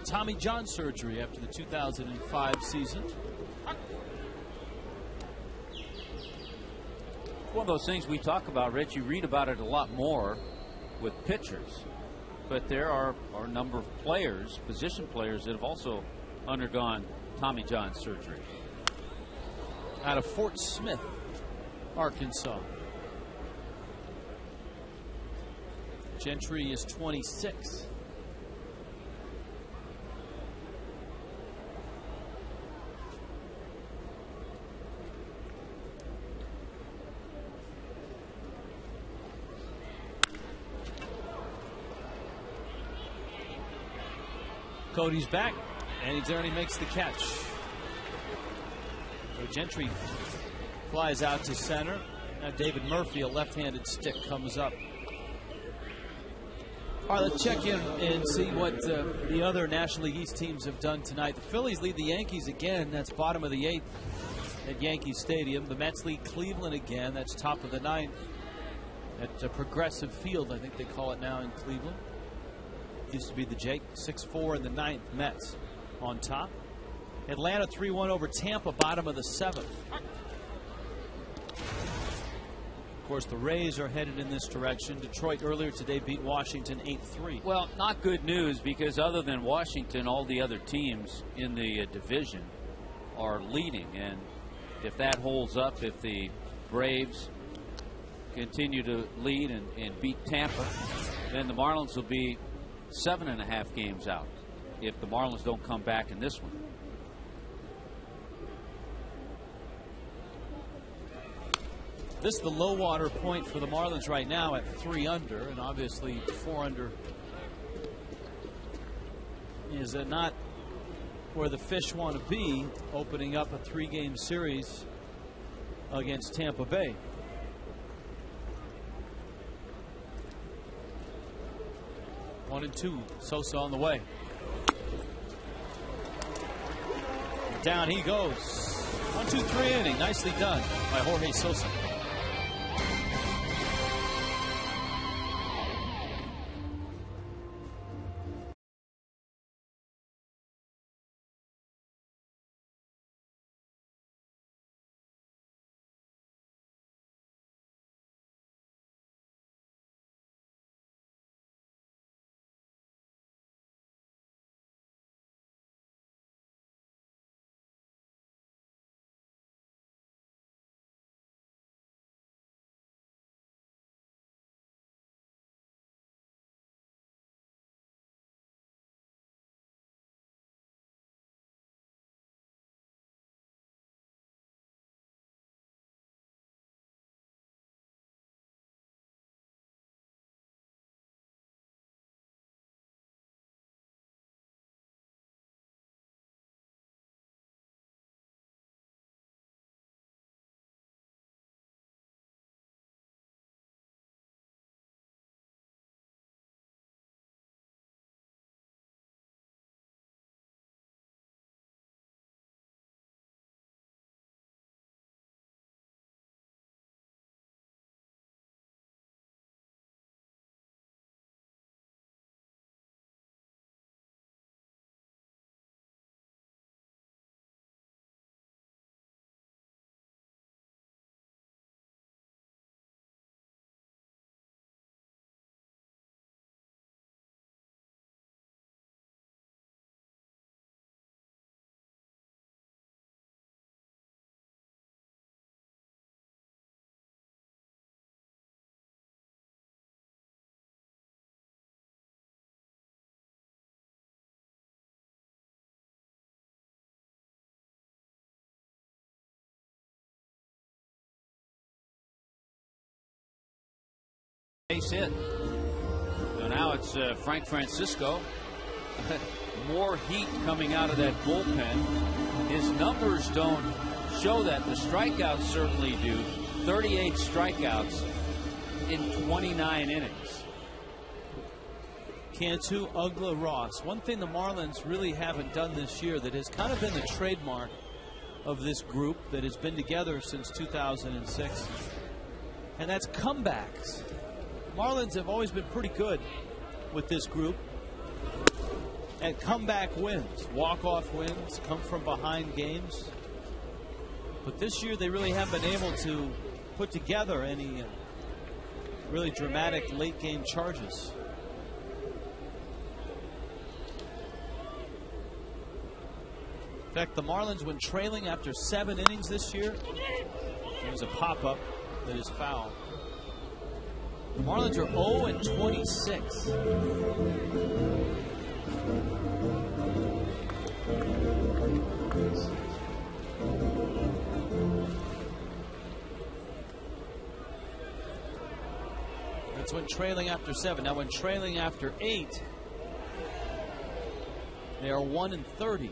Tommy John surgery after the 2005 season. One of those things we talk about, Rich. You read about it a lot more with pitchers, but there are a number of players, position players, that have also undergone Tommy John surgery. Out of Fort Smith, Arkansas. Gentry is 26. Cody's back, and he's there and he makes the catch. So Gentry flies out to center. Now David Murphy, a left-handed stick, comes up. All right, let's check in and see what the other National League East teams have done tonight. The Phillies lead the Yankees again. That's bottom of the 8th at Yankee Stadium. The Mets lead Cleveland again. That's top of the 9th at Progressive Field, I think they call it now in Cleveland. Used to be the Jake. 6-4 in the 9th. Mets on top. Atlanta 3-1 over Tampa, bottom of the 7th. Of course, the Rays are headed in this direction. Detroit earlier today beat Washington 8-3. Well, not good news, because other than Washington, all the other teams in the division are leading. And if that holds up, if the Braves continue to lead and beat Tampa, then the Marlins will be 7.5 games out if the Marlins don't come back in this one. This is the low water point for the Marlins right now at 3 under, and obviously 4 under is not where the Fish want to be, opening up a 3-game series against Tampa Bay. One and 2. Sosa on the way. Down he goes. 1-2-3 inning. Nicely done by Jorge Sosa. Base hit. So now it's Frank Francisco. More heat coming out of that bullpen. His numbers don't show that. The strikeouts certainly do. 38 strikeouts in 29 innings. Cantu, Ugla, Ross. One thing the Marlins really haven't done this year that has kind of been the trademark of this group that has been together since 2006, and that's comebacks. Marlins have always been pretty good with this group at comeback wins, walk-off wins, come from behind games. But this year they really haven't been able to put together any really dramatic late-game charges. In fact, the Marlins, when trailing after 7 innings this year, there was a pop-up that is foul. The Marlins are 0-26. That's when trailing after 7. Now, when trailing after 8, they are 1-30.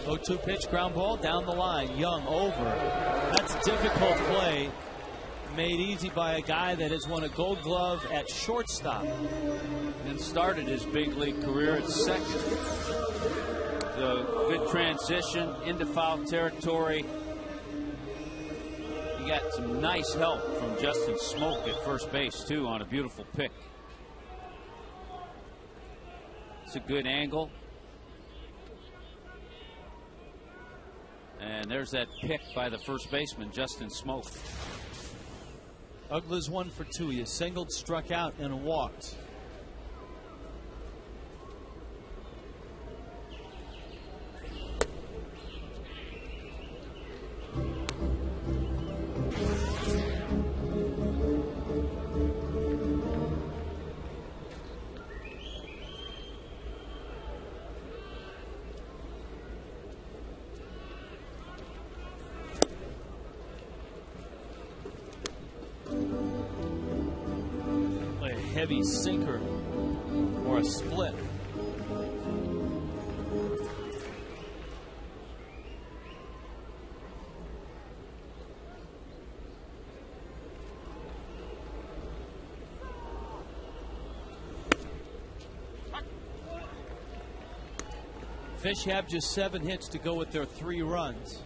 0-2 pitch, ground ball down the line. Young over. That's a difficult play, made easy by a guy that has won a Gold Glove at shortstop And started his big league career at second. The good transition into foul territory. He got some nice help from Justin Smoke at first base too on a beautiful pick. It's a good angle. And there's that pick by the first baseman, Justin Smoke. Ugla's 1 for 2. He has singled, struck out, and walked. Heavy sinker or a split. Fish have just 7 hits to go with their 3 runs.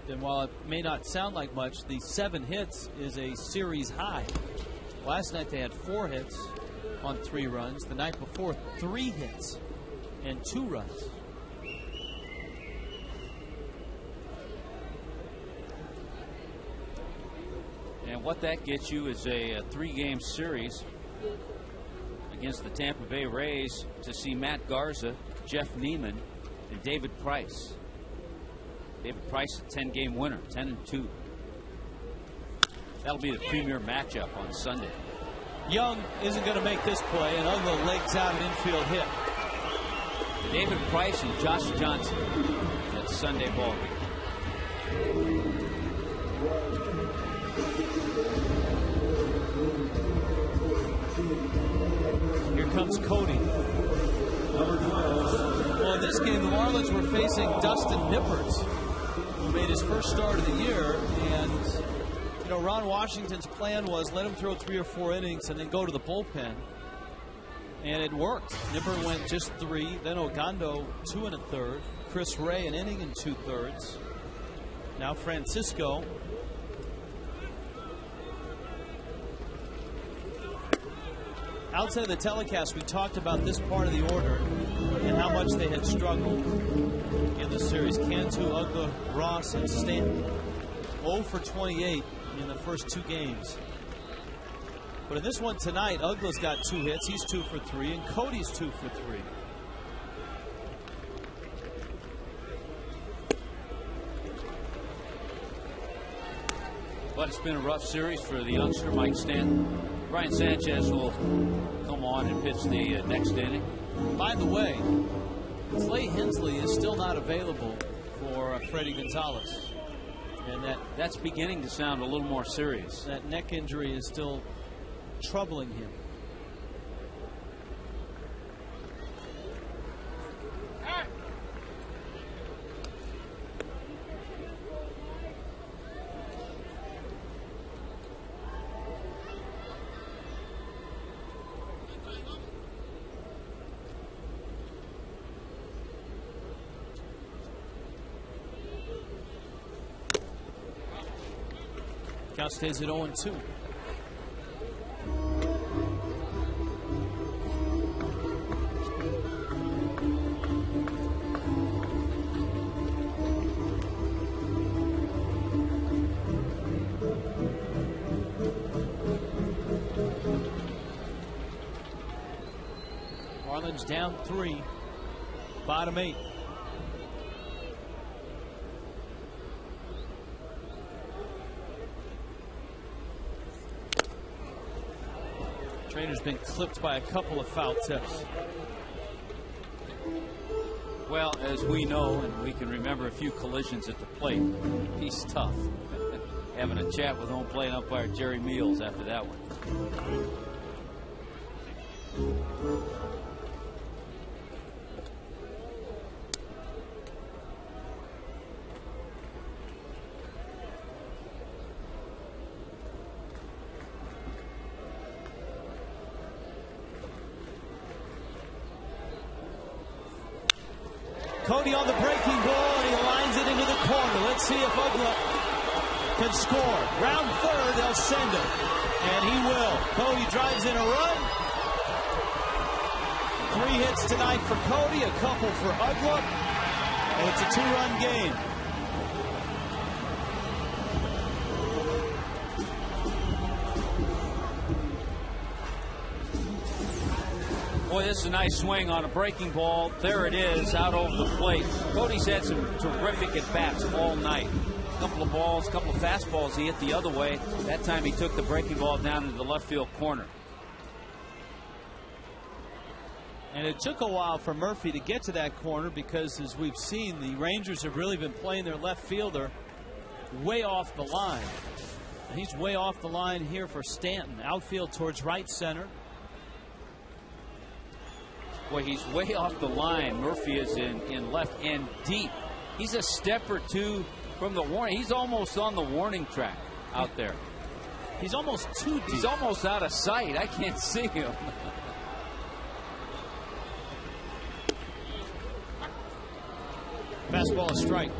And while it may not sound like much, the 7 hits is a series high. Last night they had 4 hits on 3 runs. The night before, 3 hits and 2 runs. And what that gets you is a 3-game series against the Tampa Bay Rays to see Matt Garza, Jeff Neiman, and David Price. David Price, a 10-game winner, 10-2. That'll be the premier matchup on Sunday. Young isn't going to make this play, and Ugla legs out an infield hit. David Price and Josh Johnson at Sunday ball game. Here comes Cody. Well, in this game, the Marlins were facing Dustin Nippers, who made his first start of the year. And, you know, Ron Washington's plan was let him throw 3 or 4 innings and then go to the bullpen. And it worked. Nipper went just 3. Then Ogando 2 1/3. Chris Ray an inning and 2/3. Now Francisco. Outside of the telecast, we talked about this part of the order and how much they had struggled in the series. Cantu, Ugla, Ross, and Stanton. 0 for 28 in the first 2 games. But in this one tonight, Ugla's got 2 hits. He's 2 for 3, and Cody's 2 for 3. But it's been a rough series for the youngster Mike Stanton. Brian Sanchez will come on and pitch the next inning. By the way, Clay Hensley is still not available for Freddie Gonzalez. And that's beginning to sound a little more serious. That neck injury is still troubling him. Count stays at 0-2. Marlins down 3, bottom 8. Trainer's been clipped by a couple of foul tips. Well, as we know, and we can remember a few collisions at the plate, he's tough. Having a chat with home plate umpire Jerry Meals after that one. Cody on the breaking ball, and he lines it into the corner. Let's see if Ugla can score. Round third, they'll send him. And he will. Cody drives in a run. 3 hits tonight for Cody, a couple for Ugla. And it's a 2-run game. Boy, this is a nice swing on a breaking ball. There it is, out over the plate. Cody's had some terrific at-bats all night. A couple of balls, a couple of fastballs he hit the other way. That time he took the breaking ball down into the left field corner. And it took a while for Murphy to get to that corner because, as we've seen, the Rangers have really been playing their left fielder way off the line. And he's way off the line here for Stanton. Outfield towards right center. Boy, he's way off the line. Murphy is in left and deep. He's a step or two from the warning. He's almost on the warning track out there. He's almost too deep. He's almost out of sight. I can't see him. Fastball, a strike.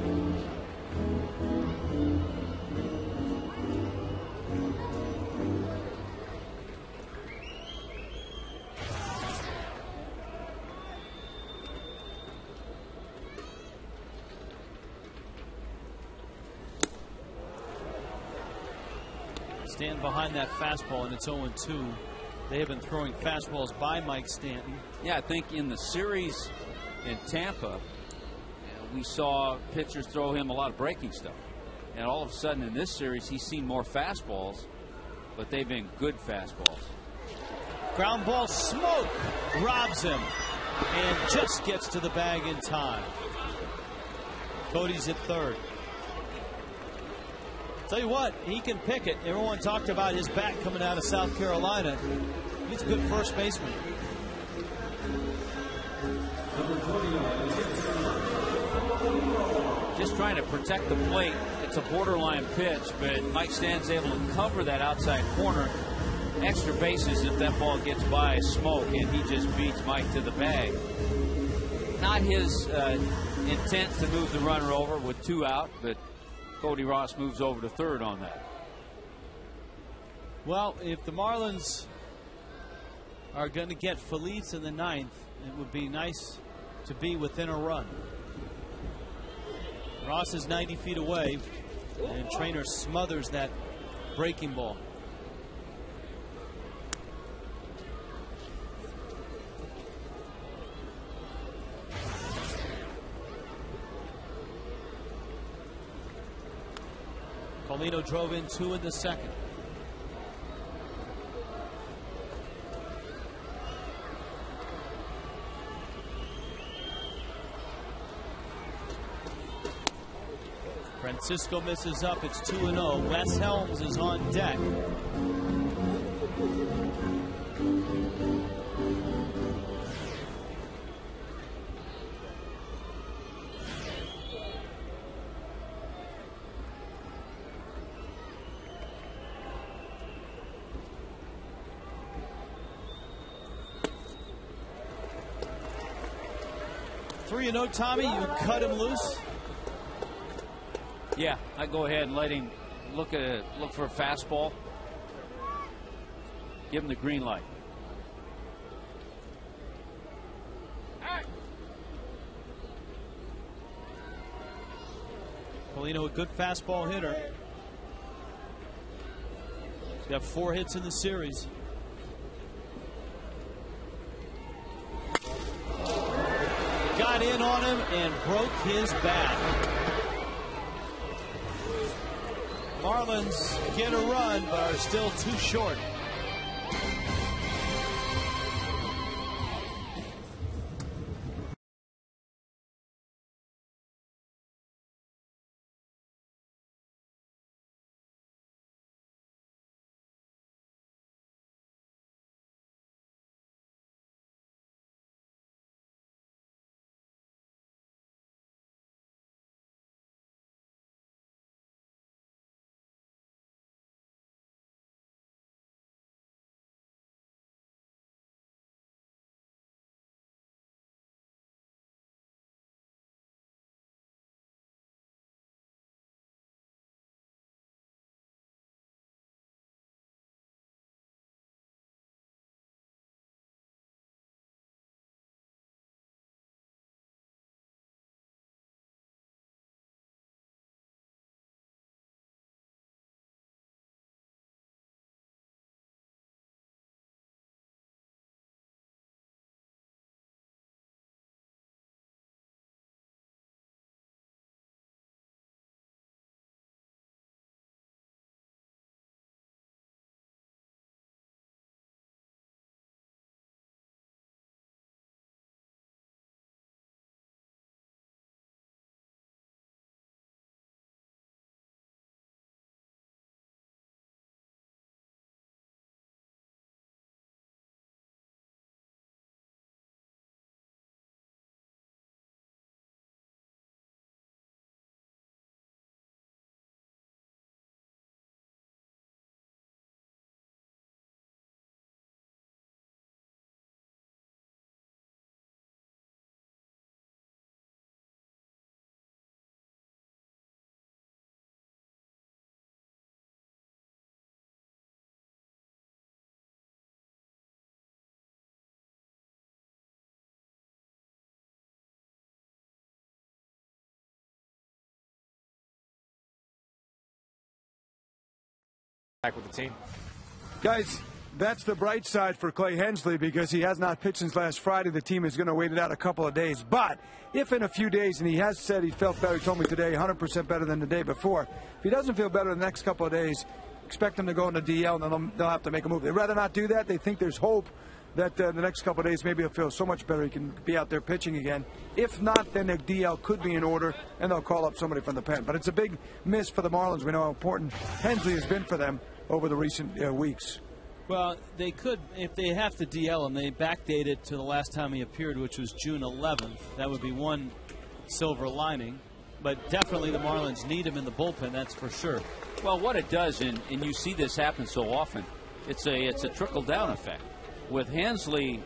Stand behind that fastball, and it's 0-2. They have been throwing fastballs by Mike Stanton. Yeah, I think in the series in Tampa, we saw pitchers throw him a lot of breaking stuff. And all of a sudden in this series, he's seen more fastballs, but they've been good fastballs. Ground ball, Smoke robs him and just gets to the bag in time. Cody's at third. Tell you what, he can pick it. Everyone talked about his bat coming out of South Carolina. He's a good first baseman. Just trying to protect the plate. It's a borderline pitch, but Mike Stanton's able to cover that outside corner. Extra bases if that ball gets by Smoke, and he just beats Mike to the bag. Not his intent to move the runner over with 2 out, but Cody Ross moves over to third on that. Well, if the Marlins are going to get Feliz in the 9th, it would be nice to be within a run. Ross is 90 feet away, and Trainer smothers that breaking ball. Paulino drove in 2 in the second. Francisco misses up. It's 2-0. Wes Helms is on deck. Tommy, you cut him loose. Yeah, I go ahead and let him look for a fastball. Give him the green light. Polino, a good fastball hitter. He's got 4 hits in the series. Got in on him and broke his bat. Marlins get a run, but are still too short. Back with the team. Guys, that's the bright side for Clay Hensley because he has not pitched since last Friday. The team is going to wait it out a couple of days. But if in a few days, and he has said he felt better, he told me today 100% better than the day before. If he doesn't feel better in the next couple of days, expect him to go into DL, and then they'll have to make a move. They'd rather not do that. They think there's hope that the next couple of days maybe he'll feel so much better he can be out there pitching again. If not, then the DL could be in order, and they'll call up somebody from the pen. But it's a big miss for the Marlins. We know how important Hensley has been for them over the recent weeks. Well, they could, if they have to DL him, they backdate it to the last time he appeared, which was June 11th. That would be one silver lining. But definitely the Marlins need him in the bullpen, that's for sure. Well, what it does, and you see this happen so often, it's a trickle-down effect. With Hensley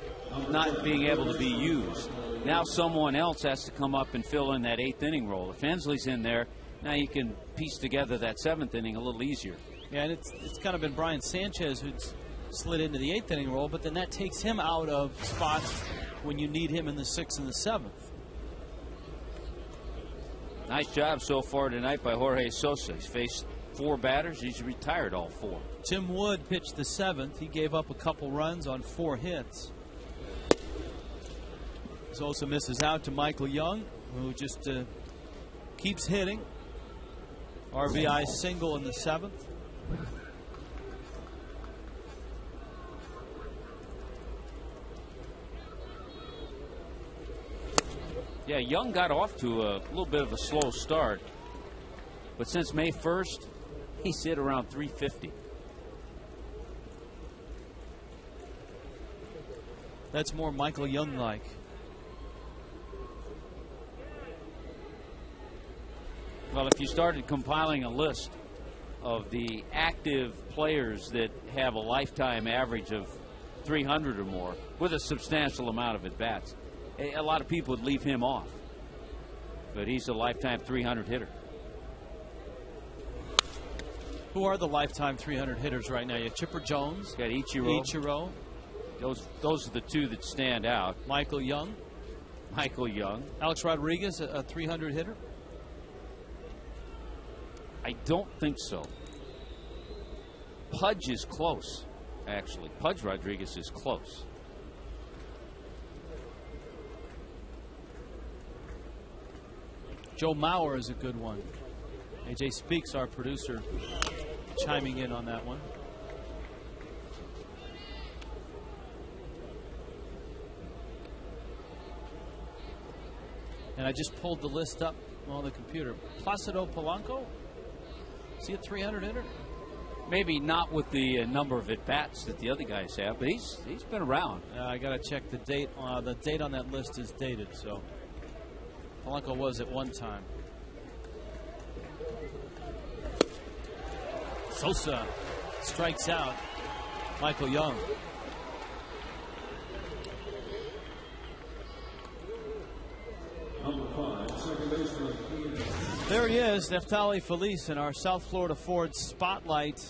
not being able to be used, now someone else has to come up and fill in that 8th inning role. If Hensley's in there, now you can piece together that 7th inning a little easier. Yeah, and it's kind of been Brian Sanchez who's slid into the 8th inning role, but then that takes him out of spots when you need him in the 6th and the 7th. Nice job so far tonight by Jorge Sosa. He's faced 4 batters. He's retired all 4. Tim Wood pitched the 7th. He gave up a couple runs on 4 hits. Sosa misses out to Michael Young, who just keeps hitting. RBI single in the 7th. Yeah, Young got off to a little bit of a slow start. But since May 1st, he's hit around 350. That's more Michael Young-like. Well, if you started compiling a list of the active players that have a lifetime average of 300 or more with a substantial amount of at-bats, a lot of people would leave him off. But he's a lifetime 300 hitter. Who are the lifetime 300 hitters right now? You have Chipper Jones. Got Ichiro. Ichiro. Those are the two that stand out. Michael Young. Michael Young. Alex Rodriguez, a 300 hitter? I don't think so. Pudge is close, actually. Pudge Rodriguez is close. Joe Mauer is a good one. AJ Speaks, our producer, chiming in on that one. And I just pulled the list up on the computer. Placido Polanco? Is he a 300 hitter? Maybe not with the number of at-bats that the other guys have, but he's been around. I got to check the date. The date on that list is dated, so Polanco was at one time. Sosa strikes out Michael Young. There he is, Neftali Feliz in our South Florida Ford Spotlight.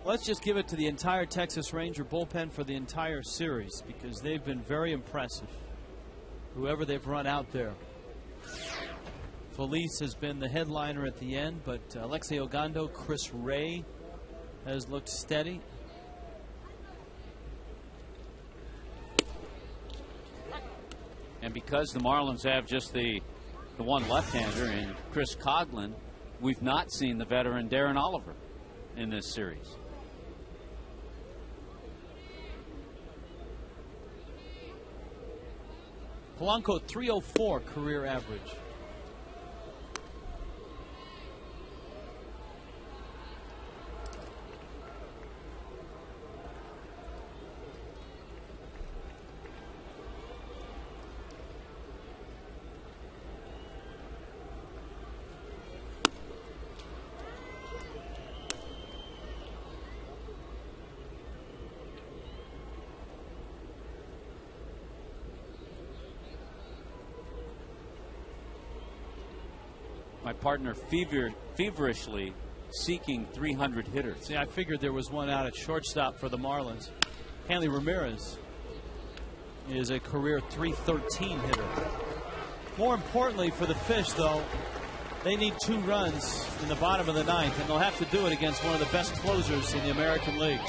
Let's just give it to the entire Texas Ranger bullpen for the entire series because they've been very impressive, whoever they've run out there. Feliz has been the headliner at the end, but Alexei Ogando, Chris Ray has looked steady. And because the Marlins have just the one left-hander in Chris Coghlan, we've not seen the veteran Darren Oliver in this series. Polanco 304 career average. My partner feverishly seeking 300 hitters. See, I figured there was one out at shortstop for the Marlins. Hanley Ramirez is a career 313 hitter. More importantly for the Fish, though, they need 2 runs in the bottom of the 9th, and they'll have to do it against one of the best closers in the American League.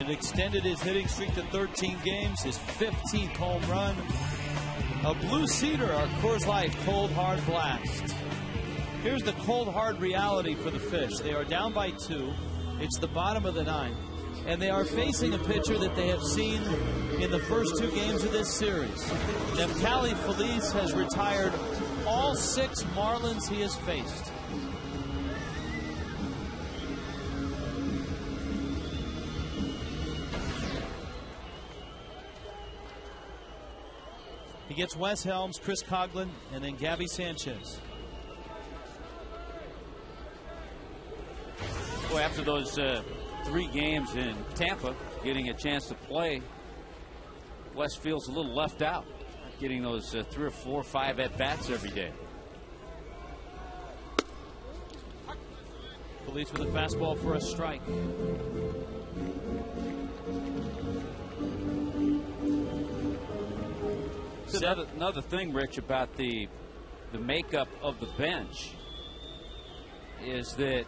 It extended his hitting streak to 13 games, his 15th home run. A blue cedar, our Coors Light Cold Hard Blast. Here's the cold hard reality for the Fish. They are down by 2. It's the bottom of the 9th. And they are facing a pitcher that they have seen in the first 2 games of this series. Neftali Feliz has retired all 6 Marlins he has faced. He gets Wes Helms, Chris Coghlan, and then Gabby Sanchez. Boy, after those 3 games in Tampa, getting a chance to play, Wes feels a little left out, getting those 3 or 4 or 5 at-bats every day. Feliz with a fastball for a strike. Another thing, Rich, about the makeup of the bench is that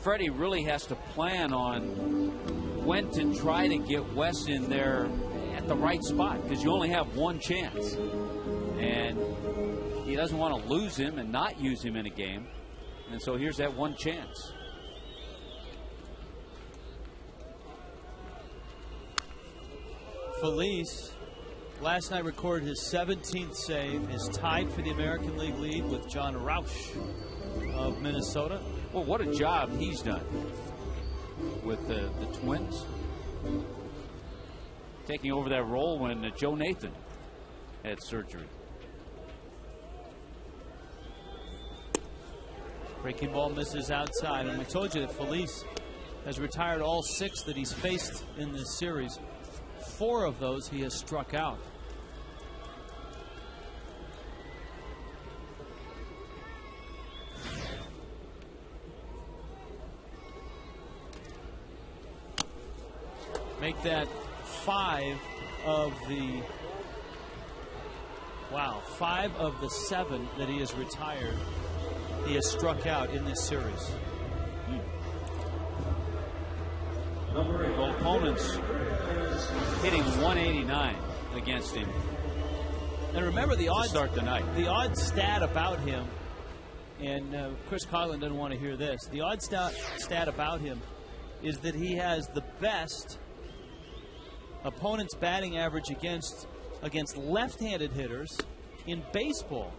Freddie really has to plan on when to try to get Wes in there at the right spot, because you only have one chance. And he doesn't want to lose him and not use him in a game. And so here's that one chance. Feliz last night recorded his 17th save, is tied for the American League lead with John Rauch of Minnesota. Well, what a job he's done with the Twins, taking over that role when Joe Nathan had surgery. Breaking ball misses outside, and we told you that Feliz has retired all 6 that he's faced in this series. 4 of those he has struck out. Make that 5 of the 7 that he has retired. He has struck out in this series. Well, opponents hitting 189 against him. And remember the odd start the night. The odd stat about him, and Chris Coghlan doesn't want to hear this. The odd stat about him is that he has the best opponent's batting average against left-handed hitters in baseball.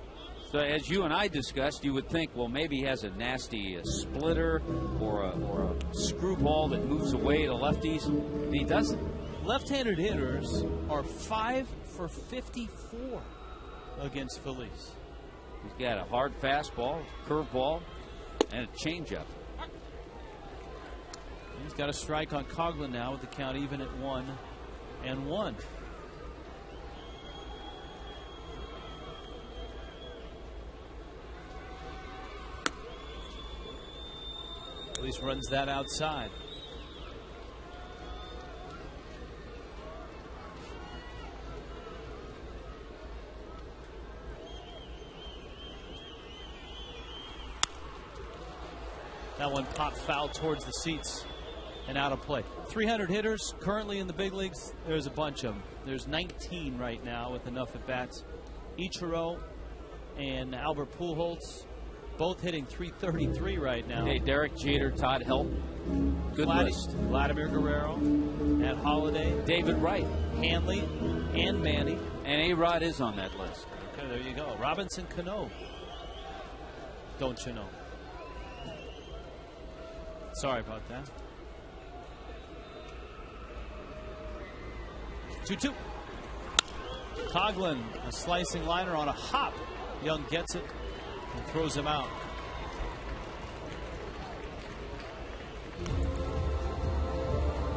So as you and I discussed, you would think, well, maybe he has a nasty splitter or a screwball that moves away to lefties. And he doesn't. Left-handed hitters are 5 for 54 against Feliz. He's got a hard fastball, curveball, and a changeup. He's got a strike on Coghlan now with the count even at 1-1. Feliz runs that outside. That one popped foul towards the seats and out of play. 300 hitters currently in the big leagues. There's a bunch of them. There's 19 right now with enough at bats. Ichiro and Albert Pujols both hitting .333 right now. Hey, Derek Jeter, Todd Help. Good list. Vladimir Guerrero, Matt Holliday, David Wright, Hanley, and Manny. And A-Rod is on that list. Okay, there you go. Robinson Cano. Don't you know? Sorry about that. 2-2. Coghlan, a slicing liner on a hop. Young gets it and throws him out.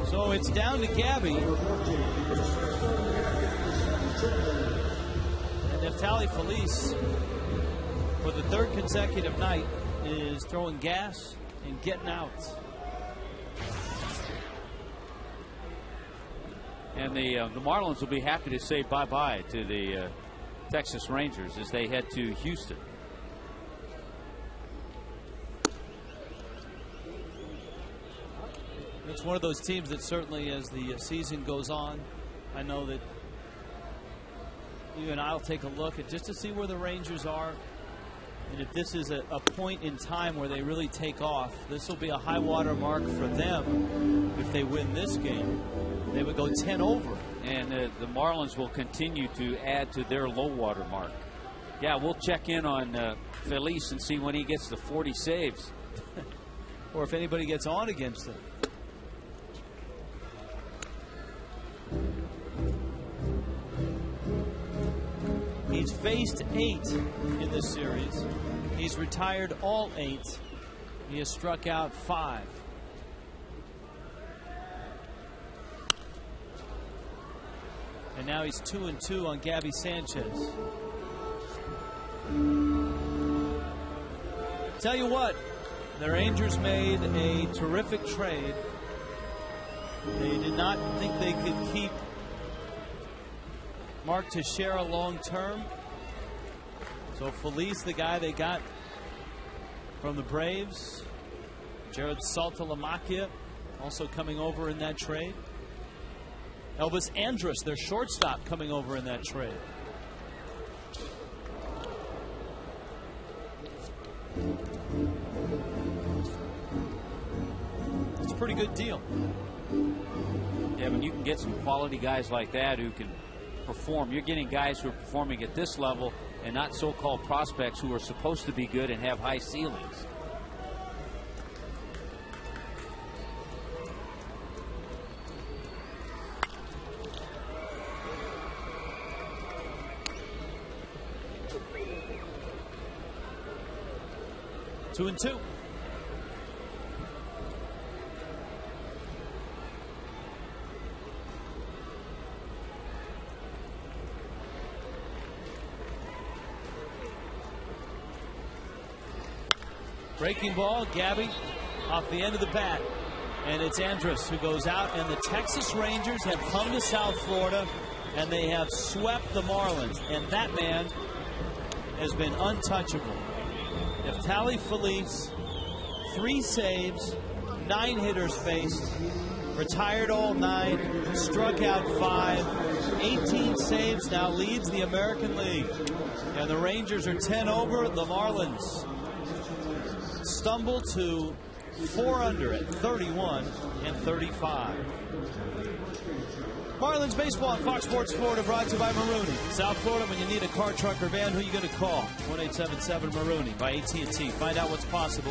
So it's down to Gabby. And Neftali Feliz, for the 3rd consecutive night, is throwing gas and getting out. And the Marlins will be happy to say bye-bye to the Texas Rangers as they head to Houston. It's one of those teams that certainly, as the season goes on, I know that you and I will take a look at just to see where the Rangers are. And if this is a point in time where they really take off, this will be a high water mark for them. If they win this game, they would go 10 over. And the Marlins will continue to add to their low water mark. Yeah, we'll check in on Feliz and see when he gets to 40 saves. Or if anybody gets on against him. He's faced 8 in this series. He's retired all 8. He has struck out 5. And now he's 2-2 on Gabby Sanchez. Tell you what, the Rangers made a terrific trade. They did not think they could keep Mark Teixeira long term. So Feliz, the guy they got from the Braves. Jared Saltalamacchia also coming over in that trade. Elvis Andrus, their shortstop, coming over in that trade. It's a pretty good deal. Yeah, when you can get some quality guys like that who can perform, you're getting guys who are performing at this level and not so-called prospects who are supposed to be good and have high ceilings. Two and two. Breaking ball, Gabby off the end of the bat. And it's Andrus who goes out. And the Texas Rangers have come to South Florida and they have swept the Marlins. And that man has been untouchable. Neftali Feliz, 3 saves, 9 hitters faced, retired all 9, struck out 5, 18 saves, now leads the American League. And the Rangers are 10 over. The Marlins stumble to 4 under at 31 and 35. Marlins baseball on Fox Sports Florida, brought to you by Marooney. South Florida, when you need a car, truck, or van, who are you going to call? 1-877-MAROONEY by AT&T. Find out what's possible.